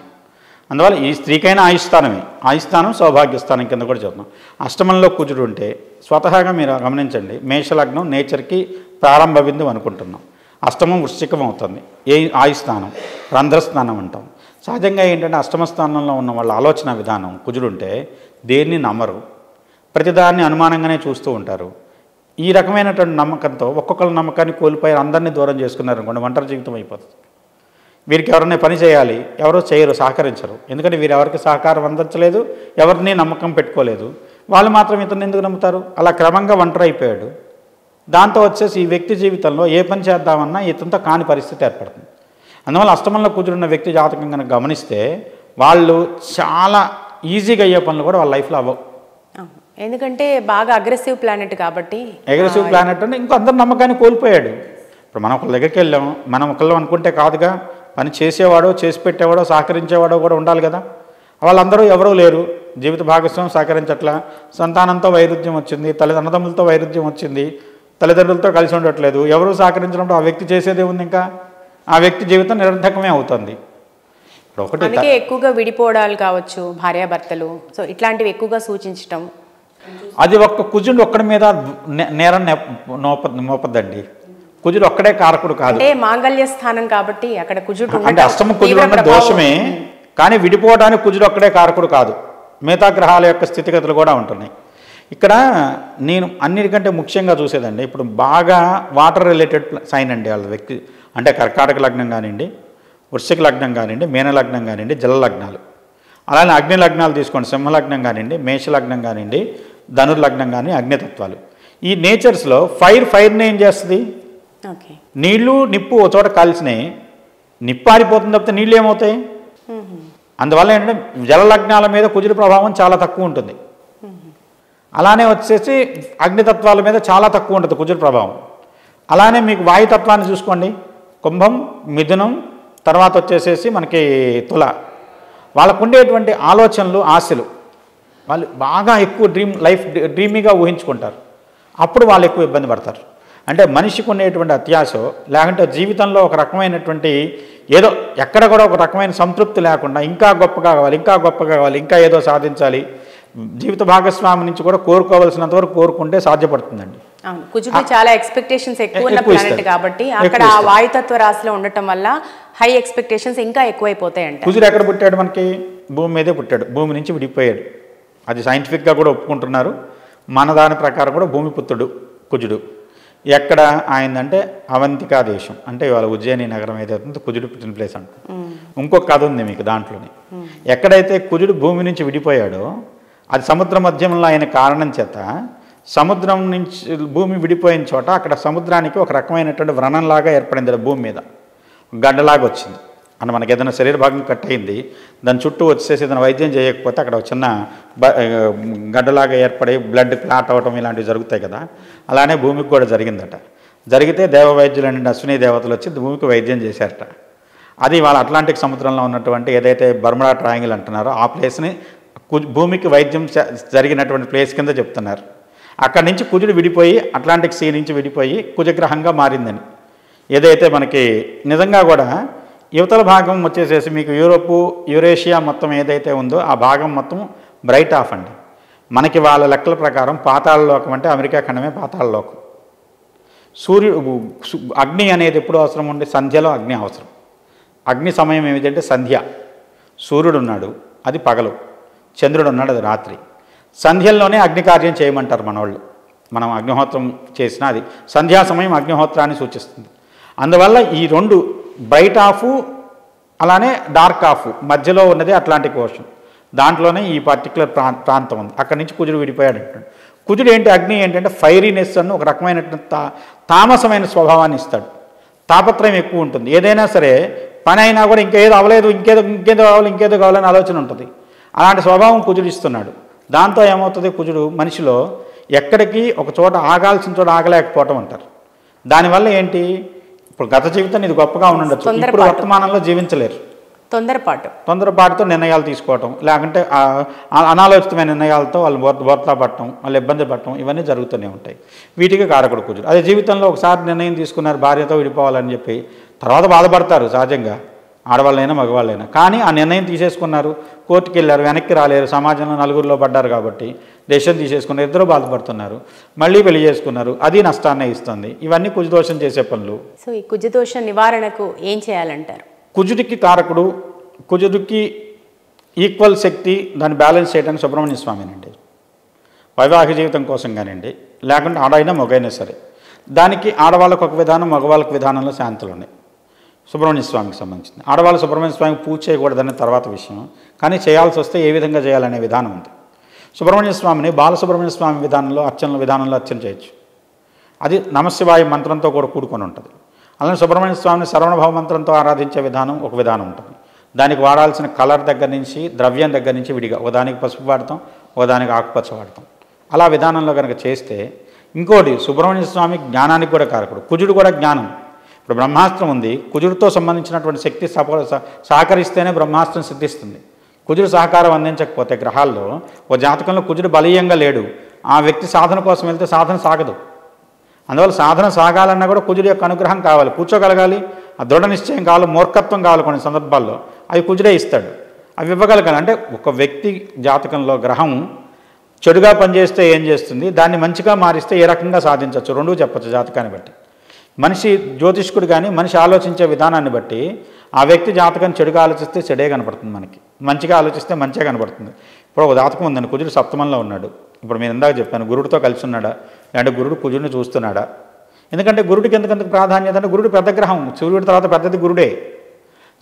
అందువల్ల ఈ స్త్రీకైనా ఆయుస్థానమే, ఆయుస్థానం సౌభాగ్య స్థానం కింద కూడా చెప్తున్నాం. అష్టమంలో కుజుడు ఉంటే స్వతహాగా మీరు గమనించండి, మేషలగ్నం నేచర్కి ప్రారంభ బిందువు అనుకుంటున్నాం. అష్టమం వృశ్చికం అవుతుంది, ఏ ఆయుస్థానం రంధ్రస్థానం అంటాం. సహజంగా ఏంటంటే అష్టమ స్థానంలో ఉన్న వాళ్ళ ఆలోచన విధానం కుజుడుంటే దేన్ని నమ్మరు, ప్రతిదాన్ని అనుమానంగానే చూస్తూ ఉంటారు. ఈ రకమైనటువంటి నమ్మకంతో ఒక్కొక్కరి నమ్మకాన్ని కోల్పోయి అందరినీ దూరం చేసుకున్నారు అనుకోండి, ఒంటరి జీవితం అయిపోతుంది. వీరికి ఎవరైనా పని చేయాలి, ఎవరో చేయరు, సహకరించరు. ఎందుకంటే వీరు ఎవరికి సహకారం అందించలేదు, ఎవరిని నమ్మకం పెట్టుకోలేదు. వాళ్ళు మాత్రం ఇతను ఎందుకు నమ్ముతారు? అలా క్రమంగా ఒంటరి అయిపోయాడు. దాంతో వచ్చేసి ఈ వ్యక్తి జీవితంలో ఏ పని చేద్దామన్నా ఇతనితో కాని పరిస్థితి ఏర్పడుతుంది. అందువల్ల అష్టమంలో కూర్చున్న వ్యక్తి జాతకం కనుక గమనిస్తే వాళ్ళు చాలా ఈజీగా అయ్యే పనులు కూడా వాళ్ళ లైఫ్లో అవ్వవు. ఎందుకంటే బాగా అగ్రెసివ్ ప్లానెట్ కాబట్టి. అగ్రెసివ్ ప్లానెట్ అంటే ఇంకో అందరి నమ్మకాన్ని కోల్పోయాడు. ఇప్పుడు మనం ఒకళ్ళ దగ్గరికి వెళ్ళాము, మనం ఒకళ్ళు అనుకుంటే కాదుగా, పని చేసేవాడో చేసి పెట్టేవాడో సహకరించేవాడో కూడా ఉండాలి కదా. వాళ్ళందరూ ఎవరూ లేరు, జీవిత భాగస్వామి సహకరించట్లా, సంతానంతో వైరుధ్యం వచ్చింది, అన్నదమ్ములతో వైరుధ్యం వచ్చింది, తల్లిదండ్రులతో కలిసి ఉండట్లేదు, ఎవరూ సహకరించినప్పుడు ఆ వ్యక్తి చేసేదే ఉంది, ఇంకా ఆ వ్యక్తి జీవితం నిరర్ధకమే అవుతుంది. ఇప్పుడు ఒకటి ఎక్కువగా విడిపోవడాలు కావచ్చు, భార్యాభర్తలు, సో ఇట్లాంటివి ఎక్కువగా సూచించటం, అది ఒక్క కుజుడు ఒక్కడి మీద నేరం మోపద్దండి. కుజుడు ఒక్కడే కారకుడు కాదు, అంటే మాంగళ్య స్థానం కాబట్టి అక్కడ కుజుడు అంటే అష్టమ కుజుడు ఉన్న దోషమే, కానీ విడిపోవడానికి కుజుడు ఒక్కడే కారకుడు కాదు, మిగతా గ్రహాల యొక్క స్థితిగతులు కూడా ఉంటున్నాయి. ఇక్కడ నేను అన్నిటికంటే ముఖ్యంగా చూసేదండి, ఇప్పుడు బాగా వాటర్ రిలేటెడ్ సైన్ అండి వాళ్ళ వ్యక్తి, అంటే కర్కాటక లగ్నం కానివ్వండి, వృశ్చిక లగ్నం కానివ్వండి, మీన లగ్నం కానివ్వండి, జల లగ్నాలు. అలానే అగ్ని లగ్నాలు తీసుకోండి, సింహలగ్నం కానివ్వండి, మేష లగ్నం కానివ్వండి, ధనుర్లగ్నం కానీ అగ్నితత్వాలు. ఈ నేచర్స్లో ఫైర్ని ఏం చేస్తుంది? నీళ్లు నిప్పు ఒక చోట కాల్చినాయి, నిప్పు ఆరిపోతుంది తప్పితే నీళ్ళు ఏమవుతాయి? అందువల్ల ఏంటంటే జలలగ్నాల మీద కుజుడి ప్రభావం చాలా తక్కువ ఉంటుంది. అలానే వచ్చేసి అగ్నితత్వాల మీద చాలా తక్కువ ఉంటుంది కుజుడి ప్రభావం. అలానే మీకు వాయుతత్వాన్ని చూసుకోండి, కుంభం, మిథునం, తర్వాత వచ్చేసేసి మనకి తుల. వాళ్ళకు ఉండేటువంటి ఆలోచనలు, ఆశలు, వాళ్ళు బాగా ఎక్కువ డ్రీమీగా ఊహించుకుంటారు. అప్పుడు వాళ్ళు ఎక్కువ ఇబ్బంది పడతారు. అంటే మనిషికి ఉండేటువంటి అత్యాశ, లేకుంటే జీవితంలో ఒక రకమైనటువంటి ఏదో ఎక్కడ కూడా ఒక రకమైన సంతృప్తి లేకుండా ఇంకా గొప్పగా కావాలి, ఇంకా గొప్పగా కావాలి, ఇంకా ఏదో సాధించాలి, జీవిత భాగస్వామి నుంచి కూడా కోరుకోవాల్సినంత వరకు కోరుకుంటే సాధ్యపడుతుందండి. కుజుడు చాలా ఎక్స్పెక్టేషన్స్ ఎక్కువ ఉన్న ప్లానెట్ కాబట్టి అక్కడ ఆ వాయుతత్వ రాశిలో ఉండటం వల్ల హై ఎక్స్పెక్టేషన్స్ ఇంకా ఎక్కువైపోతాయంట. కుజుడు ఎక్కడ పుట్టాడు? మనకి భూమి మీదే పుట్టాడు, భూమి నుంచి విడిపోయాడు. అది సైంటిఫిక్గా కూడా ఒప్పుకుంటున్నారు. మన దాని ప్రకారం కూడా భూమిపుత్రుడు కుజుడు. ఎక్కడ ఆయనంటే అవంతికా దేశం, అంటే ఇవాళ ఉజ్జయిని నగరం ఏదైతే కుజుడు పుట్టిన ప్లేస్ అంట. ఇంకొక కథ ఉంది మీకు దాంట్లోనే. ఎక్కడైతే కుజుడు భూమి నుంచి విడిపోయాడో అది సముద్ర మధ్యంలో అయిన కారణం చేత సముద్రం నుంచి భూమి విడిపోయిన చోట అక్కడ సముద్రానికి ఒక రకమైనటువంటి వ్రణంలాగా ఏర్పడింది, భూమి మీద గడ్డలాగా వచ్చింది. అంటే మనకి ఏదైనా శరీర భాగం కట్ అయింది, దాని చుట్టూ వచ్చేసి ఏదైనా వైద్యం చేయకపోతే అక్కడ ఒక చిన్న గడ్డలాగా ఏర్పడి బ్లడ్ క్లాట్ అవ్వటం ఇలాంటివి జరుగుతాయి కదా. అలానే భూమికి కూడా జరిగిందట. జరిగితే దేవ వైద్యులు అంటే అశ్విని దేవతలు వచ్చి భూమికి వైద్యం చేశారట. అది వాళ్ళ అట్లాంటిక్ సముద్రంలో ఉన్నటువంటి ఏదైతే బర్ముడా ట్రయాంగిల్ అంటున్నారో ఆ ప్లేస్ని భూమికి వైద్యం జరిగినటువంటి ప్లేస్ కింద చెప్తున్నారు. అక్కడి నుంచి కుజుడు విడిపోయి అట్లాంటిక్ సీ నుంచి విడిపోయి కుజగ్రహంగా మారిందని. ఏదైతే మనకి నిజంగా కూడా యువతల భాగం వచ్చేసేసి మీకు యూరేషియా మొత్తం ఏదైతే ఉందో ఆ భాగం మొత్తం బ్రైట్ ఆఫ్ అండి. మనకి వాళ్ళ లెక్కల ప్రకారం పాతాళలోకం అంటే అమెరికా ఖండమే పాతాళలోకం. అగ్ని అనేది ఎప్పుడు అవసరం ఉండి? సంధ్యలో అగ్ని అవసరం. అగ్ని సమయం ఏమిటంటే సంధ్య. సూర్యుడు ఉన్నాడు, అది పగలు. చంద్రుడు ఉన్నాడు, అది రాత్రి. సంధ్యల్లోనే అగ్ని కార్యం చేయమంటారు మనవాళ్ళు. మనం అగ్నిహోత్రం చేసినా అది సంధ్యా సమయం అగ్నిహోత్రాన్ని సూచిస్తుంది. అందువల్ల ఈ రెండు బ్రైట్ ఆఫ్ అలానే డార్క్ ఆఫ్ మధ్యలో ఉన్నది అట్లాంటిక్ ఓషన్. దాంట్లోనే ఈ పర్టికులర్ ప్రాంతం ఉంది. అక్కడి నుంచి కుజుడు విడిపోయాడు అంటాడు. కుజుడు ఏంటి, అగ్ని ఏంటంటే ఫైరీనెస్ అన్న ఒక రకమైనటువంటి తామసమైన స్వభావాన్ని ఇస్తాడు. తాపత్రయం ఎక్కువ ఉంటుంది. ఏదైనా సరే పని అయినా కూడా ఇంకేదో అవ్వలేదు, ఇంకేదో కావాలని ఆలోచన ఉంటుంది. అలాంటి స్వభావం కుజుడు ఇస్తున్నాడు. దాంతో ఏమవుతుంది, కుజుడు మనిషిలో ఎక్కడికి ఒక చోట ఆగాల్సిన చోట ఆగలేకపోవటం అంటారు. దానివల్ల ఏంటి, ఇప్పుడు గత జీవితం ఇది గొప్పగా ఉండొచ్చు, ఇప్పుడు వర్తమానంలో జీవించలేరు. తొందరపాటుతో నిర్ణయాలు తీసుకోవటం, లేకుంటే అనాలోచితమైన నిర్ణయాలతో వాళ్ళు బోర్తా పట్టడం, వాళ్ళు ఇబ్బంది పడటం, ఇవన్నీ జరుగుతూనే ఉంటాయి. వీటికి కారకుడు కుజుడు. అదే జీవితంలో ఒకసారి నిర్ణయం తీసుకున్నారు భార్యతో విడిపోవాలని చెప్పి, తర్వాత బాధపడతారు సహజంగా, ఆడవాళ్ళైనా మగవాళ్ళైనా. కానీ ఆ నిర్ణయం తీసేసుకున్నారు, కోర్టుకు వెళ్ళారు, వెనక్కి రాలేరు, సమాజంలో నలుగురిలో పడ్డారు కాబట్టి డెసిషన్ తీసేసుకున్నారు, ఇద్దరు బాధపడుతున్నారు, మళ్ళీ పెళ్లి చేసుకున్నారు, అది నష్టాన్ని ఇస్తుంది. ఇవన్నీ కుజదోషం చేసే పనులు. సో ఈ కుజదోష నివారణకు ఏం చేయాలంటారు? కుజుడికి కారకుడు, కుజుడికి ఈక్వల్ శక్తి, దాన్ని బ్యాలెన్స్ చేయడానికి సుబ్రహ్మణ్య స్వామినండి. వైవాహిక జీవితం కోసం కానివ్వండి, లేకుంటే ఆడైనా మగైనా సరే, దానికి ఆడవాళ్ళకు ఒక విధానం, మగవాళ్ళకు విధానంలో శాంతులు ఉన్నాయి. సుబ్రహ్మణ్య స్వామికి సంబంధించింది. ఆడవాళ్ళు సుబ్రహ్మణ్య స్వామికి పూజ చేయకూడదనే తర్వాత విషయం, కానీ చేయాల్సి వస్తే ఏ విధంగా చేయాలనే విధానం ఉంది. సుబ్రహ్మణ్య స్వామిని బాలసుబ్రహ్మణ్య స్వామి విధానంలో అర్చన చేయొచ్చు. అది నమశివాయ మంత్రంతో కూడా కూడుకొని ఉంటుంది. అలానే సుబ్రహ్మణ్య స్వామిని శరవణభవ మంత్రంతో ఆరాధించే విధానం ఒక విధానం ఉంటుంది. దానికి వాడాల్సిన కలర్ దగ్గర నుంచి, ద్రవ్యం దగ్గర నుంచి విడిగా, ఒకదానికి పసుపు వాడతాం, ఒకదానికి ఆకుపచ్చ వాడతాం. అలా విధానంలో కనుక చేస్తే, ఇంకోటి సుబ్రహ్మణ్య స్వామి జ్ఞానానికి కూడా కారకుడు. కుజుడు కూడా జ్ఞానం. ఇప్పుడు బ్రహ్మాస్త్రం ఉంది, కుజుడితో సంబంధించినటువంటి శక్తి సహకరిస్తేనే బ్రహ్మాస్త్రం సిద్ధిస్తుంది. కుజుడు సహకారం అందించకపోతే గ్రహాల్లో ఓ జాతకంలో కుజుడు బలీయంగా లేడు, ఆ వ్యక్తి సాధన కోసం వెళ్తే సాధన సాగదు. అందువల్ల సాధన సాగాలన్నా కూడా కుజుడి యొక్క అనుగ్రహం కావాలి, కూర్చోగలగాలి, ఆ దృఢ నిశ్చయం కావాలి, మూర్ఖత్వం కావాలి. కొన్ని సందర్భాల్లో అవి కుజుడే ఇస్తాడు, అవి ఇవ్వగలగాలి. అంటే ఒక వ్యక్తి జాతకంలో గ్రహం చెడుగా పనిచేస్తే ఏం చేస్తుంది, దాన్ని మంచిగా మారిస్తే ఏ రకంగా సాధించవచ్చు, రెండూ చెప్పచ్చు జాతకాన్ని బట్టి. మనిషి జ్యోతిష్కుడు కానీ మనిషి ఆలోచించే విధానాన్ని బట్టి ఆ వ్యక్తి జాతకం చెడుగా ఆలోచిస్తే చెడే కనపడుతుంది, మనకి మంచిగా ఆలోచిస్తే మంచిగా కనపడుతుంది. ఇప్పుడు ఒక జాతకం ఉందండి, కుజుడు సప్తమంలో ఉన్నాడు. ఇప్పుడు నేను ఇందాక చెప్పాను, గురుడితో కలిసి ఉన్నాడా, లేదంటే గురుడు కుజుడిని చూస్తున్నాడా? ఎందుకంటే గురుడికి ఎందుకంత ప్రాధాన్యత అంటే, గురుడు పెద్ద గ్రహం, సూర్యుడి తర్వాత పెద్దది గురుడే.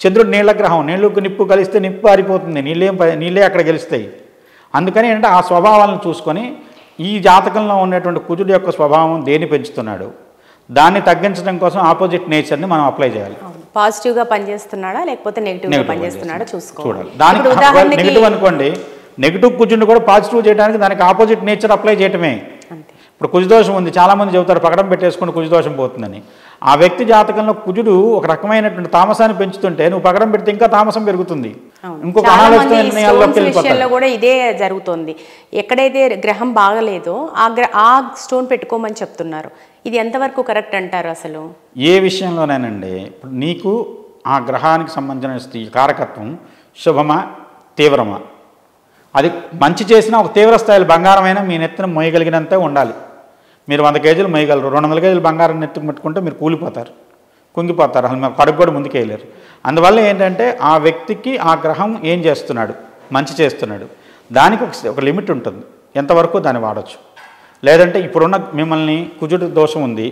చంద్రుడు నీళ్ళ గ్రహం, నీళ్ళకు నిప్పు కలిస్తే నిప్పు ఆరిపోతుంది, నీళ్ళే అక్కడ గెలుస్తాయి. అందుకని ఏంటంటే ఆ స్వభావాలను చూసుకొని ఈ జాతకంలో ఉన్నటువంటి కుజుడి యొక్క స్వభావం దేన్ని పెంచుతున్నాడు, దాన్ని తగ్గించడం కోసం ఆపోజిట్ నేచర్ని మనం అప్లై చేయాలి. పాజిటివ్గా పనిచేస్తున్నాడా లేకపోతే నెగిటివ్గా పనిచేస్తున్నాడా చూడాలి. దానికి నెగిటివ్ అనుకోండి, నెగిటివ్ కుజుడిని కూడా పాజిటివ్ చేయడానికి దానికి ఆపోజిట్ నేచర్ అప్లై చేయటమే. ఇప్పుడు కుజదోషం ఉంది, చాలామంది చెబుతారు పకడం పెట్టేసుకుని కుజదోషం పోతుందని. ఆ వ్యక్తి జాతకంలో కుజుడు ఒక రకమైనటువంటి తామసాన్ని పెంచుతుంటే నువ్వు పకడం పెడితే ఇంకా తామసం పెరుగుతుంది, ఇంకొక విషయంలో కూడా ఇదే జరుగుతుంది. ఎక్కడైతే గ్రహం బాగలేదో ఆ స్టోన్ పెట్టుకోమని చెప్తున్నారు. ఇది ఎంతవరకు కరెక్ట్ అంటారు? అసలు ఏ విషయంలోనేనండి, ఇప్పుడు నీకు ఆ గ్రహానికి సంబంధించిన కారకత్వం శుభమా తీవ్రమా, అది మంచి చేసినా ఒక తీవ్ర స్థాయిలో బంగారమైనా మీ నెత్తిన మోయగలిగినంతే ఉండాలి. మీరు 100 కేజీలు మోయగలరు, 200 కేజీలు బంగారం నెత్తికి పెట్టుకుంటే మీరు కూలిపోతారు, కుంగిపోతారు, అసలు మీరు కడుపు కూడా ముందుకెళ్ళారు. అందువల్ల ఏంటంటే ఆ వ్యక్తికి ఆ గ్రహం ఏం చేస్తున్నాడు, మంచి చేస్తున్నాడు, దానికి ఒక లిమిట్ ఉంటుంది, ఎంతవరకు దాన్ని వాడచ్చు. లేదంటే ఇప్పుడున్న మిమ్మల్ని కుజుడు దోషం ఉంది,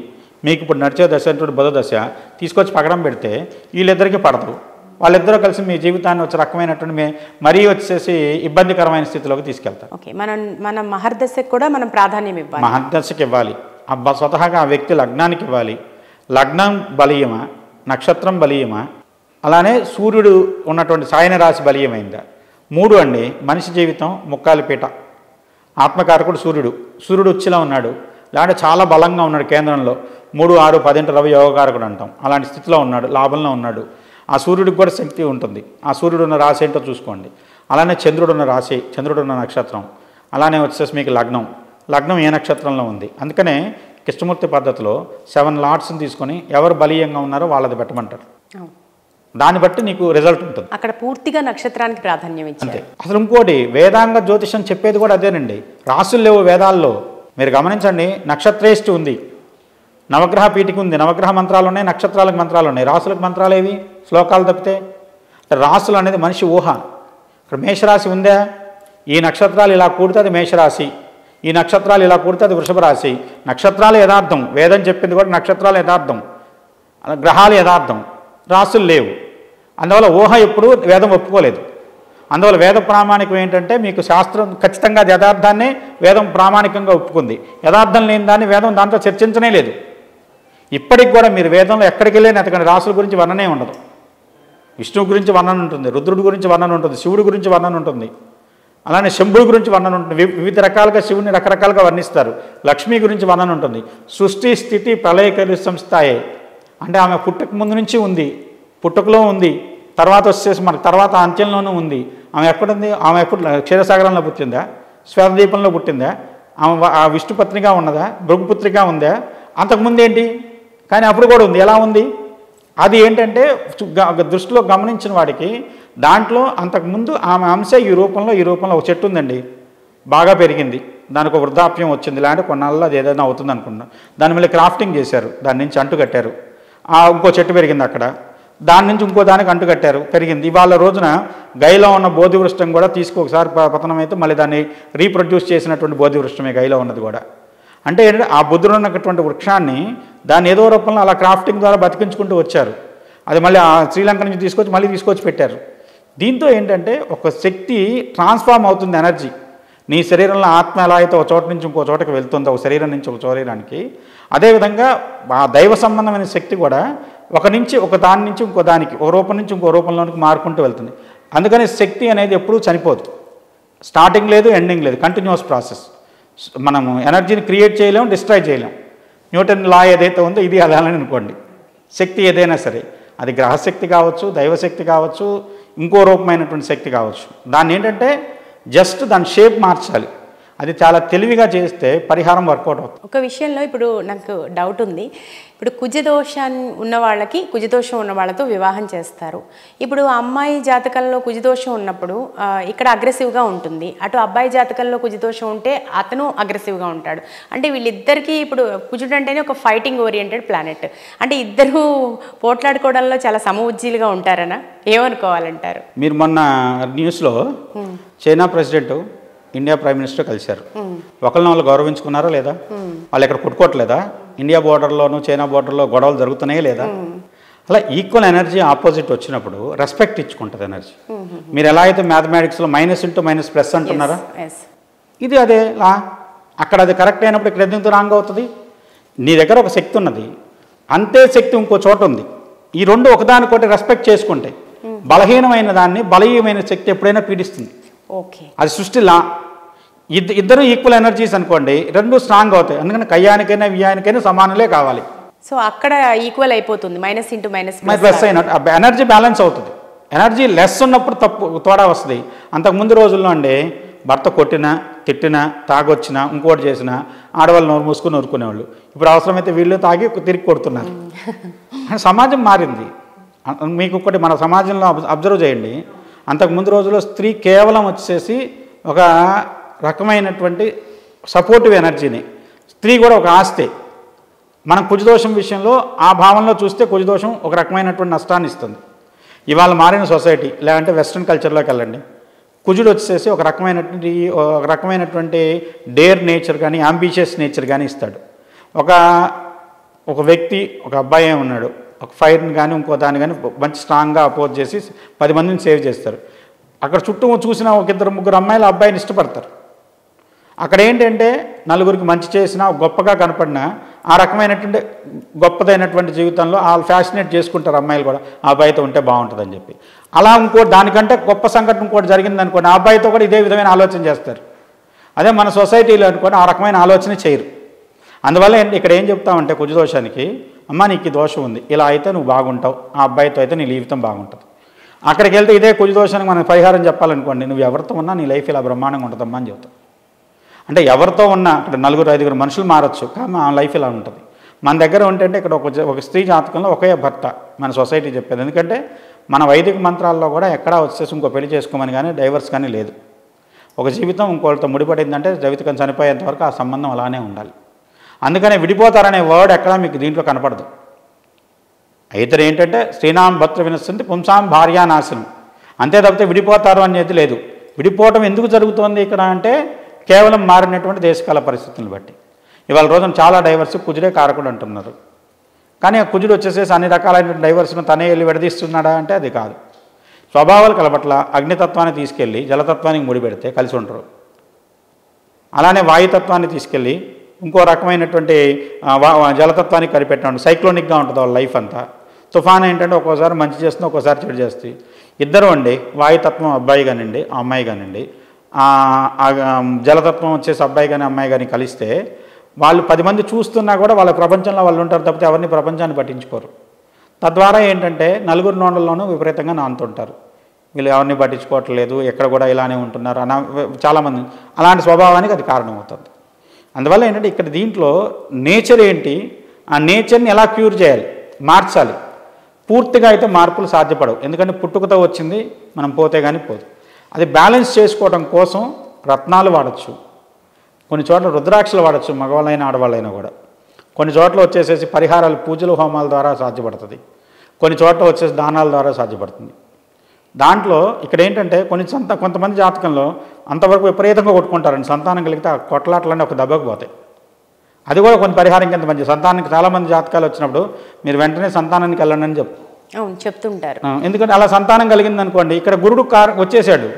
మీకు ఇప్పుడు నడిచే దశ అంటే బుధ దశ, తీసుకొచ్చి పగడం పెడితే వీళ్ళిద్దరికీ పడదు, వాళ్ళిద్దరూ కలిసి మీ జీవితాన్ని వచ్చే రకమైనటువంటి మరీ వచ్చేసి ఇబ్బందికరమైన స్థితిలోకి తీసుకెళ్తారు. ఓకే, మన మహర్దశకు కూడా మనం ప్రాధాన్యం ఇవ్వాలి, మహర్దశకి ఇవ్వాలి. స్వతహాగా ఆ వ్యక్తి లగ్నానికి ఇవ్వాలి. లగ్నం బలీయమా, నక్షత్రం బలీయమా, అలానే సూర్యుడు ఉన్నటువంటి సాయన రాశి బలీయమైందా, 3 అండి. మనిషి జీవితం ముక్కాలి పీట, ఆత్మకారకుడు సూర్యుడు ఉచ్చిలో ఉన్నాడు, లేదంటే చాలా బలంగా ఉన్నాడు కేంద్రంలో, 3, 6, 10 రవి యోగకారకుడు అంటాం, అలాంటి స్థితిలో ఉన్నాడు, లాభంలో ఉన్నాడు. ఆ సూర్యుడికి కూడా శక్తి ఉంటుంది. ఆ సూర్యుడు ఉన్న రాశి ఏంటో చూసుకోండి. అలానే చంద్రుడు ఉన్న రాశి, చంద్రుడు ఉన్న నక్షత్రం, అలానే వచ్చేసి మీకు లగ్నం ఏ నక్షత్రంలో ఉంది. అందుకనే కృష్ణమూర్తి పద్ధతిలో 7 లాట్స్ని తీసుకొని ఎవరు బలీయంగా ఉన్నారో వాళ్ళది పెట్టమంటారు. దాన్ని బట్టి నీకు రిజల్ట్ ఉంటుంది. అక్కడ పూర్తిగా నక్షత్రానికి ప్రాధాన్యం ఇచ్చారు. అసలు ఇంకోటి వేదాంగ జ్యోతిషం చెప్పేది కూడా అదేనండి. రాసులు లేవు వేదాల్లో, మీరు గమనించండి. నక్షత్రేష్టి ఉంది, నవగ్రహ పీఠిక ఉంది, నవగ్రహ మంత్రాలు ఉన్నాయి, నక్షత్రాలకు మంత్రాలు ఉన్నాయి. రాసులకు మంత్రాలు ఏవి? శ్లోకాలు తప్పితే. రాసులు అనేది మనిషి ఊహ. ఇక్కడ మేషరాశి ఉందా, ఈ నక్షత్రాలు ఇలా కూడితే అది మేషరాశి, ఈ నక్షత్రాలు ఇలా కూడితే అది వృషభ రాశి. నక్షత్రాలు యథార్థం, వేదం చెప్పింది కూడా నక్షత్రాలు యథార్థం, గ్రహాలు యథార్థం, రాసులు లేవు. అందువల్ల ఊహ ఎప్పుడు వేదం ఒప్పుకోలేదు. అందువల్ల వేద ప్రామాణికం ఏంటంటే మీకు శాస్త్రం ఖచ్చితంగా అది యథార్థాన్ని వేదం ప్రామాణికంగా ఒప్పుకుంది. యథార్థం లేని దాన్ని వేదం దాంట్లో చర్చించనే లేదు. ఇప్పటికి కూడా మీరు వేదంలో ఎక్కడికి వెళ్ళినా అతని రాసుల గురించి వర్ణనే ఉండదు. విష్ణువు గురించి వర్ణన ఉంటుంది, రుద్రుడి గురించి వర్ణన ఉంటుంది, శివుడి గురించి వర్ణన ఉంటుంది, అలానే శంభుడి గురించి వర్ణన ఉంటుంది. వివిధ రకాలుగా శివుని రకరకాలుగా వర్ణిస్తారు. లక్ష్మి గురించి వర్ణన ఉంటుంది. సృష్టి స్థితి ప్రళయకలు సంస్థాయే అంటే ఆమె పుట్టుక ముందు నుంచి ఉంది, పుట్టుకలో ఉంది, తర్వాత వచ్చేసి మనకు తర్వాత అంత్యంలోనూ ఉంది. ఆమె ఎక్కడుంది? ఆమె ఎప్పుడు క్షీరసాగరంలో పుట్టిందా, శ్వేతదీపంలో పుట్టిందా, ఆమె ఆ విష్ణుపత్నిగా ఉన్నదా, భృగుపుత్రిగా ఉందా? అంతకుముందు ఏంటి? కానీ అప్పుడు కూడా ఉంది. ఎలా ఉంది? అది ఏంటంటే దృష్టిలో గమనించిన వాడికి దాంట్లో అంతకుముందు ఆమె అంశ ఈ రూపంలో ఒక చెట్టు ఉందండి, బాగా పెరిగింది, దానికి ఒక వృద్ధాప్యం వచ్చింది, లేదంటే కొన్నాళ్ళు అది ఏదైనా అవుతుంది అనుకున్నాం. దాని మళ్ళీ క్రాఫ్టింగ్ చేశారు, దాని నుంచి అంటు కట్టారు, ఇంకో చెట్టు పెరిగింది అక్కడ, దాని నుంచి ఇంకో దానికి అంటు కట్టారు, పెరిగింది. ఇవాళ రోజున గైలో ఉన్న బోధి వృక్షం కూడా ఒకసారి పతనం అయితే మళ్ళీ దాన్ని రీప్రొడ్యూస్ చేసినటువంటి బోధి వృక్షమే గైలో ఉన్నది కూడా. అంటే ఏంటంటే ఆ బుద్ధుడు ఉన్నటువంటి వృక్షాన్ని దాన్ని ఏదో రూపంలో అలా క్రాఫ్టింగ్ ద్వారా బతికించుకుంటూ వచ్చారు. అది మళ్ళీ ఆ శ్రీలంక నుంచి తీసుకొచ్చి పెట్టారు. దీంతో ఏంటంటే ఒక శక్తి ట్రాన్స్ఫార్మ్ అవుతుంది, ఎనర్జీ. నీ శరీరంలో ఆత్మ ఎలా అయితే ఒక చోట నుంచి ఇంకో చోటకి వెళ్తుందో, ఒక శరీరం నుంచి ఒక శరీరానికి, అదేవిధంగా ఆ దైవ సంబంధమైన శక్తి కూడా ఒక దాని నుంచి ఇంకో దానికి, ఒక రూపం నుంచి ఇంకో రూపంలోనికి మారుకుంటూ వెళ్తుంది. అందుకని శక్తి అనేది ఎప్పుడూ చనిపోదు, స్టార్టింగ్ లేదు, ఎండింగ్ లేదు, కంటిన్యూస్ ప్రాసెస్. మనము ఎనర్జీని క్రియేట్ చేయలేము, డిస్ట్రాయ్ చేయలేము. న్యూటన్ లా ఏదైతే ఉందో ఇది అదాలని అనుకోండి. శక్తి ఏదైనా సరే, అది గ్రహశక్తి కావచ్చు, దైవశక్తి కావచ్చు, ఇంకో రూపమైనటువంటి శక్తి కావచ్చు. దాన్ని ఏంటంటే జస్ట్ దాని షేప్ మార్చాలి. అది చాలా తెలివిగా చేస్తే పరిహారం వర్కౌట్ అవుతుంది. ఒక విషయంలో ఇప్పుడు నాకు డౌట్ ఉంది. ఇప్పుడు కుజదోషాన్ని ఉన్న వాళ్ళకి కుజదోషం ఉన్న వాళ్ళతో వివాహం చేస్తారు. ఇప్పుడు అమ్మాయి జాతకంలో కుజదోషం ఉన్నప్పుడు ఇక్కడ అగ్రెసివ్గా ఉంటుంది, అటు అబ్బాయి జాతకంలో కుజదోషం ఉంటే అతను అగ్రెసివ్గా ఉంటాడు. అంటే వీళ్ళిద్దరికీ ఇప్పుడు కుజుడు అంటేనే ఒక ఫైటింగ్ ఓరియంటెడ్ ప్లానెట్. అంటే ఇద్దరు పోట్లాడుకోవడంలో చాలా సమఉజ్జీలుగా ఉంటారనా? ఏమనుకోవాలంటారు? మీరు మొన్న న్యూస్లో China president India prime minister కలిశారు. ఒకరిని వాళ్ళు గౌరవించుకున్నారా లేదా? వాళ్ళు ఎక్కడ కొట్టుకోవట్లేదా? ఇండియా బోర్డర్లోను చైనా బోర్డర్లో గొడవలు జరుగుతున్నాయా లేదా? అలా ఈక్వల్ ఎనర్జీ ఆపోజిట్ వచ్చినప్పుడు రెస్పెక్ట్ ఇచ్చుకుంటుంది ఎనర్జీ. మీరు ఎలా అయితే మ్యాథమెటిక్స్లో -*- అంటున్నారా, ఇది అదే లా. అక్కడ అది కరెక్ట్ అయినప్పుడు ఇక్కడ ఎందుకు రాంగ్ అవుతుంది? నీ దగ్గర ఒక శక్తి ఉన్నది, అంతే శక్తి ఇంకో చోట ఉంది. ఈ రెండు ఒకదానికొకటి రెస్పెక్ట్ చేసుకుంటే బలహీనమైన దాన్ని బలహీనమైన శక్తి ఎప్పుడైనా పీడిస్తుంది. ఓకే, అది సృష్టి లా. ఇద్దరు ఈక్వల్ ఎనర్జీస్ అనుకోండి, రెండు స్ట్రాంగ్ అవుతాయి. అందుకని కయ్యానికైనా వ్యయానికైనా సమానులే కావాలి. సో అక్కడ ఈక్వల్ అయిపోతుంది, ప్లస్ అయినట్టు ఎనర్జీ బ్యాలెన్స్ అవుతుంది. ఎనర్జీ లెస్ ఉన్నప్పుడు తోడా వస్తుంది. అంతకుముందు రోజుల్లో అండి భర్త కొట్టినా తిట్టినా తాగొచ్చినా ఇంకోటి చేసినా ఆడవాళ్ళు నోరు మూసుకుని ఊరుకునేవాళ్ళు. ఇప్పుడు అవసరమైతే వీళ్ళు తాగి తిరిగి కొడుతున్నారు. సమాజం మారింది. మీకు ఒకటి మన సమాజంలో అబ్జర్వ్ చేయండి. అంతకుముందు రోజుల్లో స్త్రీ కేవలం వచ్చేసి ఒక రకమైనటువంటి సపోర్టివ్ ఎనర్జీని, స్త్రీ కూడా ఒక ఆస్తి. మనం కుజదోషం విషయంలో ఆ భావనలో చూస్తే కుజదోషం ఒక రకమైనటువంటి నష్టాన్ని ఇస్తుంది. ఇవాళ మారిన సొసైటీ లేదంటే వెస్ట్రన్ కల్చర్లోకి వెళ్ళండి, కుజుడు వచ్చేసి ఒక రకమైనటువంటి డేర్ నేచర్ కానీ అంబిషియస్ నేచర్ కానీ ఇస్తాడు. ఒక వ్యక్తి, ఒక అబ్బాయి ఉన్నాడు, ఒక ఫైర్ని కానీ ఇంకో దాన్ని కానీ మంచి స్ట్రాంగ్గా అపోజ్ చేసి 10 మందిని సేవ్ చేస్తారు. అక్కడ చుట్టూ చూసిన ఒక 2-3 అమ్మాయిలు అబ్బాయిని ఇష్టపడతారు. అక్కడ ఏంటంటే నలుగురికి మంచి చేసినా గొప్పగా కనపడినా ఆ రకమైనటువంటి గొప్పదైనటువంటి జీవితంలో వాళ్ళు ఫ్యాసినేట్ చేసుకుంటారు అమ్మాయిలు కూడా, ఆ అబ్బాయితో ఉంటే బాగుంటుందని చెప్పి. అలా ఇంకోటి దానికంటే గొప్ప సంఘటన ఇంకోటి జరిగింది అనుకోండి, ఆ అబ్బాయితో కూడా ఇదే విధమైన ఆలోచన చేస్తారు. అదే మన సొసైటీలో అనుకోండి ఆ రకమైన ఆలోచన చేయరు. అందువల్ల ఇక్కడ ఏం చెప్తామంటే కుజదోషానికి, అమ్మ నీకు దోషం ఉంది, ఇలా అయితే నువ్వు బాగుంటావు, ఆ అబ్బాయితో అయితే నీ జీవితం బాగుంటుంది. అక్కడికి వెళ్తే ఇదే కుజదోషానికి మనం పరిహారం చెప్పాలనుకోండి, నువ్వు ఎవరితో ఉన్నా నీ లైఫ్ ఇలా బ్రహ్మాండంగా ఉంటుందమ్మా అని చెప్తాం. అంటే ఎవరితో ఉన్నా అక్కడ 4-5 మనుషులు మారచ్చు, కానీ ఆ లైఫ్ ఇలా ఉంటుంది. మన దగ్గర ఉంటే ఇక్కడ ఒక స్త్రీ జాతకంలో ఒకే భర్త మన సొసైటీ చెప్పేది. ఎందుకంటే మన వైదిక మంత్రాల్లో కూడా ఎక్కడా వచ్చేసి ఇంకో పెళ్లి చేసుకోమని కానీ డైవర్స్ కానీ లేదు. ఒక జీవితం ఇంకోళ్ళతో ముడిపడిందంటే జీవితం చనిపోయేంత వరకు ఆ సంబంధం అలానే ఉండాలి. అందుకనే విడిపోతారనే వర్డ్ ఎక్కడా మీకు దీంట్లో కనపడదు. ఇతరు ఏంటంటే శ్రీనాం భర్తృ వినస్సంతి పుంసాం భార్యానాశనం, అంతే తప్పితే విడిపోతారు అనేది లేదు. విడిపోవటం ఎందుకు జరుగుతోంది ఇక్కడ అంటే కేవలం మారినటువంటి దేశకాల పరిస్థితులను బట్టి. ఇవాళ రోజున చాలా డైవర్స్ కుజుడే కారకుడు అంటున్నారు. కానీ ఆ కుజుడు వచ్చేసేసి అన్ని రకాలైన డైవర్స్ను తనే వెళ్ళి విడదీస్తున్నాడా అంటే అది కాదు. స్వభావాలు కలపట్ల అగ్నితత్వాన్ని తీసుకెళ్ళి జలతత్వానికి ముడిపెడితే కలిసి ఉంటారు. అలానే వాయుతత్వాన్ని తీసుకెళ్ళి ఇంకో రకమైనటువంటి జలతత్వానికి కనిపెట్టాడు. సైక్లోనిక్గా ఉంటుంది వాళ్ళ లైఫ్ అంతా. తుఫాన్ ఏంటంటే ఒక్కోసారి మంచి చేస్తుంది, ఒక్కోసారి చెడు చేస్తుంది. ఇద్దరు అండి, వాయుతత్వం అబ్బాయి కానివ్వండి అమ్మాయి కానివ్వండి, జలతత్వం వచ్చేసి అబ్బాయి కానీ అమ్మాయి కానీ కలిస్తే వాళ్ళు 10 మంది చూస్తున్నా కూడా వాళ్ళ ప్రపంచంలో వాళ్ళు ఉంటారు తప్పితే ఎవరిని ప్రపంచాన్ని పట్టించుకోరు. తద్వారా ఏంటంటే నలుగురు నోళ్ళల్లోనూ విపరీతంగా నానుతుంటారు. వీళ్ళు ఎవరిని పట్టించుకోవట్లేదు, ఎక్కడ కూడా ఇలానే ఉంటున్నారు చాలామంది అలాంటి స్వభావానికి అది కారణమవుతుంది. అందువల్ల ఏంటంటే ఇక్కడ దీంట్లో నేచర్ ఏంటి, ఆ నేచర్ని ఎలా క్యూర్ చేయాలి, మార్చాలి. పూర్తిగా అయితే మార్పులు సాధ్యపడవు, ఎందుకంటే పుట్టుకతో వచ్చింది మనం పోతే కానీ పోదు. అది బ్యాలెన్స్ చేసుకోవడం కోసం రత్నాలు వాడచ్చు, కొన్ని చోట్ల రుద్రాక్షలు వాడచ్చు, మగవాళ్ళైనా ఆడవాళ్ళైనా కూడా. కొన్ని చోట్ల వచ్చేసేసి పరిహారాలు పూజలు హోమాల ద్వారా సాధ్యపడుతుంది, కొన్ని చోట్ల వచ్చేసి దానాల ద్వారా సాధ్యపడుతుంది. దాంట్లో ఇక్కడ ఏంటంటే కొంతమంది జాతకంలో అంతవరకు విపరీతంగా కొట్టుకుంటారండి. సంతానం కలిగితే ఆ కొట్లాటలన్నీ ఒక దెబ్బకు పోతాయి. అది కూడా కొంత పరిహారం కింద మంచి. సంతానానికి చాలామంది జాతకాలు వచ్చినప్పుడు మీరు వెంటనే సంతానానికి వెళ్ళండి అని చెప్తుంటారు. ఎందుకంటే అలా సంతానం కలిగింది అనుకోండి, ఇక్కడ గురుడు వచ్చేసాడు,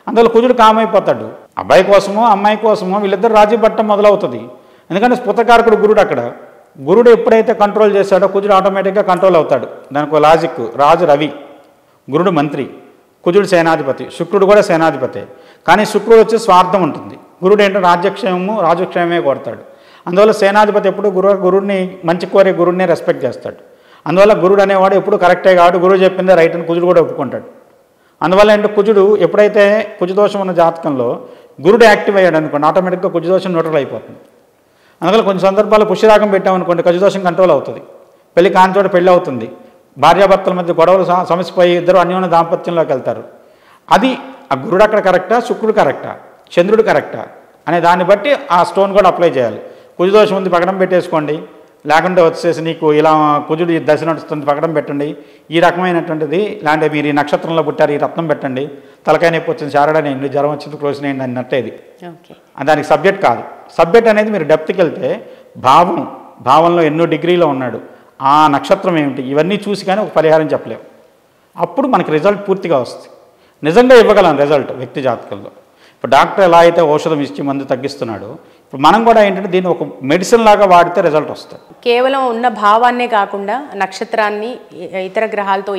అందువల్ల కుజుడు కామైపోతాడు. అబ్బాయి కోసమో అమ్మాయి కోసమో వీళ్ళిద్దరు రాజీ పట్టడం మొదలవుతుంది. ఎందుకంటే స్ఫుతకారకుడు గురుడు. అక్కడ గురుడు ఎప్పుడైతే కంట్రోల్ చేశాడో కుజుడు ఆటోమేటిక్గా కంట్రోల్ అవుతాడు. దానికి ఒక లాజిక్. రాజు రవి, గురుడు మంత్రి, కుజుడు సేనాధిపతి, శుక్రుడు కూడా సేనాధిపతి. కానీ శుక్రుడు వచ్చి స్వార్థం ఉంటుంది. గురుడు ఏంటంటే రాజక్షేమమే కోరుతాడు. అందువల్ల సేనాధిపతి ఎప్పుడు గురుడిని మంచి కోరే గురుడిని రెస్పెక్ట్ చేస్తాడు. అందువల్ల గురుడు అనేవాడు ఎప్పుడు కరెక్టే కాబట్టి గురువు చెప్పిందే రైట్ అని కుజుడు కూడా ఒప్పుకుంటాడు. అందువల్ల ఏంటంటే కుజుడు ఎప్పుడైతే కుజదోషం ఉన్న జాతకంలో గురుడు యాక్టివ్ అయ్యాడు అనుకోండి, ఆటోమేటిక్గా కుజదోషం న్యూట్రల్ అయిపోతుంది. అందువల్ల కొన్ని సందర్భాల్లో పుష్యరాగం పెట్టామనుకోండి కుజదోషం కంట్రోల్ అవుతుంది, పెళ్లి కాని చోట పెళ్ళి అవుతుంది, భార్యాభర్తల మధ్య గొడవలు సమస్యపోయి ఇద్దరు అన్యోన్య దాంపత్యంలోకి వెళ్తారు. అది ఆ గురుడు అక్కడ కరెక్టా, శుక్రుడు కరెక్టా, చంద్రుడు కరెక్టా అనే దాన్ని బట్టి ఆ స్టోన్ కూడా అప్లై చేయాలి. కుజదోషం ఉంది పక్కన పెట్టేసుకోండి, లేకుంటే వచ్చేసి నీకు ఇలా కుజుడు ఈ దశ నడుస్తుంది పక్కన పెట్టండి, ఈ రకమైనటువంటిది లేదంటే మీరు ఈ నక్షత్రంలో పుట్టారు ఈ రత్నం పెట్టండి, తలకాయ నొప్పి వచ్చింది చారడనేయండి, జ్వరం వచ్చింది క్లోజ్ చేయండి అన్నట్టేది. దానికి సబ్జెక్ట్ కాదు. సబ్జెక్ట్ అనేది మీరు డెప్త్కి వెళ్తే భావంలో ఎన్నో డిగ్రీలో ఉన్నాడు, ఆ నక్షత్రం ఏమిటి, ఇవన్నీ చూసి కానీ ఒక పరిహారం చెప్పలేము. అప్పుడు మనకి రిజల్ట్ పూర్తిగా వస్తుంది. నిజంగా ఇవ్వగలం రిజల్ట్ వ్యక్తి జాతకంలో. ఇప్పుడు డాక్టర్ ఎలా అయితే ఔషధం ఇచ్చి మందు తగ్గిస్తున్నాడో, ఇప్పుడు మనం కూడా ఏంటంటే దీన్ని ఒక మెడిసిన్ లాగా వాడితే రిజల్ట్ వస్తుంది. కేవలం ఉన్న భావాన్నే కాకుండా నక్షత్రాన్ని ఇతర గ్రహాలతో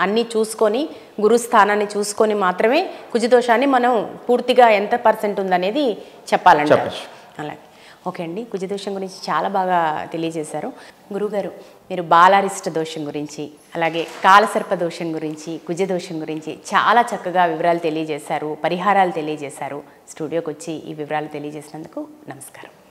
అన్నీ చూసుకొని గురుస్థానాన్ని చూసుకొని మాత్రమే కుజదోషాన్ని మనం పూర్తిగా ఎంత % ఉందనేది చెప్పాలండి. అలాగే ఓకే అండి, కుజదోషం గురించి చాలా బాగా తెలియజేశారు గురుగారు. మీరు బాలారిష్ట దోషం గురించి, అలాగే కాలసర్ప దోషం గురించి, కుజదోషం గురించి చాలా చక్కగా వివరాలు తెలియజేశారు, పరిహారాలు తెలియజేశారు. స్టూడియోకి వచ్చి ఈ వివరాలు తెలియజేసినందుకు నమస్కారం.